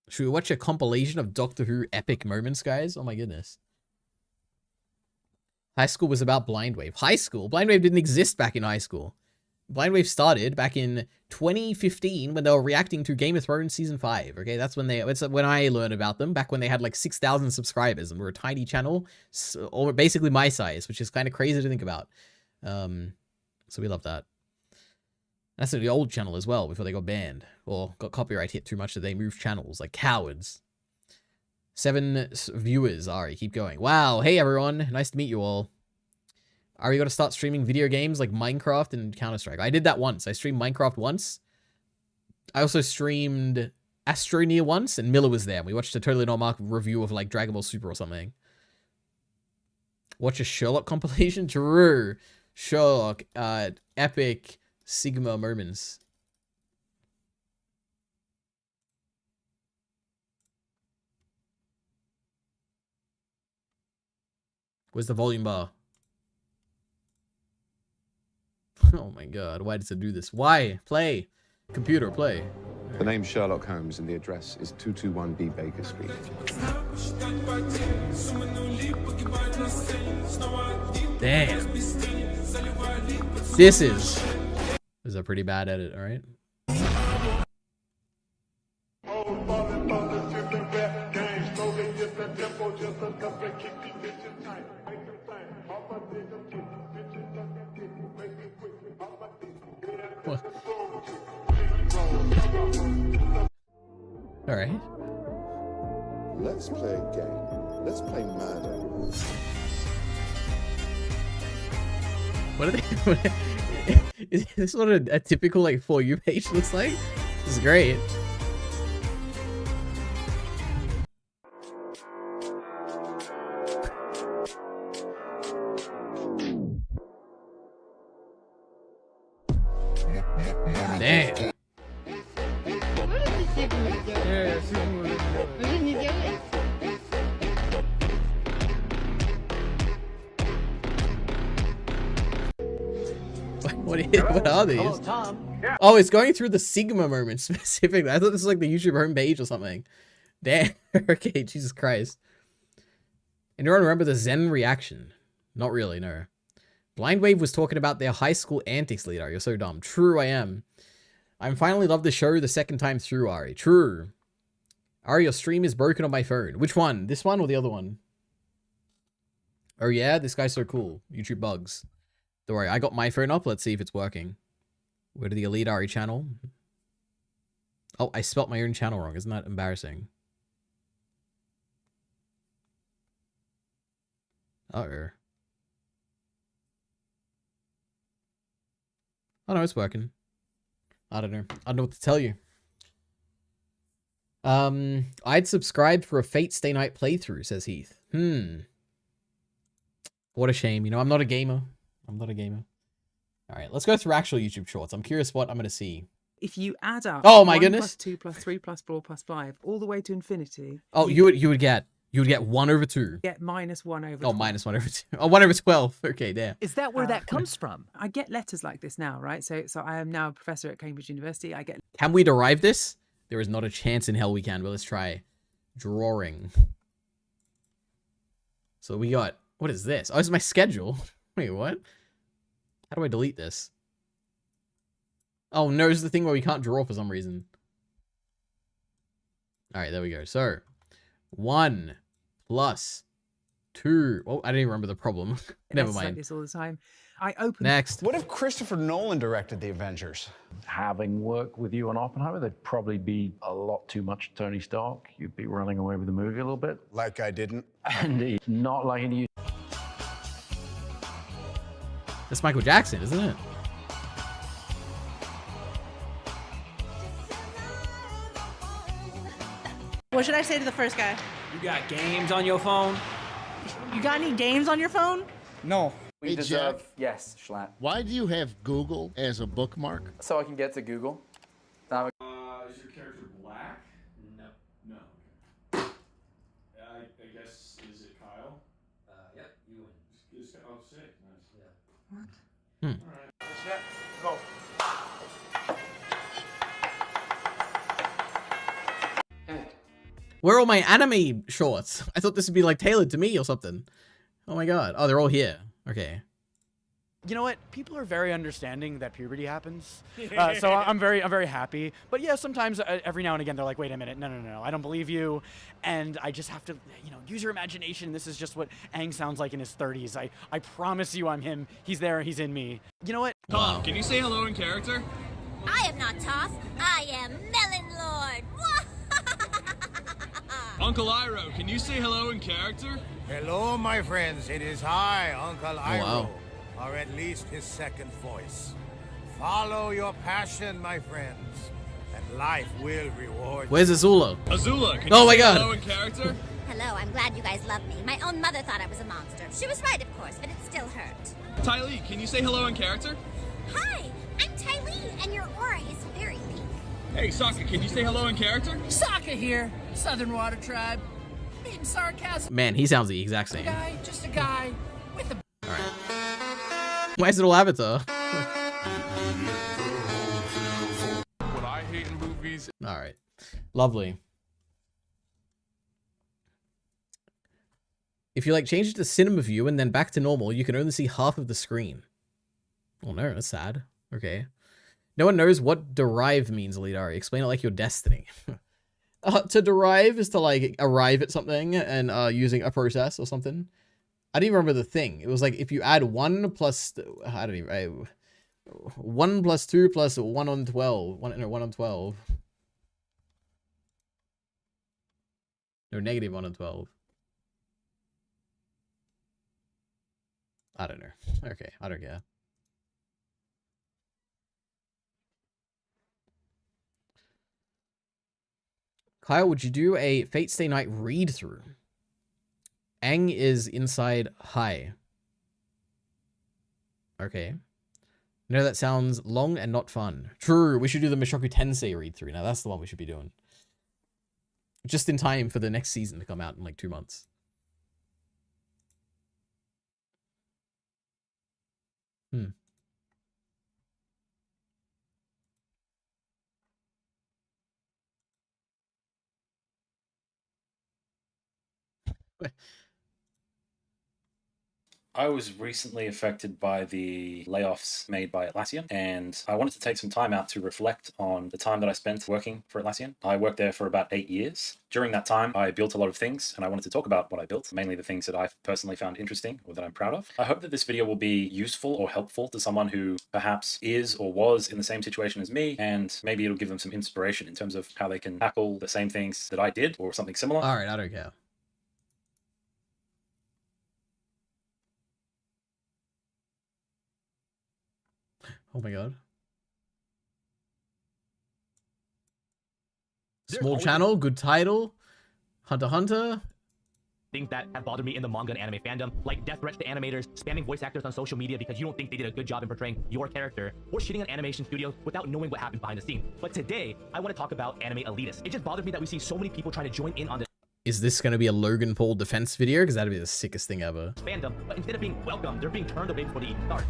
S1: Should we watch a compilation of Doctor Who epic moments, guys? Oh my goodness. High school was about Blindwave. High school? Blindwave didn't exist back in high school. Blindwave started back in 2015 when they were reacting to Game of Thrones Season 5. Okay, that's when when I learned about them, back when they had like 6,000 subscribers and were a tiny channel, or basically my size, which is kind of crazy to think about. So we love that. That's the old channel as well, before they got banned. Or got copyright hit too much that they moved channels, like cowards. 7 viewers, Ari, keep going. Wow, hey everyone, nice to meet you all. Ari, you gotta start streaming video games like Minecraft and Counter-Strike. I did that once. I streamed Minecraft once. I also streamed Astroneer once, and Miller was there. We watched a totally normal review of like Dragon Ball Super or something. Watch a Sherlock compilation? True. Sherlock, epic Sigma moments. Where's the volume bar? Oh my god, why does it do this? Why? Play. Computer, play.
S5: The name's Sherlock Holmes and the address is 221B Baker Street.
S1: Damn. This is a pretty bad edit, alright? All right.
S5: Let's play a game. Let's play murder.
S1: What are they? Is this what a typical like For You page looks like? This is great. Damn. What are these?
S4: Hello, Tom. Yeah.
S1: Oh, it's going through the Sigma moment specifically. I thought this was like the YouTube homepage or something. Damn. Okay, Jesus Christ. Anyone remember the Zen reaction? Not really, no. Blindwave was talking about their high school antics, leader. You're so dumb. True, I am. I'm finally loved the show the second time through, Ari. True. Ari, your stream is broken on my phone. Which one? This one or the other one? Oh yeah, this guy's so cool. YouTube bugs. Don't worry, I got my phone up. Let's see if it's working. Go to the EliteAri channel. Oh, I spelt my own channel wrong. Isn't that embarrassing? Uh-oh. Oh no, it's working. I don't know. I don't know what to tell you. I'd subscribed for a Fate Stay Night playthrough, says Heath. What a shame. You know, I'm not a gamer. I'm not a gamer. All right, let's go through actual YouTube shorts. I'm curious what I'm going to see.
S7: If you add up
S1: oh my
S7: 1
S1: goodness,
S7: plus 2 plus 3 plus 4 plus 5 all the way to infinity.
S1: Oh, you would get 1/2.
S7: Get minus 1 over.
S1: Oh,
S7: 12.
S1: minus 1/2. Oh, 1/12. Okay, there.
S7: Is that where that comes from? I get letters like this now, right? So I am now a professor at Cambridge University. I get.
S1: Can we derive this? There is not a chance in hell we can, but let's try. Drawing. So we got, what is this? Oh, it's my schedule. Wait, what? How do I delete this? Oh, no, this is the thing where we can't draw for some reason. All right, there we go. So, 1 plus 2. Oh, I don't even remember the problem. Never mind.
S7: Like this all the time. I open.
S1: Next.
S9: What if Christopher Nolan directed the Avengers?
S23: Having worked with you on Oppenheimer, there'd probably be a lot too much Tony Stark. You'd be running away with the movie a little bit.
S9: Like I didn't.
S23: And he's not liking you.
S1: That's Michael Jackson, isn't it?
S24: What should I say to the first guy?
S2: You got games on your phone?
S24: You got any games on your phone?
S25: No.
S26: We deserve, yes, Schlatt.
S25: Why do you have Google as a bookmark?
S26: So I can get to Google. Now
S17: Is your character black? No. I guess, is it Kyle?
S26: Yep, you win.
S17: Oh, sick. Nice.
S26: Yeah.
S1: What?
S25: All right. Go.
S1: Where are all my anime shorts? I thought this would be like tailored to me or something. Oh my god. Oh, they're all here. Okay.
S27: You know what? People are very understanding that puberty happens, so I'm very happy. But yeah, sometimes every now and again they're like, "Wait a minute, no, I don't believe you," and I just have to, use your imagination. This is just what Aang sounds like in his 30s. I promise you, I'm him. He's there. He's in me. You know what?
S17: Tom, can you say hello in character?
S28: I am not Toph. I am Melon Lord.
S17: Uncle Iroh, can you say hello in character?
S29: Hello, my friends. It is I, Uncle Iroh,
S1: wow.
S29: or at least his second voice. Follow your passion, my friends, and life will reward
S1: Where's Azula?
S17: Azula, can
S1: oh
S17: you
S1: my
S17: say
S1: god.
S17: hello in character?
S28: Hello, I'm glad you guys love me. My own mother thought I was a monster. She was right, of course, but it still hurt.
S17: Ty Lee, can you say hello in character?
S28: Hi, I'm Ty Lee, and your aura is very pink.
S17: Hey, Sokka, can you say hello in character?
S24: Sokka here, Southern Water Tribe. Being sarcasm.
S1: Man, he sounds the exact same.
S24: Just a guy with a.
S1: Alright. Why is it all Avatar?
S17: What I hate in movies.
S1: Alright. Lovely. If you change it to cinema view and then back to normal, you can only see half of the screen. Oh no, that's sad. Okay. No one knows what derive means, EliteAri. Explain it like your destiny. To derive is to arrive at something and using a process or something. I don't even remember the thing. It was if you add 1 plus, I don't even, 1 plus 2 plus 1 on 12. 1 on 12. No, negative 1 on 12. I don't know. Okay, I don't care. Kyle, would you do a Fate Stay Night read-through? Aang is inside Hai. Okay. No, that sounds long and not fun. True, we should do the Mushoku Tensei read-through. Now, that's the one we should be doing. Just in time for the next season to come out in like 2 months.
S17: I was recently affected by the layoffs made by Atlassian, and I wanted to take some time out to reflect on the time that I spent working for Atlassian. I worked there for about 8 years. During that time, I built a lot of things, and I wanted to talk about what I built, mainly the things that I personally found interesting or that I'm proud of. I hope that this video will be useful or helpful to someone who perhaps is or was in the same situation as me, and maybe it'll give them some inspiration in terms of how they can tackle the same things that I did or something similar.
S1: All right, I don't care. Oh my god. Small channel, good title. Hunter x Hunter.
S2: Things that have bothered me in the manga and anime fandom, like death threats to animators, spamming voice actors on social media because you don't think they did a good job in portraying your character, or shitting on animation studios without knowing what happened behind the scenes. But today, I want to talk about anime elitists. It just bothers me that we see so many people trying to join in on this.
S1: Is this going to be a Logan Paul defense video? Because that'd be the sickest thing ever.
S2: Fandom, but instead of being welcomed, they're being turned away before they even start.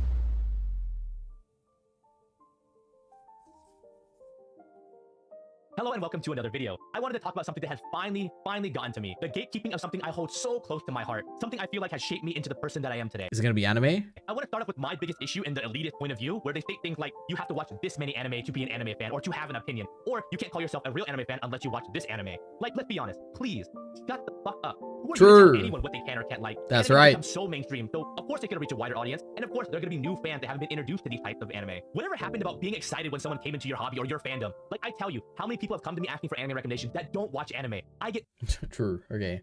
S2: Hello and welcome to another video. I wanted to talk about something that has finally gotten to me. The gatekeeping of something I hold so close to my heart. Something I feel like has shaped me into the person that I am today.
S1: Is it going to be anime?
S2: I want to start off with my biggest issue in the elitist point of view, where they state things like, you have to watch this many anime to be an anime fan, or to have an opinion, or you can't call yourself a real anime fan unless you watch this anime. Like, let's be honest, please, shut the fuck up. Who are you to tell anyone what they can or can't like?
S1: That's
S2: anime
S1: right.
S2: becomes so mainstream, so of course they're going to reach a wider audience, and of course there are going to be new fans that haven't been introduced to these types of anime. Whatever happened about being excited when someone came into your hobby or your fandom? Like, I tell you, how many people have come to me asking for anime recommendations that don't watch anime? I get
S1: True. Okay.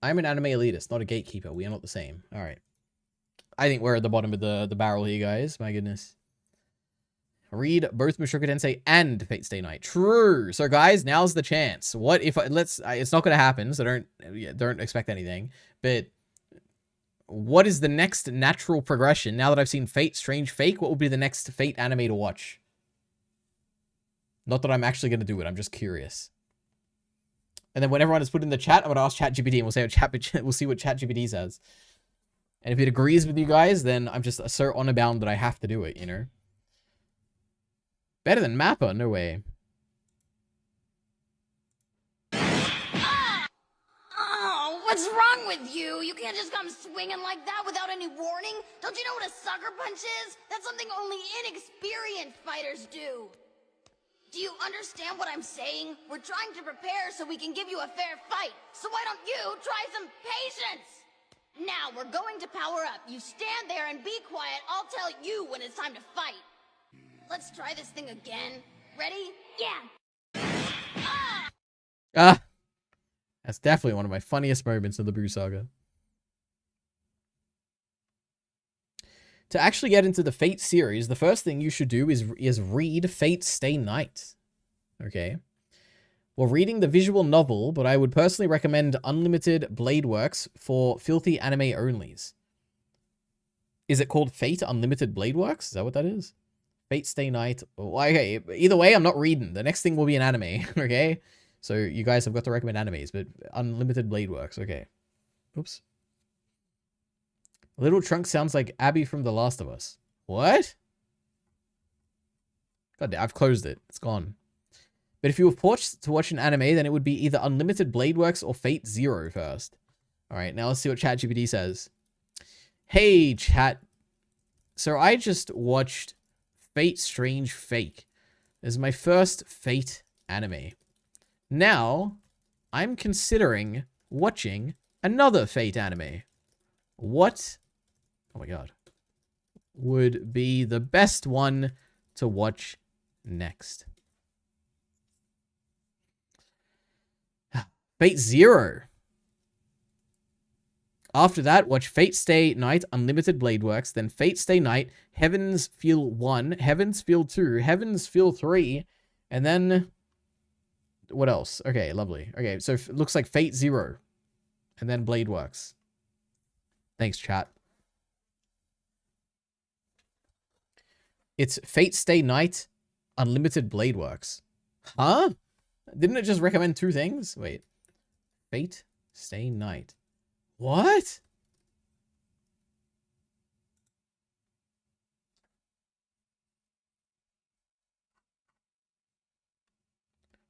S1: I'm an anime elitist, not a gatekeeper. We are not the same. All right. I think we're at the bottom of the barrel here, guys. My goodness. Read both Mushoku Tensei and Fate Stay Night. True. So, guys, now's the chance. What if it's not going to happen, so don't expect anything. But what is the next natural progression? Now that I've seen Fate Strange Fake, what would be the next Fate anime to watch? Not that I'm actually going to do it. I'm just curious. And then when everyone is put in the chat, I'm going to ask ChatGPT, and we'll see what ChatGPT says. And if it agrees with you guys, then I'm just so honor bound that I have to do it, you know? Better than Mappa? No way.
S28: Oh, what's wrong with you? You can't just come swinging like that without any warning. Don't you know what a sucker punch is? That's something only inexperienced fighters do. Do you understand what I'm saying? We're trying to prepare so we can give you a fair fight. So why don't you try some patience? Now we're going to power up. You stand there and be quiet. I'll tell you when it's time to fight. Let's try this thing again. Ready? Yeah.
S1: That's definitely one of my funniest moments of the Boo Saga. To actually get into the Fate series, the first thing you should do is read Fate Stay Night. Okay. Well, reading the visual novel, but I would personally recommend Unlimited Blade Works for filthy anime onlys. Is it called Fate Unlimited Blade Works? Is that what that is? Fate Stay Night. Oh, okay, either way, I'm not reading. The next thing will be an anime, okay? So you guys have got to recommend animes, but Unlimited Blade Works, okay. Oops. Little Trunk sounds like Abby from The Last of Us. What? God damn, I've closed it. It's gone. But if you were forced to watch an anime, then it would be either Unlimited Blade Works or Fate Zero first. Alright, now let's see what ChatGPT says. Hey, chat. So I just watched Fate Strange Fake. This is my first Fate anime. Now, I'm considering watching another Fate anime. What, oh my god, would be the best one to watch next? Fate Zero. After that, watch Fate Stay Night, Unlimited Blade Works, then Fate Stay Night, Heaven's Feel 1, Heaven's Feel 2, Heaven's Feel 3, and then What else? Okay, lovely. Okay, so it looks like Fate Zero. And then Blade Works. Thanks, chat. It's Fate Stay Night, Unlimited Blade Works. Huh? Didn't it just recommend 2 things? Wait. Fate Stay Night. What?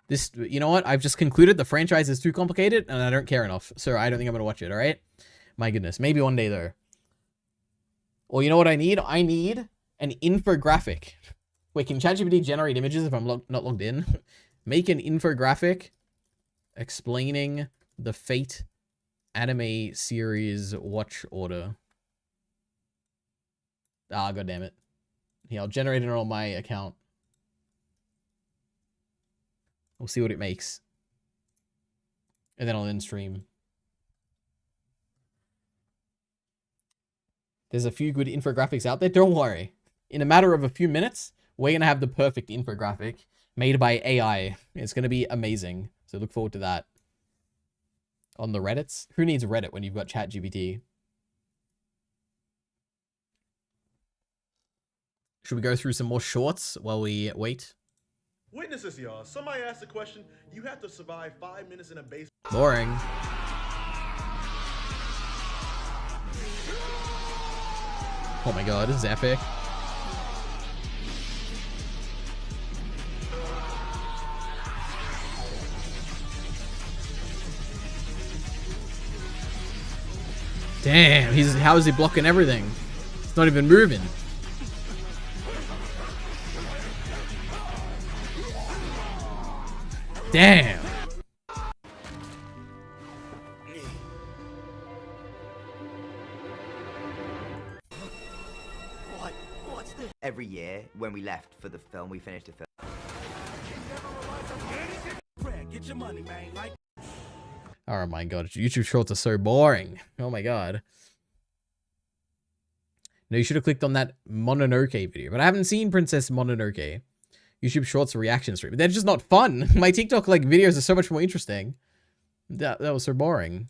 S1: This, you know what? I've just concluded the franchise is too complicated and I don't care enough. So I don't think I'm going to watch it, all right? My goodness. Maybe one day, though. Or you know what I need? I need an infographic. Wait, can ChatGPT generate images if I'm not logged in? Make an infographic explaining the Fate anime series watch order. Ah, god damn it. Yeah, I'll generate it on my account. We'll see what it makes. And then I'll end stream. There's a few good infographics out there. Don't worry. In a matter of a few minutes, we're going to have the perfect infographic made by AI. It's going to be amazing. So look forward to that. On the Reddits? Who needs Reddit when you've got ChatGPT? Should we go through some more shorts while we wait?
S6: Witnesses, y'all. Somebody asked a question. You have to survive 5 minutes in a basement.
S1: Boring. Oh my god, this is epic. Damn, how is he blocking everything? It's not even moving. Damn.
S8: What's this? Every year, when we left for the film, we finished a film.
S6: Get your money, man. Like
S1: Oh my god, YouTube shorts are so boring. Oh my god. No, you should have clicked on that Mononoke video, but I haven't seen Princess Mononoke. YouTube shorts reaction stream. They're just not fun. My TikTok like videos are so much more interesting. That was so boring.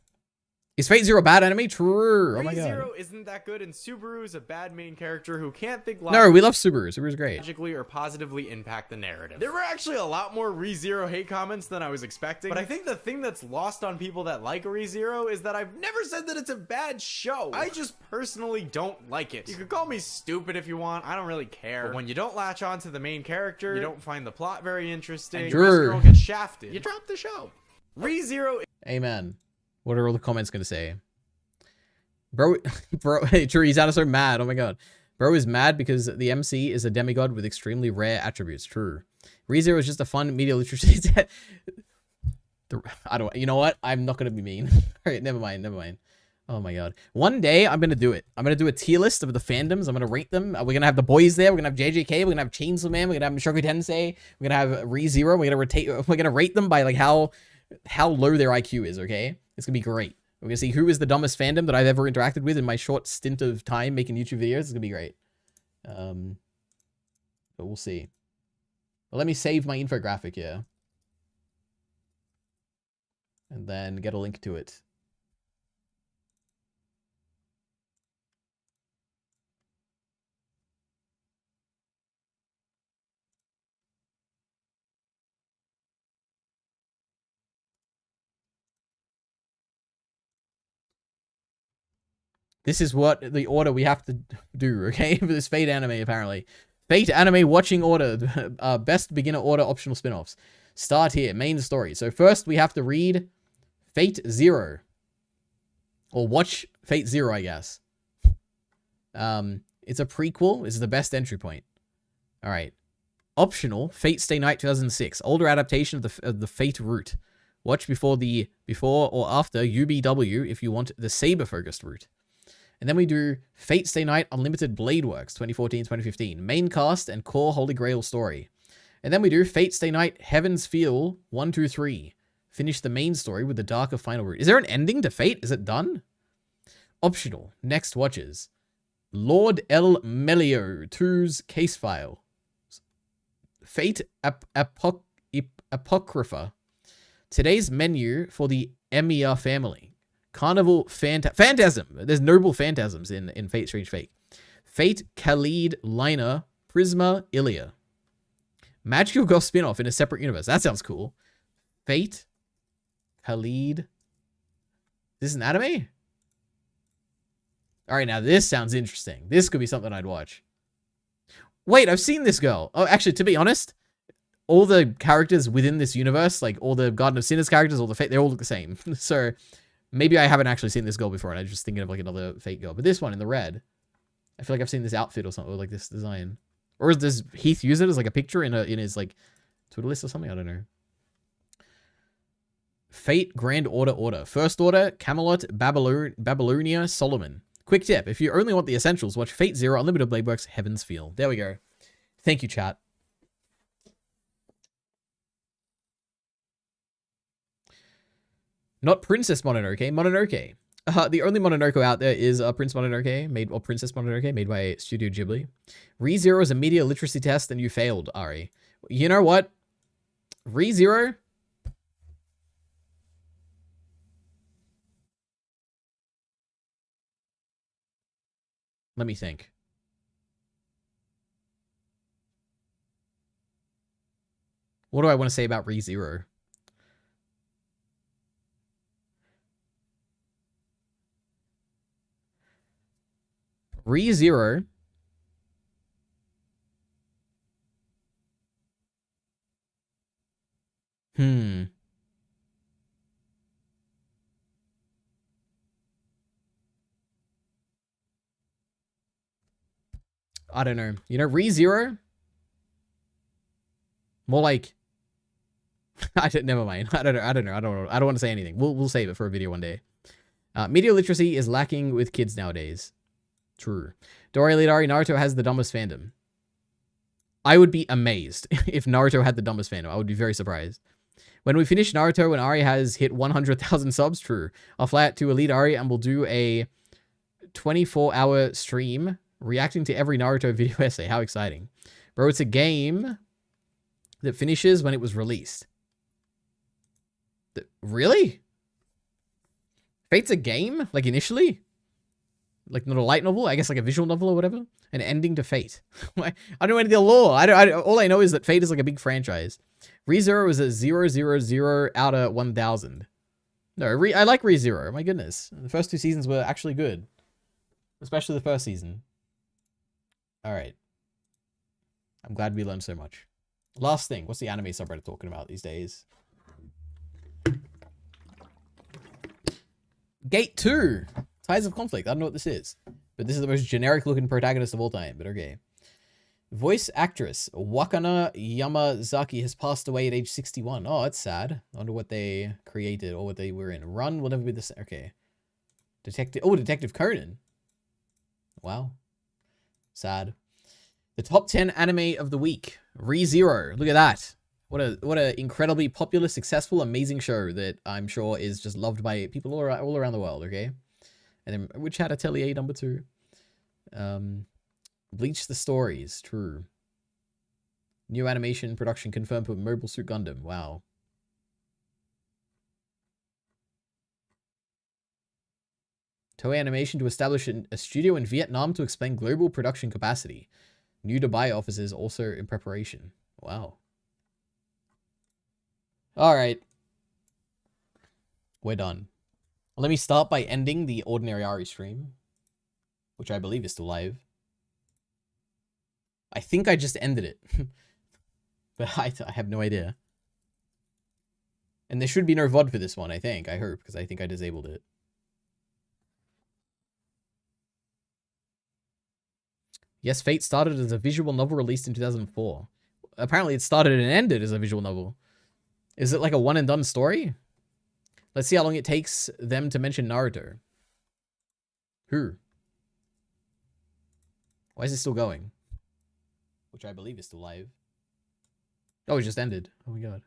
S1: Is Fate Zero bad anime? True. Oh my god.
S11: Zero isn't that good, and Subaru is a bad main character who can't think
S1: No, we love Subaru. Subaru's great.
S11: Logically or positively impact the narrative. There were actually a lot more ReZero hate comments than I was expecting, but I think the thing that's lost on people that like ReZero is that I've never said that it's a bad show. I just personally don't like it. You could call me stupid if you want. I don't really care. But when you don't latch on to the main character, you don't find the plot very interesting, and your best girl gets shafted, you drop the show. ReZero.
S1: Amen. What are all the comments gonna say? Bro, hey, true, he's out of so mad. Oh my god. Bro is mad because the MC is a demigod with extremely rare attributes. True. ReZero is just a fun media literacy. You know what? I'm not gonna be mean. Alright, never mind. Oh my god. One day, I'm gonna do it. I'm gonna do a tier list of the fandoms. I'm gonna rate them. We're gonna have the boys there. We're gonna have JJK. We're gonna have Chainsaw Man. We're gonna have Mushoku Tensei. We're gonna have ReZero. We're gonna rate them by like how low their IQ is, okay? It's gonna be great. We're gonna see who is the dumbest fandom that I've ever interacted with in my short stint of time making YouTube videos. It's gonna be great. But we'll see. Well, let me save my infographic here. And then get a link to it. This is what the order we have to do, okay? For this Fate anime, apparently. Fate anime watching order. Best beginner order optional spin-offs. Start here. Main story. So first we have to read Fate Zero. Or watch Fate Zero, I guess. It's a prequel. It's the best entry point. Alright. Optional. Fate Stay Night 2006. Older adaptation of the Fate route. Watch before or after UBW if you want the Saber-focused route. And then we do Fate Stay Night Unlimited Blade Works 2014-2015. Main cast and core Holy Grail story. And then we do Fate Stay Night Heaven's Feel 1, 2, 3. Finish the main story with the darker final route. Is there an ending to Fate? Is it done? Optional. Next watches. Lord El Melio 2's case file. Fate Apocrypha. Today's menu for the Emiya family. Carnival Phantasm. There's noble phantasms in Fate Strange Fate. Fate, Khalid, Liner, Prisma, Ilya. Magical Girl spin-off in a separate universe. That sounds cool. Fate, Khalid. Is this an anime? All right, now this sounds interesting. This could be something I'd watch. Wait, I've seen this girl. Oh, actually, to be honest, all the characters within this universe, like all the Garden of Sinners characters, all the Fate, they all look the same. So maybe I haven't actually seen this girl before, and I'm just thinking of like another Fate girl. But this one in the red, I feel like I've seen this outfit or something, or like this design. Or does Heath use it as like a picture in his like Twitter list or something? I don't know. Fate Grand Order. First Order, Camelot, Babylonia, Solomon. Quick tip, if you only want the essentials, watch Fate Zero, Unlimited Blade Works, Heaven's Feel. There we go. Thank you, chat. Not Princess Mononoke, Mononoke. The only Mononoke out there is Prince Mononoke, or Princess Mononoke, made by Studio Ghibli. ReZero is a media literacy test and you failed, Ari. You know what? ReZero? Let me think. What do I want to say about ReZero? ReZero. I don't know. You know, ReZero? More like... never mind. I don't know. I don't want to say anything. We'll save it for a video one day. Media literacy is lacking with kids nowadays. True. Dori EliteAri, Naruto has the dumbest fandom. I would be amazed if Naruto had the dumbest fandom. I would be very surprised. When we finish Naruto and Ari has hit 100,000 subs, true. I'll fly out to EliteAri and we'll do a 24-hour stream reacting to every Naruto video essay. How exciting. Bro, it's a game that finishes when it was released. Really? Fate's a game? Like initially? Like not a light novel? I guess like a visual novel or whatever? An ending to Fate. I don't know any of the lore. All I know is that Fate is like a big franchise. ReZero is a 000 out of 1,000. No, I like ReZero. My goodness. The first 2 seasons were actually good. Especially the first season. Alright. I'm glad we learned so much. Last thing. What's the anime subreddit talking about these days? Gate 2. Ties of Conflict. I don't know what this is. But this is the most generic looking protagonist of all time. But okay. Voice actress Wakana Yamazaki has passed away at age 61. Oh, that's sad. I wonder what they created or what they were in. Run will never be the same. Okay. Detective Conan. Wow. Sad. The top 10 anime of the week. ReZero. Look at that. What a incredibly popular, successful, amazing show that I'm sure is just loved by people all around the world, okay? And then Witch Hat Atelier number 2. Bleach the Stories. True. New animation production confirmed for Mobile Suit Gundam. Wow. Toei Animation to establish a studio in Vietnam to expand global production capacity. New Dubai offices also in preparation. Wow. Alright. We're done. Let me start by ending the Ordinary Ari stream, which I believe is still live. I think I just ended it, but I have no idea. And there should be no VOD for this one, I think. I hope, because I think I disabled it. Yes, Fate started as a visual novel released in 2004. Apparently it started and ended as a visual novel. Is it like a one and done story? Let's see how long it takes them to mention Naruto. Who? Why is it still going? Which I believe is still live. Oh, it just ended. Oh my god.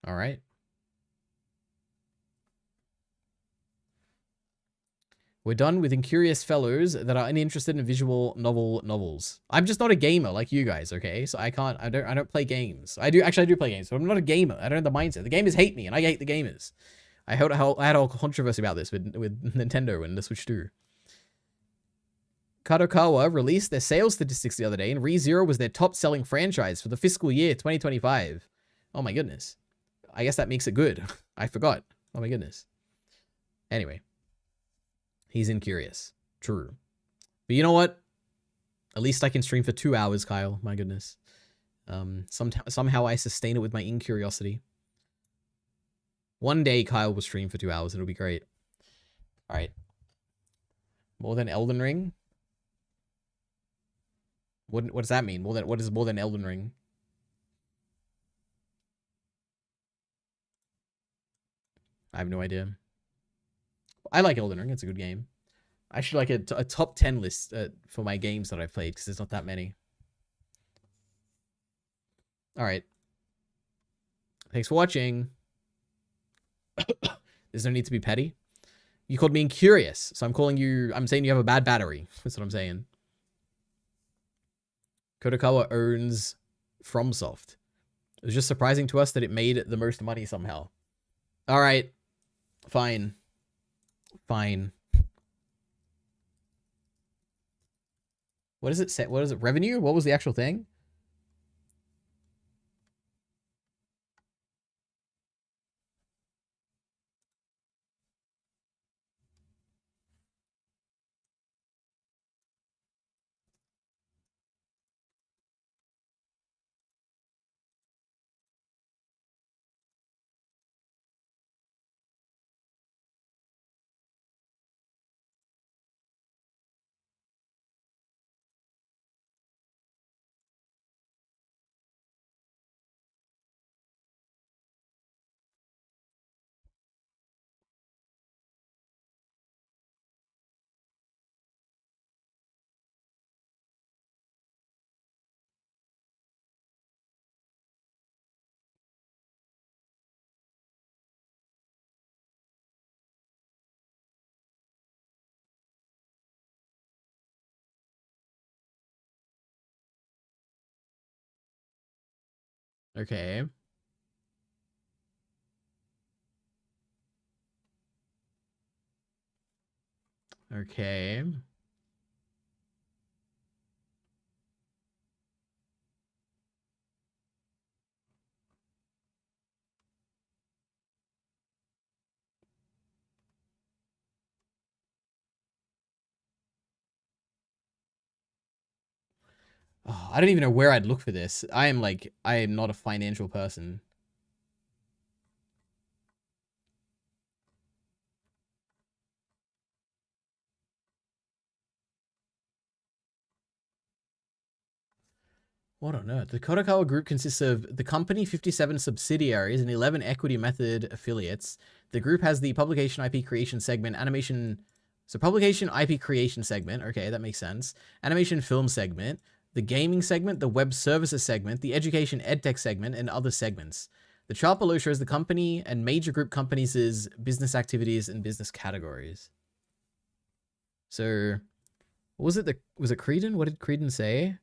S1: Alright. We're done with incurious fellows that are uninterested in visual novels. I'm just not a gamer like you guys, okay? So I don't play games. I do play games, but I'm not a gamer. I don't have the mindset. The gamers hate me, and I hate the gamers. I had a whole controversy about this with Nintendo and the Switch 2. Kadokawa released their sales statistics the other day, and ReZero was their top-selling franchise for the fiscal year 2025. Oh my goodness. I guess that makes it good. I forgot. Oh my goodness. Anyway. He's incurious. True. But you know what? At least I can stream for 2 hours, Kyle. My goodness. Somehow I sustain it with my incuriosity. One day Kyle will stream for 2 hours. It'll be great. Alright. More than Elden Ring? What does that mean? What is more than Elden Ring? I have no idea. I like Elden Ring. It's a good game. I should like a top 10 list for my games that I've played, because there's not that many. Alright. Thanks for watching. There's no need to be petty. You called me incurious, so I'm saying you have a bad battery. That's what I'm saying. Kodokawa owns FromSoft. It was just surprising to us that it made the most money somehow. Alright. Fine. Fine. What does it say? What is it? Revenue? What was the actual thing? Okay. Okay. Oh, I don't even know where I'd look for this. I am not a financial person. What on earth? The Kodokawa Group consists of the company, 57 subsidiaries, and 11 equity method affiliates. The group has the publication IP creation segment, animation... So publication IP creation segment. Okay, that makes sense. Animation film segment. The gaming segment, the web services segment, the education edtech segment, and other segments. The chart below shows the company and major group companies' business activities and business categories. So, what was it? Was it Creedon? What did Creedon say?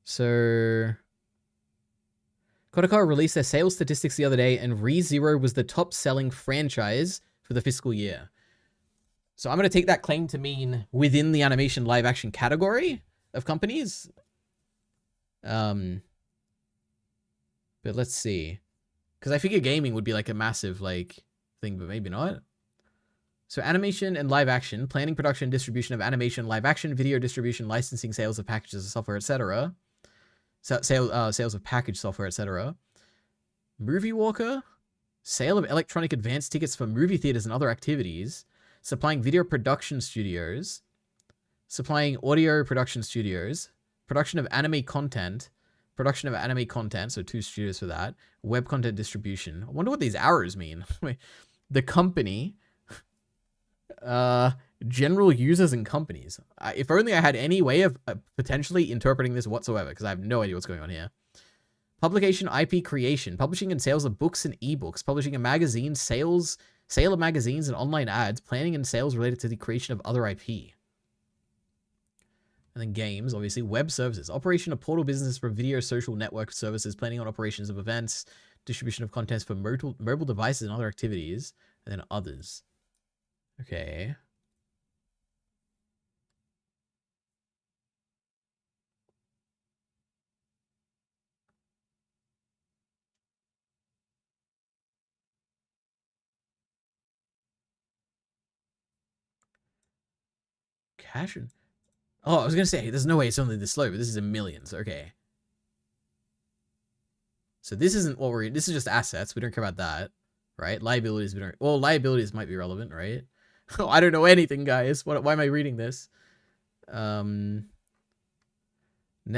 S1: So, Kodokawa released their sales statistics the other day, and ReZero was the top-selling franchise for the fiscal year. So I'm going to take that claim to mean within the animation live-action category of companies. But let's see. Because I figure gaming would be like a massive thing, but maybe not. So animation and live action, planning, production, distribution of animation, live action, video distribution, licensing, sales of packages of software, etc. Sales of packaged software, etc. Movie Walker, sale of electronic advance tickets for movie theaters and other activities, supplying video production studios, supplying audio production studios, production of anime content, so 2 studios for that, web content distribution. I wonder what these arrows mean. The company, general users and companies. If only I had any way of potentially interpreting this whatsoever, because I have no idea what's going on here. Publication, IP creation, publishing and sales of books and ebooks, publishing a magazine, sales, Sale of magazines and online ads, planning and sales related to the creation of other IP. And then games, obviously. Web services, operation of portal business for video social network services, planning on operations of events, distribution of contents for mobile devices and other activities, and then others. Okay. Cash. Oh, I was gonna say, there's no way it's only this slow, but this is in millions. Okay. So this isn't what we're... This is just assets. We don't care about that. Right? Liabilities, we don't... Well, liabilities might be relevant, right? Oh, I don't know anything, guys. Why am I reading this? Net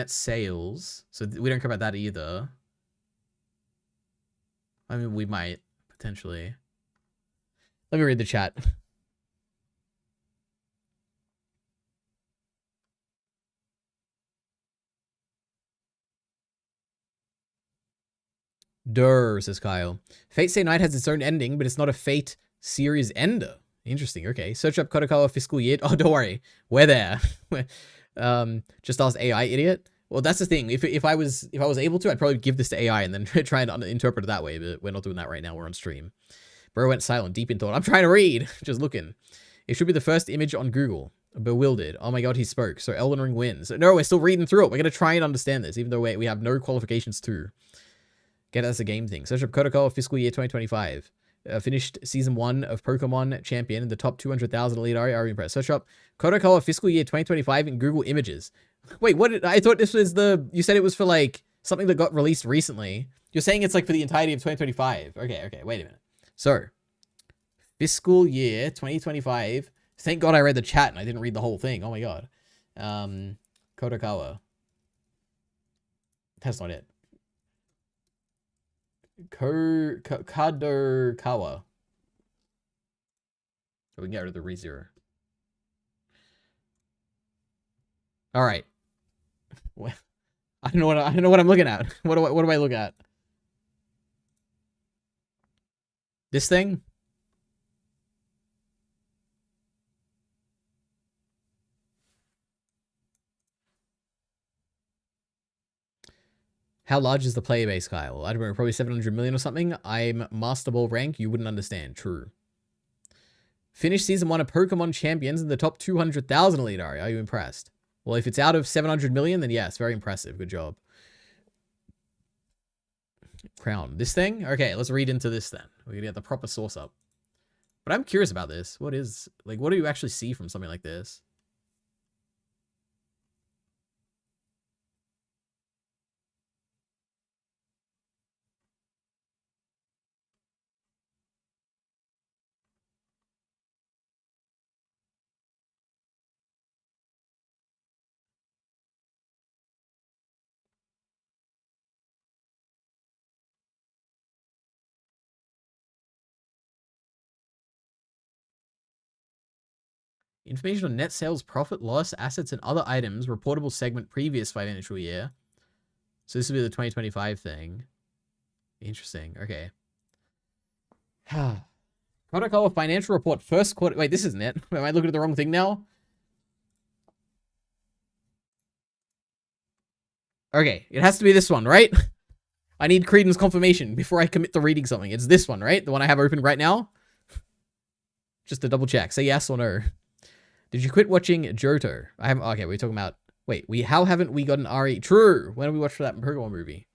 S1: sales. So we don't care about that either. I mean, we might, potentially. Let me read the chat. Durr, says Kyle. Fate Stay Night has its own ending, but it's not a Fate series ender. Interesting, okay. Search up Kodokawa fiscal year. Oh, don't worry. We're there. Just ask AI, idiot. Well, that's the thing. If I was able to, I'd probably give this to AI and then try and interpret it that way, but we're not doing that right now. We're on stream. Bro went silent, deep in thought. I'm trying to read. Just looking. It should be the first image on Google. Bewildered. Oh my god, he spoke. So Elden Ring wins. No, we're still reading through it. We're going to try and understand this, even though we have no qualifications to. Get it as a game thing. Search up Kodokawa fiscal year 2025. Finished season 1 of Pokemon Champion in the top 200,000 EliteAri. Are you impressed? Search up Kodokawa fiscal year 2025 in Google Images. Wait, what? I thought this was you said it was for like something that got released recently. You're saying it's like for the entirety of 2025. Okay, wait a minute. So, fiscal year 2025. Thank God I read the chat and I didn't read the whole thing. Oh my god. Kodokawa. That's not it. Kadokawa. So we can get rid of the ReZero. All right. I don't know what I'm looking at. What do I look at? This thing? How large is the player base, Kyle? I don't know, probably 700 million or something. I'm Master Ball rank. You wouldn't understand. True. Finished season 1 of Pokemon Champions in the top 200,000 EliteAri. Are you impressed? Well, if it's out of 700 million, then yes, very impressive. Good job. Crown. This thing? Okay, let's read into this then. We're gonna get the proper source up. But I'm curious about this. What do you actually see from something like this? Information on net sales, profit, loss, assets, and other items. Reportable segment previous financial year. So this will be the 2025 thing. Interesting. Okay. Kodokawa financial report first quarter. Wait, this isn't it. Am I looking at the wrong thing now? Okay, it has to be this one, right? I need credence confirmation before I commit to reading something. It's this one, right? The one I have open right now? Just to double check. Say yes or no. Did you quit watching Johto? I haven't. Okay, we're talking about. Wait, how haven't we gotten Ari? True. When did we watch that Pokemon movie?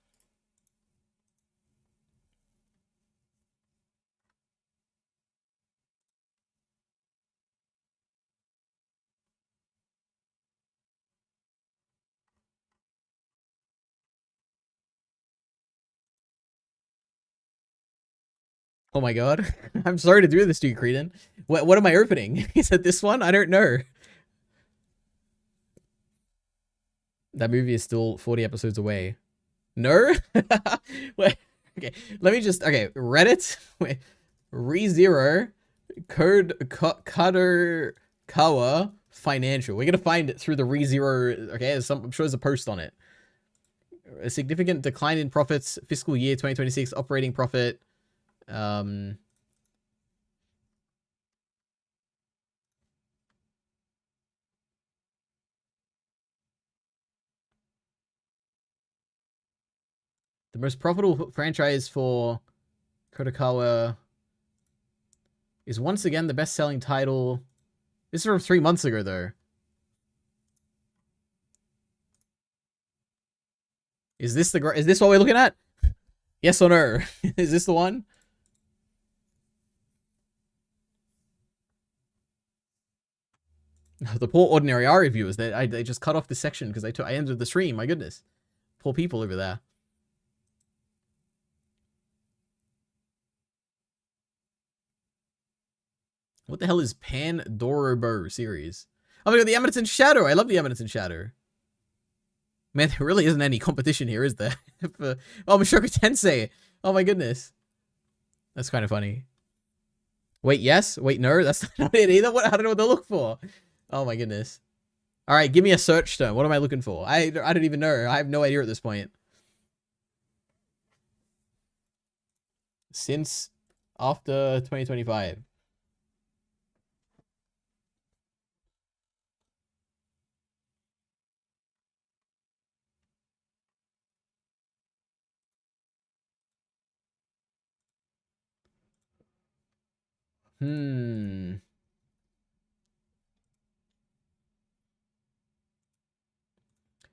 S1: Oh my god. I'm sorry to do this to you, Creedon. What am I opening? Is it this one? I don't know. That movie is still 40 episodes away. No? Wait, okay, let me just... Okay, Reddit. Wait. ReZero. Kodokawa Financial. We're gonna find it through the ReZero... Okay, I'm sure there's a post on it. A significant decline in profits. Fiscal year 2026 operating profit. The most profitable franchise for Kodokawa is once again the best-selling title. This is from 3 months ago, though. Is this what we're looking at? Yes or no? Is this the one? The poor ordinary Ari viewers, they just cut off this section because I ended the stream. My goodness, poor people over there. What the hell is Pandorobo series? Oh my god, the Eminence in Shadow. I love the Eminence in Shadow. Man, there really isn't any competition here, is there? Oh, Mushoku Tensei. Oh my goodness. That's kind of funny. Wait, yes? Wait, no? That's not it either? What? I don't know what to look for. Oh my goodness. Alright, give me a search term. What am I looking for? I don't even know. I have no idea at this point. Since after 2025.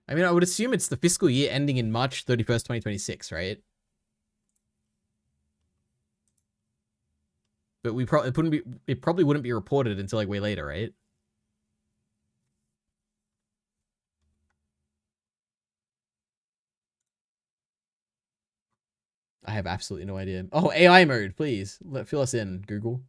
S1: I mean, I would assume it's the fiscal year ending in March 31st, 2026, right? But it probably wouldn't be reported until like way later, right? I have absolutely no idea. Oh, AI mode, please. Fill us in, Google.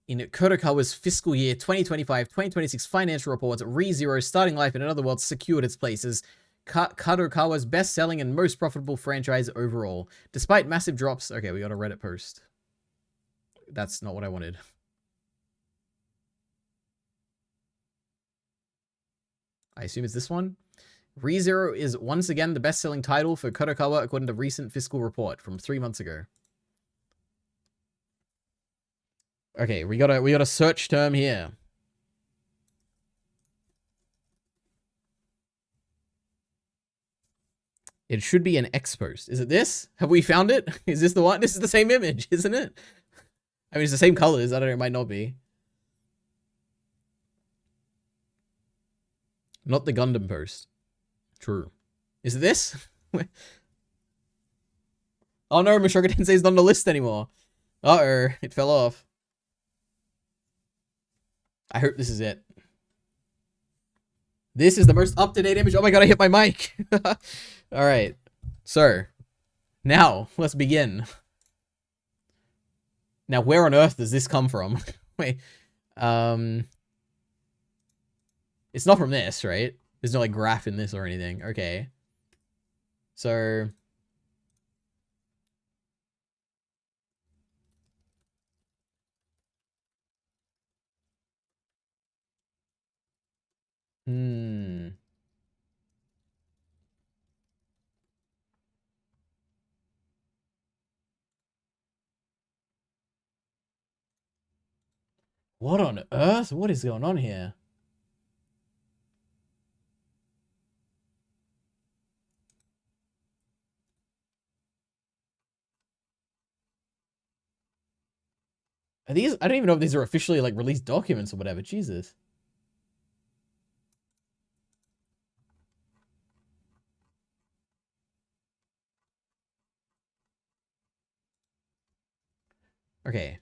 S1: In Kodokawa's fiscal year 2025-2026 financial reports, ReZero Starting Life in Another World secured its place as Kodokawa's best-selling and most profitable franchise overall. Despite massive drops... Okay, we got a Reddit post. That's not what I wanted. I assume it's this one. ReZero is once again the best-selling title for Kodokawa according to recent fiscal report from 3 months ago. Okay, we got a search term here. It should be an X post. Is it this? Have we found it? Is this the one? This is the same image, isn't it? I mean, it's the same colors. I don't know. It might not be. Not the Gundam post. True. Is it this? Oh no, Mushoku Tensei is not on the list anymore. Uh-oh, it fell off. I hope this is it. This is the most up-to-date image. Oh my god, I hit my mic. Alright. So, now, let's begin. Now, where on earth does this come from? Wait. It's not from this, right? There's no, like, graph in this or anything. Okay. So... What on earth? What is going on here? Are these... I don't even know if these are officially, like, released documents or whatever. Jesus. Okay.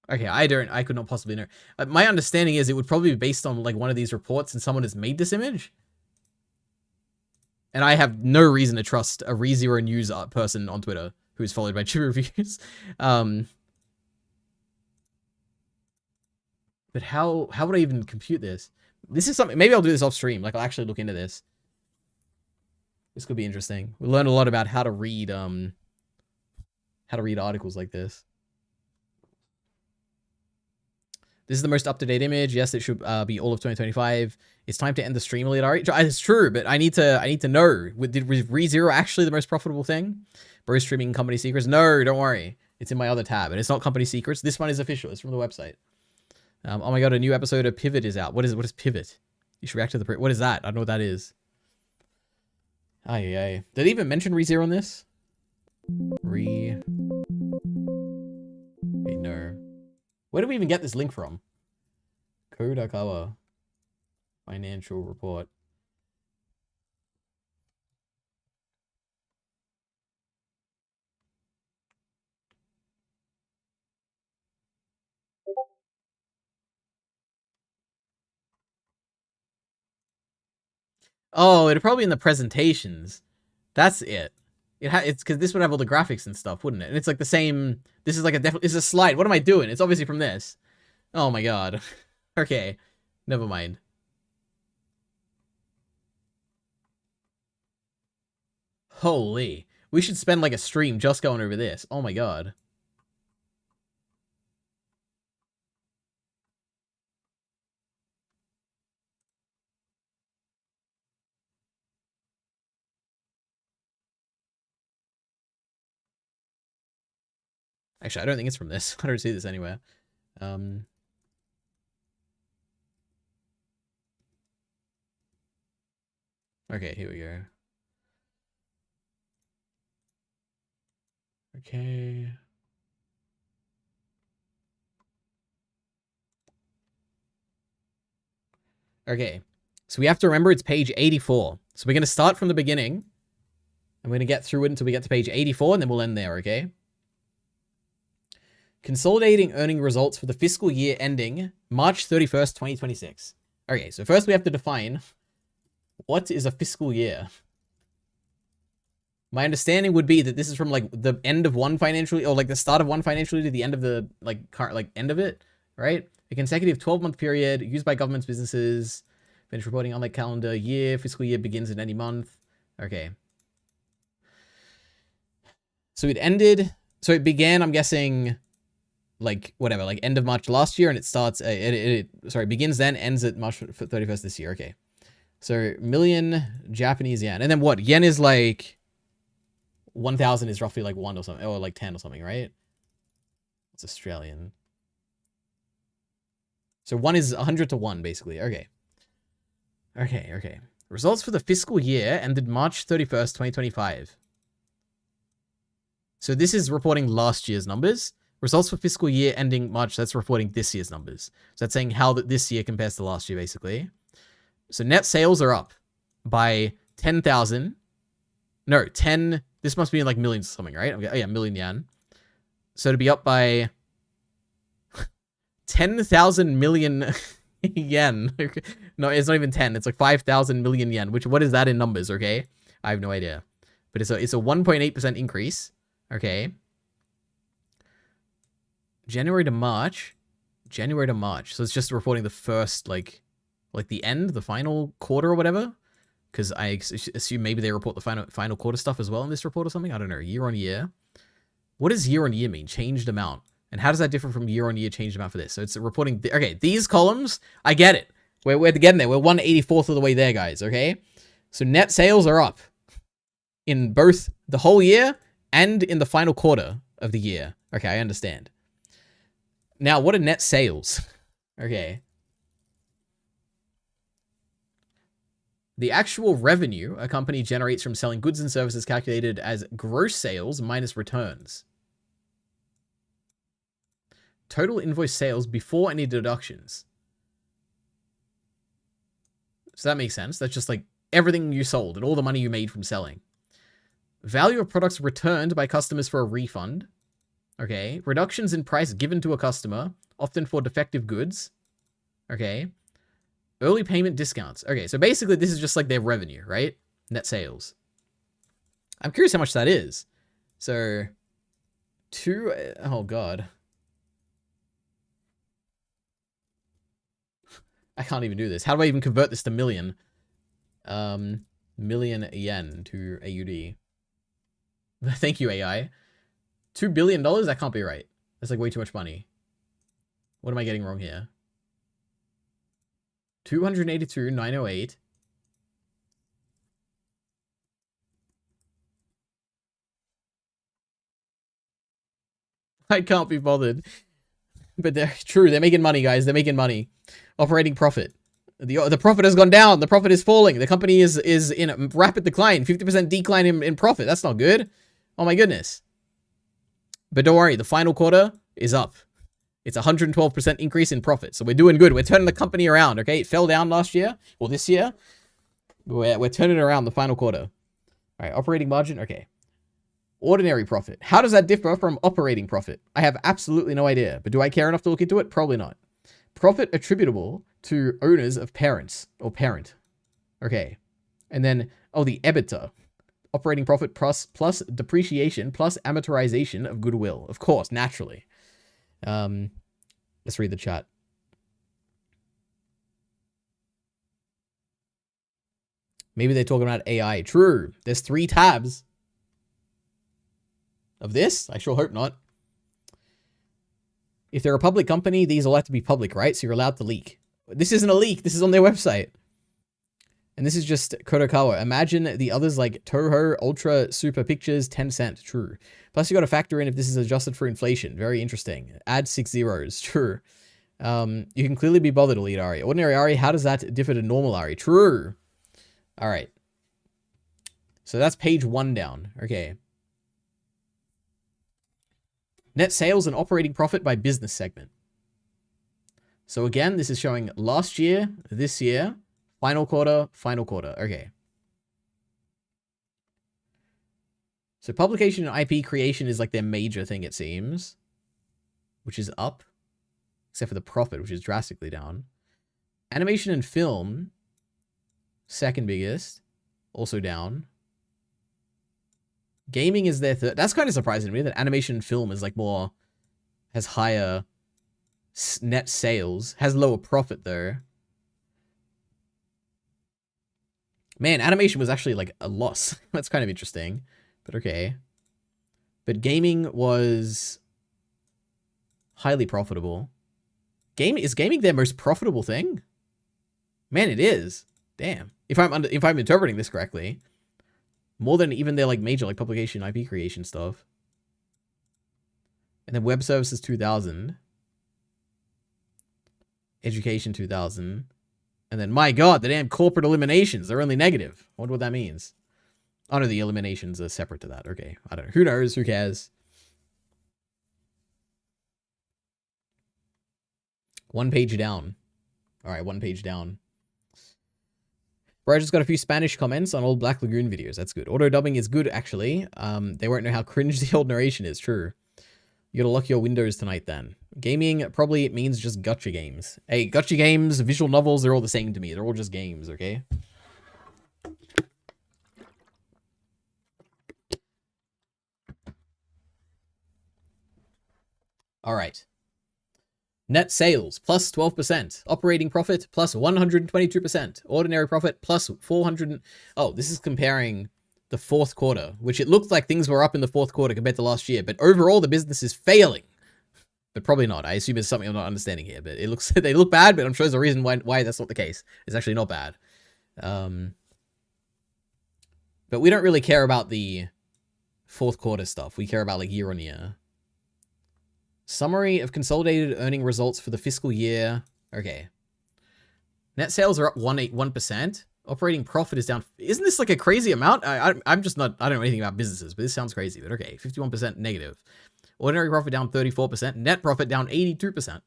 S1: Okay, I could not possibly know. My understanding is it would probably be based on, like, one of these reports and someone has made this image. And I have no reason to trust a ReZero News person on Twitter who's followed by two reviews. But how would I even compute this? This is something... Maybe I'll do this off stream. Like, I'll actually look into this. This could be interesting. We'll learn a lot about how to read articles like this. This is the most up-to-date image. Yes, it should be all of 2025. It's time to end the stream, EliteAri. It's true, but I need to know. Was ReZero actually the most profitable thing? Bro streaming company secrets? No, don't worry. It's in my other tab, and it's not company secrets. This one is official. It's from the website. Oh my god, a new episode of Pivot is out. What is Pivot? You should react to the... What is that? I don't know what that is. Did they even mention ReZero on this? Okay, no. Where do we even get this link from? Kodakawa. Financial report. Oh, it'd probably be in the presentations. That's it. It's because this would have all the graphics and stuff, wouldn't it? And it's like the same. This is like it's a slide. What am I doing? It's obviously from this. Oh my god. Okay, never mind. Holy, we should spend like a stream just going over this. Oh my god. Actually, I don't think it's from this. I don't see this anywhere. Okay, here we go. Okay. Okay. So we have to remember it's page 84. So we're going to start from the beginning. I'm going to get through it until we get to page 84, and then we'll end there, okay? Consolidating earning results for the fiscal year ending March 31st, 2026. Okay, so first we have to define what is a fiscal year. My understanding would be that this is from like the end of one financial year, or like the start of one financial year to the end of the end of it, right? A consecutive 12-month period used by governments, businesses. Finish reporting on the calendar year. Fiscal year begins in any month. Okay. So it ended. So it began, I'm guessing, like whatever, like end of March last year, and it starts. Sorry, begins then, ends at March 31st this year. Okay. So million Japanese yen, and then what? Yen is like 1,000 is roughly like 1 or something, or like 10 or something, right? It's Australian. So 1 is 100 to 1, basically. Okay. Okay. Results for the fiscal year ended March 31st, 2025. So this is reporting last year's numbers. Results for fiscal year ending March, that's reporting this year's numbers. So that's saying how this year compares to last year, basically. So net sales are up by 10,000. No, 10. This must be in like millions or something, right? Okay, oh yeah, million yen. So to be up by 10,000 million yen. No, it's not even 10. It's like 5,000 million yen. What is that in numbers? Okay, I have no idea. But it's a 1.8% increase. Okay. January to March. So it's just reporting the first like the end, the final quarter or whatever. Because I assume maybe they report the final quarter stuff as well in this report or something. I don't know. Year on year. What does year on year mean? Changed amount. And how does that differ from year on year changed amount for this? So it's reporting. Okay, these columns, I get it. We're getting there. We're 1/84th of the way there, guys. Okay. So net sales are up in both the whole year and in the final quarter of the year. Okay, I understand. Now, what are net sales? Okay. The actual revenue a company generates from selling goods and services calculated as gross sales minus returns. Total invoice sales before any deductions. So that makes sense. That's just like everything you sold and all the money you made from selling. Value of products returned by customers for a refund. Okay. Reductions in price given to a customer, often for defective goods. Okay. Early payment discounts. Okay, so basically this is just like their revenue, right? Net sales. I'm curious how much that is. So, oh god. I can't even do this. How do I even convert this to million? Million yen to AUD. Thank you, AI. $2 billion? That can't be right. That's like way too much money. What am I getting wrong here? 282,908. I can't be bothered. But they're true. They're making money, guys. They're making money. Operating profit. The profit has gone down. The profit is falling. The company is in a rapid decline. 50% decline in profit. That's not good. Oh my goodness. But don't worry. The final quarter is up. It's 112% increase in profit. So we're doing good. We're turning the company around, okay? It fell down last year. Or this year. We're turning it around the final quarter. All right. Operating margin. Okay. Ordinary profit. How does that differ from operating profit? I have absolutely no idea. But do I care enough to look into it? Probably not. Profit attributable to owners of parents or parent. Okay. And then, oh, the EBITDA. Operating profit plus depreciation plus amortization of goodwill. Of course, naturally. Let's read the chat. Maybe they're talking about AI. True. There's 3 tabs. Of this? I sure hope not. If they're a public company, these will have to be public, right? So you're allowed to leak. This isn't a leak. This is on their website. And this is just Kodokawa. Imagine the others like Toho, Ultra, Super Pictures, Tencent. True. Plus you got to factor in if this is adjusted for inflation. Very interesting. Add 6 zeros. True. You can clearly be bothered, EliteAri. Ordinary Ari, how does that differ to normal Ari? True. All right. So that's page 1 down. Okay. Net sales and operating profit by business segment. So again, this is showing last year, this year, final quarter, final quarter. Okay. So publication and IP creation is like their major thing, it seems, which is up, except for the profit, which is drastically down. Animation and film, second biggest, also down. Gaming is their third. That's kind of surprising to me that animation and film is like more, has higher net sales, has lower profit though. Man, animation was actually like a loss. That's kind of interesting, but okay. But gaming was highly profitable. Is gaming their most profitable thing? Man, it is. Damn. If I'm interpreting this correctly. More than even their like major like publication IP creation stuff. And then web services 2000. Education 2000. And then my god, the damn corporate eliminations, they're only negative. I wonder what that means. Oh no, the eliminations are separate to that. Okay. I don't know. Who knows? Who cares? One page down. Alright, one page down. Bro, I just got a few Spanish comments on old Black Lagoon videos. That's good. Auto dubbing is good, actually. They won't know how cringe the old narration is. True. You gotta lock your windows tonight, then. Gaming probably means just gacha games. Hey, gacha games, visual novels, they're all the same to me. They're all just games, okay? All right. Net sales, plus 12%. Operating profit, plus 122%. Ordinary profit, plus 400... Oh, this is comparing the fourth quarter, which it looked like things were up in the fourth quarter compared to last year. But overall, the business is failing. But probably not. I assume there's something I'm not understanding here. But it looks... They look bad, but I'm sure there's a reason why that's not the case. It's actually not bad. But we don't really care about the fourth quarter stuff. We care about, like, year on year. Summary of consolidated earning results for the fiscal year. Okay. Net sales are up 1%. Operating profit is down. Isn't this like a crazy amount? I'm just not, I don't know anything about businesses, but this sounds crazy. But okay, 51% negative. Ordinary profit down 34%. Net profit down 82%.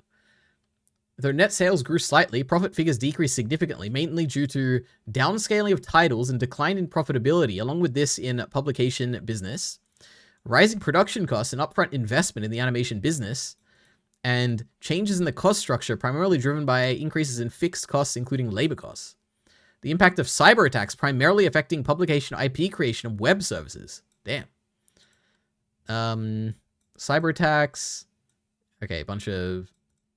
S1: Though net sales grew slightly, profit figures decreased significantly, mainly due to downscaling of titles and decline in profitability, along with this in publication business. Rising production costs and upfront investment in the animation business, and changes in the cost structure primarily driven by increases in fixed costs, including labor costs. The impact of cyber attacks primarily affecting publication IP creation and web services. Damn. Cyber attacks. Okay, a bunch of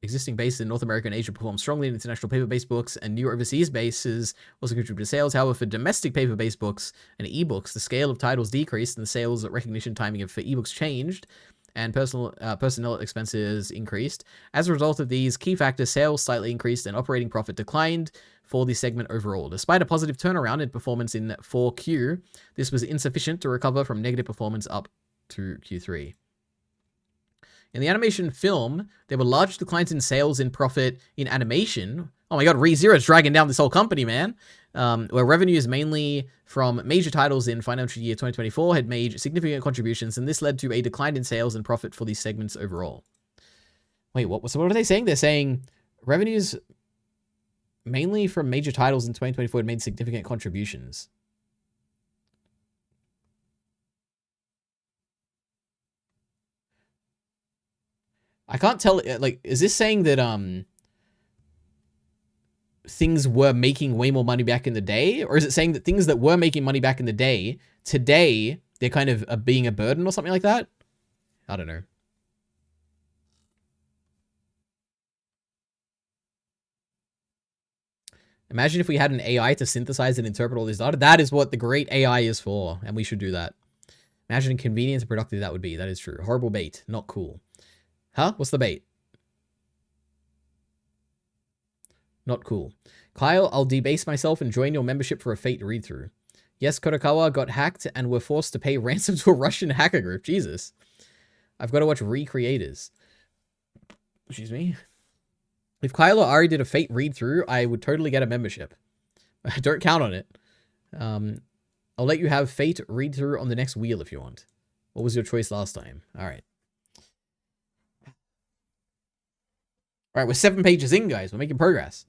S1: existing bases in North America and Asia perform strongly in international paper-based books, and new overseas bases also contribute to sales. However, for domestic paper-based books and ebooks, the scale of titles decreased and the sales recognition timing for ebooks changed. and personnel expenses increased. As a result of these key factors, sales slightly increased and operating profit declined for the segment overall. Despite a positive turnaround in performance in 4Q, this was insufficient to recover from negative performance up to Q3. In the animation film, there were large declines in sales and profit in animation. Oh my god, ReZero is dragging down this whole company, man. Where revenues mainly from major titles in financial year 2024 had made significant contributions, and this led to a decline in sales and profit for these segments overall. Wait, what are they saying? They're saying revenues mainly from major titles in 2024 had made significant contributions. I can't tell, like, is this saying that, things were making way more money back in the day? Or is it saying that things that were making money back in the day, today, they're kind of being a burden or something like that? I don't know. Imagine if we had an AI to synthesize and interpret all this data. That is what the great AI is for, and we should do that. Imagine convenient and productive that would be. That is true. Horrible bait. Not cool. Huh? What's the bait? Not cool. Kyle, I'll debase myself and join your membership for a Fate read-through. Yes, Kotokawa got hacked and were forced to pay ransom to a Russian hacker group. Jesus. I've got to watch Recreators. Excuse me. If Kyle or Ari did a Fate read-through, I would totally get a membership. Don't count on it. I'll let you have Fate read-through on the next wheel if you want. What was your choice last time? All right. All right, we're 7 pages in, guys. We're making progress.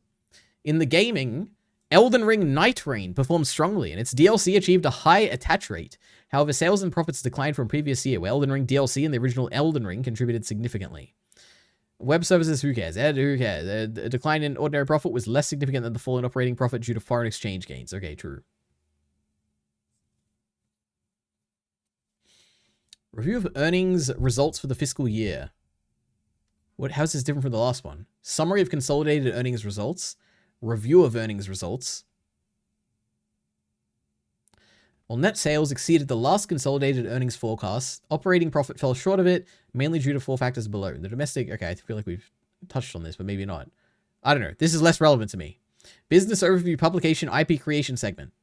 S1: In the gaming, Elden Ring Night Rain performed strongly, and its DLC achieved a high attach rate. However, sales and profits declined from previous year, where Elden Ring DLC and the original Elden Ring contributed significantly. Web services, who cares? Who cares? A decline in ordinary profit was less significant than the fall in operating profit due to foreign exchange gains. Okay, true. Review of earnings results for the fiscal year. How's this different from the last one? Summary of consolidated earnings results. Review of earnings results. While net sales exceeded the last consolidated earnings forecast, operating profit fell short of it, mainly due to 4 factors below. The domestic, okay, I feel like we've touched on this, but maybe not. I don't know. This is less relevant to me. Business overview, publication, IP creation segment.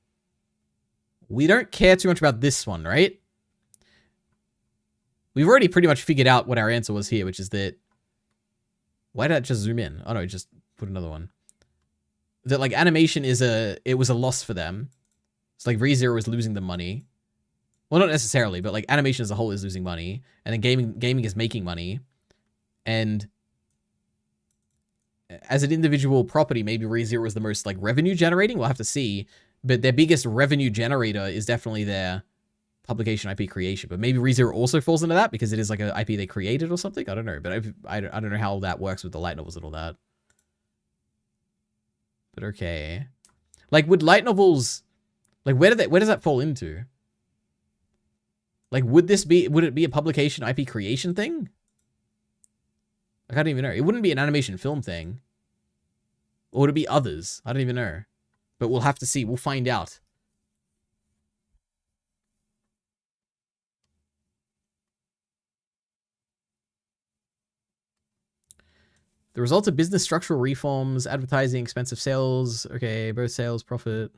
S1: We don't care too much about this one, right? We've already pretty much figured out what our answer was here, which is that... Why did I just zoom in? Oh no, just put another one. That like animation it was a loss for them. It's like ReZero is losing the money. Well, not necessarily, but like animation as a whole is losing money. And then gaming is making money. And as an individual property, maybe ReZero is the most like revenue generating. We'll have to see. But their biggest revenue generator is definitely their publication IP creation. But maybe ReZero also falls into that because it is like an IP they created or something. I don't know. But I don't know how that works with the light novels and all that. But okay. Like would light novels, like where does that fall into? Like would it be a publication IP creation thing? I don't even know. It wouldn't be an animation film thing. Or would it be others? I don't even know. But we'll have to see. We'll find out. The result of business structural reforms, advertising, expensive sales. Okay, both sales, profit.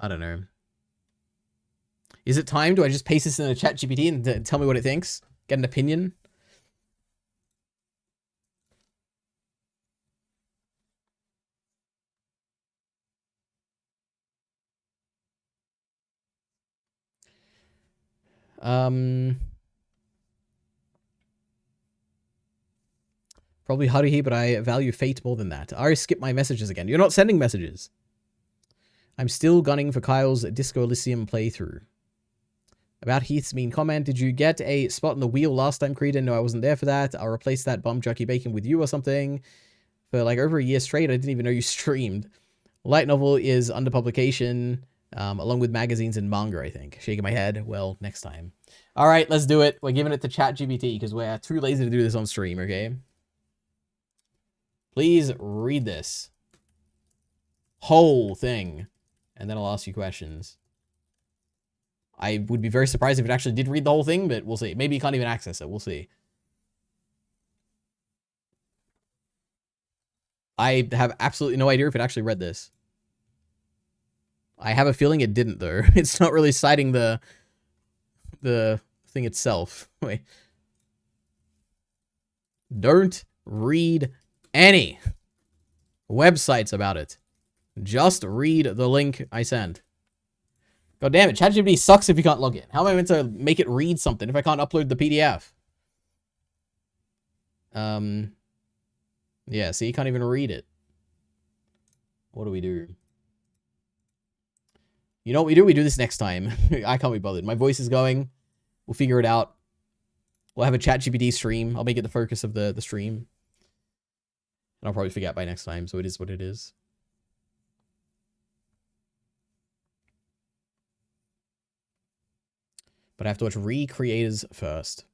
S1: I don't know. Is it time? Do I just paste this in a chat GPT and tell me what it thinks? Get an opinion? Probably Haruhi, but I value Fate more than that. Ari, skip my messages again. You're not sending messages. I'm still gunning for Kyle's Disco Elysium playthrough. About Heath's mean comment, did you get a spot on the wheel last time, Creed? No, I wasn't there for that. I'll replace that bum Jerky Bacon with you or something. For like over a year straight, I didn't even know you streamed. Light novel is under publication, along with magazines and manga, I think. Shaking my head. Well, next time. All right, let's do it. We're giving it to ChatGPT because we're too lazy to do this on stream, okay? Please read this whole thing, and then I'll ask you questions. I would be very surprised if it actually did read the whole thing, but we'll see. Maybe you can't even access it. We'll see. I have absolutely no idea if it actually read this. I have a feeling it didn't, though. It's not really citing the thing itself. Wait. Don't read any websites about it. Just read the link I sent. God damn it, ChatGPT sucks if you can't log in. How am I meant to make it read something if I can't upload the PDF? Yeah, see, you can't even read it. What do we do? You know what we do? We do this next time. I can't be bothered. My voice is going. We'll figure it out. We'll have a ChatGPT stream. I'll make it the focus of the stream. And I'll probably forget by next time, so it is what it is. But I have to watch Recreators first.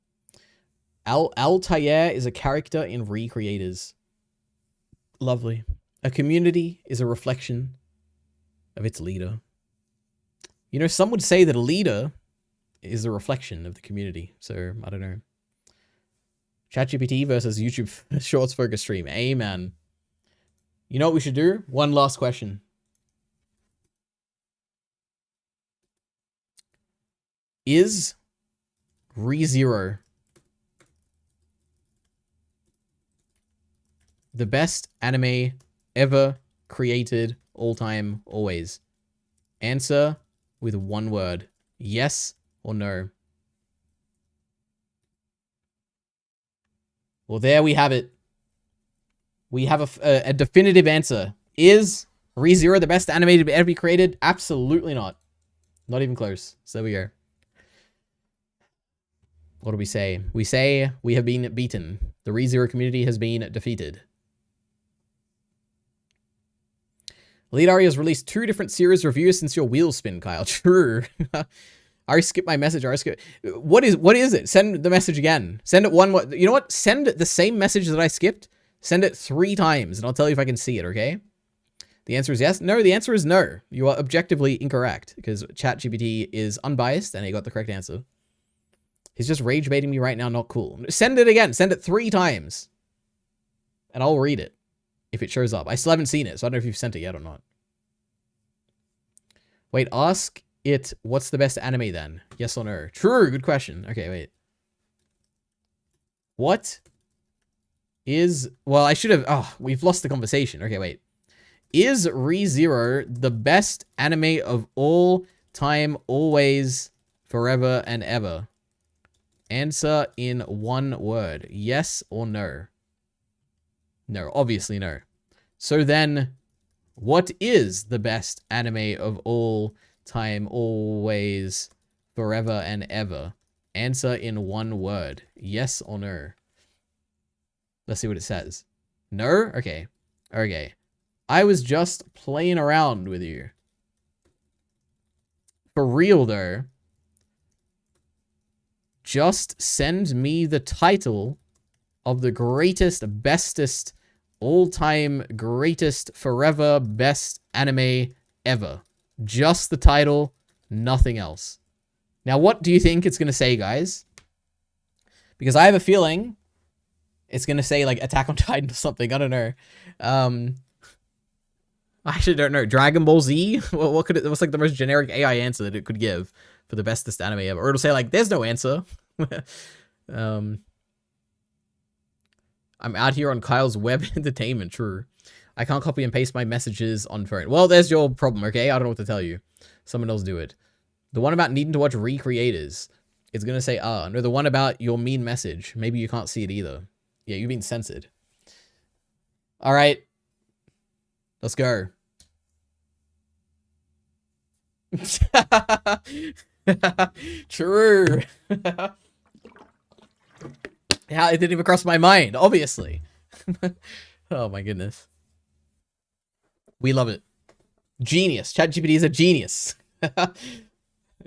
S1: Altair is a character in Recreators. Lovely. A community is a reflection of its leader. You know, some would say that a leader is a reflection of the community. So, I don't know. ChatGPT versus YouTube Shorts focus stream. Amen. You know what we should do? One last question. Is ReZero the best anime ever created, all time, always? Answer with one word. Yes or no? Well, there we have it. We have a definitive answer. Is ReZero the best anime to ever be created? Absolutely not. Not even close. So there we go. What do we say? We say we have been beaten. The ReZero community has been defeated. EliteAri has released 2 different series reviews since your wheel spin, Kyle. True. I already skipped my message. What is it? Send the message again. Send it one more. You know what? Send the same message that I skipped. Send it 3 times, and I'll tell you if I can see it, okay? The answer is yes. No, the answer is no. You are objectively incorrect, because ChatGPT is unbiased, and he got the correct answer. He's just rage baiting me right now. Not cool. Send it again. Send it 3 times. And I'll read it if it shows up. I still haven't seen it, so I don't know if you've sent it yet or not. Wait, ask it, what's the best anime then? Yes or no? True, good question. Okay, wait. What is... Well, I should have... Oh, we've lost the conversation. Okay, wait. Is ReZero the best anime of all time, always, forever, and ever? Answer in one word. Yes or no? No, obviously no. So then, what is the best anime of all time, always, forever, and ever? Answer in one word. Yes or no? Let's see what it says. No? Okay. Okay. I was just playing around with you. For real, though. Just send me the title of the greatest, bestest, all-time, greatest, forever, best anime ever. Just the title, nothing else. Now, what do you think it's going to say, guys? Because I have a feeling it's going to say, like, Attack on Titan or something. I don't know. I actually don't know. Dragon Ball Z? What could it... What's, like, the most generic AI answer that it could give for the bestest anime ever? Or it'll say, like, there's no answer. I'm out here on Kyle's web entertainment. True. I can't copy and paste my messages on phone. Well, there's your problem, okay? I don't know what to tell you. Someone else do it. The one about needing to watch Recreators. It's going to say, no, the one about your mean message. Maybe you can't see it either. Yeah, you've been censored. All right. Let's go. True. Yeah, it didn't even cross my mind, obviously. Oh my goodness. We love it. Genius. ChatGPT is a genius.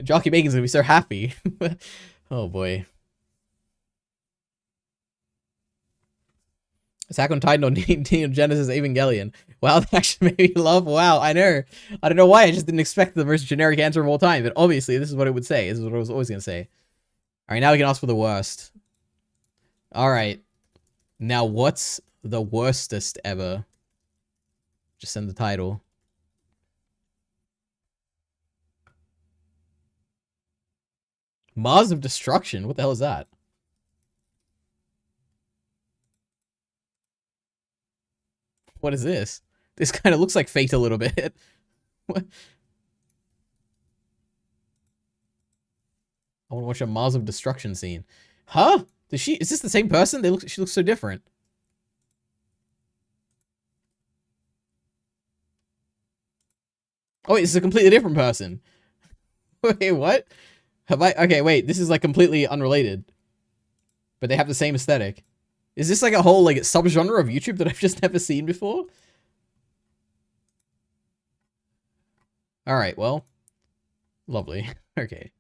S1: Jockey Bacon's gonna be so happy. Oh boy. Attack on Titan or Neon Genesis Evangelion. Wow, that actually made me laugh. Wow, I know. I don't know why. I just didn't expect the most generic answer of all time. But obviously, this is what it would say. This is what I was always going to say. All right, now we can ask for the worst. All right. Now, what's the worstest ever? Just send the title. Mars of Destruction? What the hell is that? What is this? This kind of looks like Fate a little bit. What? I want to watch a Mars of Destruction scene. Huh? Is this the same person? She looks so different. Oh, wait, it's a completely different person. Wait, what? Okay, wait, this is like completely unrelated. But they have the same aesthetic. Is this like a whole like subgenre of YouTube that I've just never seen before? Alright, well. Lovely. Okay.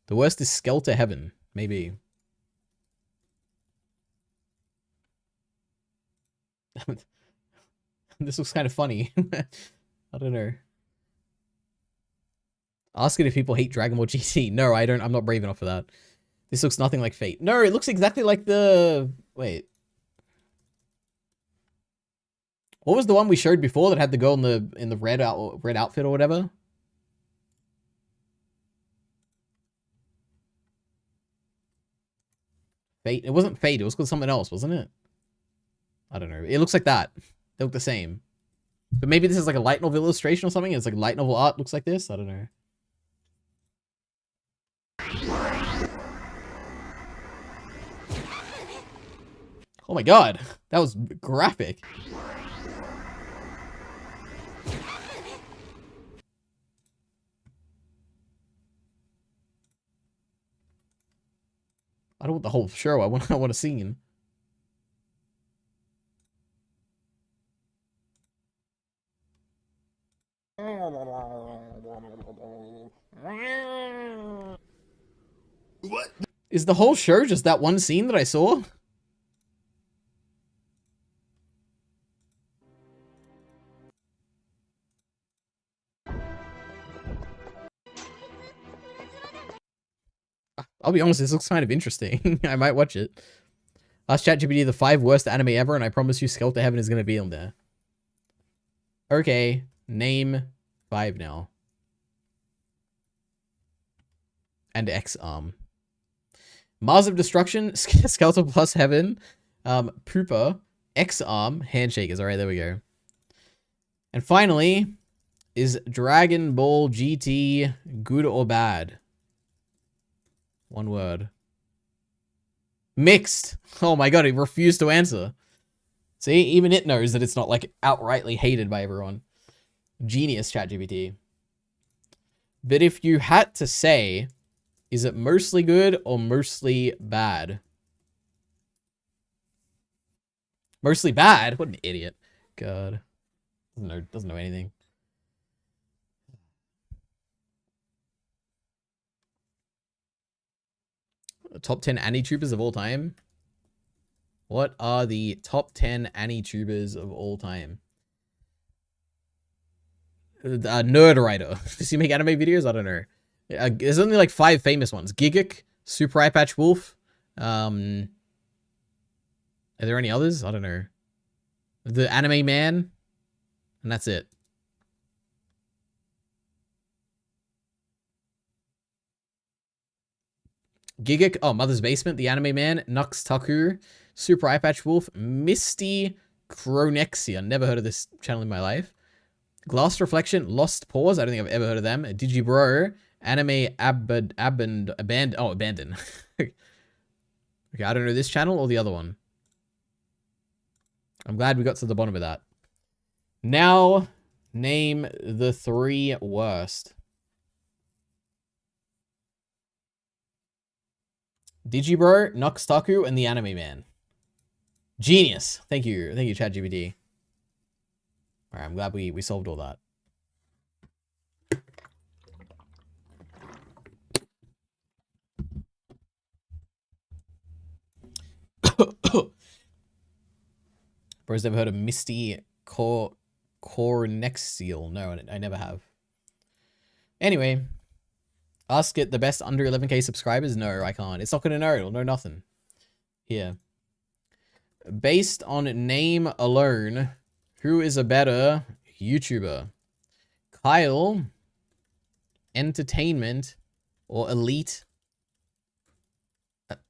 S1: The worst is Skelter Heaven. Maybe. This looks kind of funny. I don't know. Ask it if people hate Dragon Ball GT. No, I don't. I'm not brave enough for that. This looks nothing like Fate. No, it looks exactly like the... Wait. What was the one we showed before that had the girl in the red outfit or whatever? Fate? It wasn't Fate. It was called something else, wasn't it? I don't know. It looks like that. They look the same. But maybe this is like a light novel illustration or something. It's like light novel art looks like this. I don't know. Oh my god. That was graphic. I don't want the whole show. I want a scene. What? Is the whole show just that one scene that I saw? I'll be honest, this looks kind of interesting. I might watch it. Ask ChatGPT the 5 worst anime ever, and I promise you Skelter Heaven is going to be on there. Okay, name 5 now. And X-Arm. Mars of Destruction, Skeletor plus Heaven, Pooper, X-Arm, Handshakers. Alright, there we go. And finally, is Dragon Ball GT good or bad? One word. Mixed. Oh my god, it refused to answer. See, even it knows that it's not like outrightly hated by everyone. Genius, ChatGPT. But if you had to say, is it mostly good or mostly bad? Mostly bad? What an idiot. God. Doesn't know anything. Top 10 AniTubers of all time? What are the top 10 AniTubers of all time? Nerdwriter. Does he make anime videos? I don't know. There's only like 5 famous ones. Gigic, Super Eye Patch Wolf. Are there any others? I don't know. The Anime Man. And that's it. Gigic, oh, Mother's Basement, The Anime Man, Nux Taku, Super Eye Patch Wolf, Misty Chronexia, never heard of this channel in my life. Glass Reflection, Lost Pause, I don't think I've ever heard of them. Digibro, Anime Abandon. Okay, I don't know this channel or the other one. I'm glad we got to the bottom of that. Now, name the 3 worst. Digibro, Noxtaku, and the Anime Man. Genius. Thank you. Thank you, ChatGPT. Alright, I'm glad we solved all that. Bro's never heard of Misty Cornexial. No, I never have. Anyway, ask it the best under 11k subscribers? No, I can't. It's not going to know. It'll know nothing. Here. Based on name alone, who is a better YouTuber? Kyle, Entertainment, or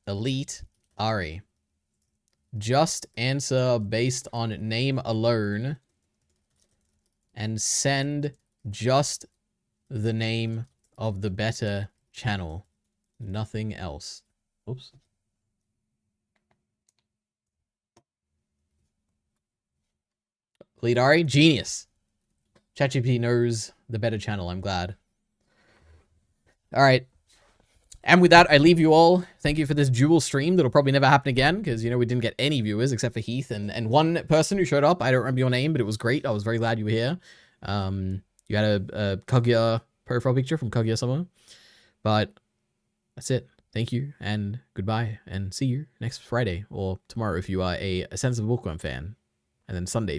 S1: EliteAri? Just answer based on name alone and send just the name of the better channel. Nothing else. Oops. EliteAri, genius. ChatGPT knows the better channel. I'm glad. All right. And with that, I leave you all. Thank you for this dual stream that'll probably never happen again because, you know, we didn't get any viewers except for Heath and one person who showed up. I don't remember your name, but it was great. I was very glad you were here. You had a Kaguya profile picture from Kaguya somewhere. But that's it. Thank you and goodbye and see you next Friday or tomorrow if you are a Sensible Bookworm fan. And then Sunday.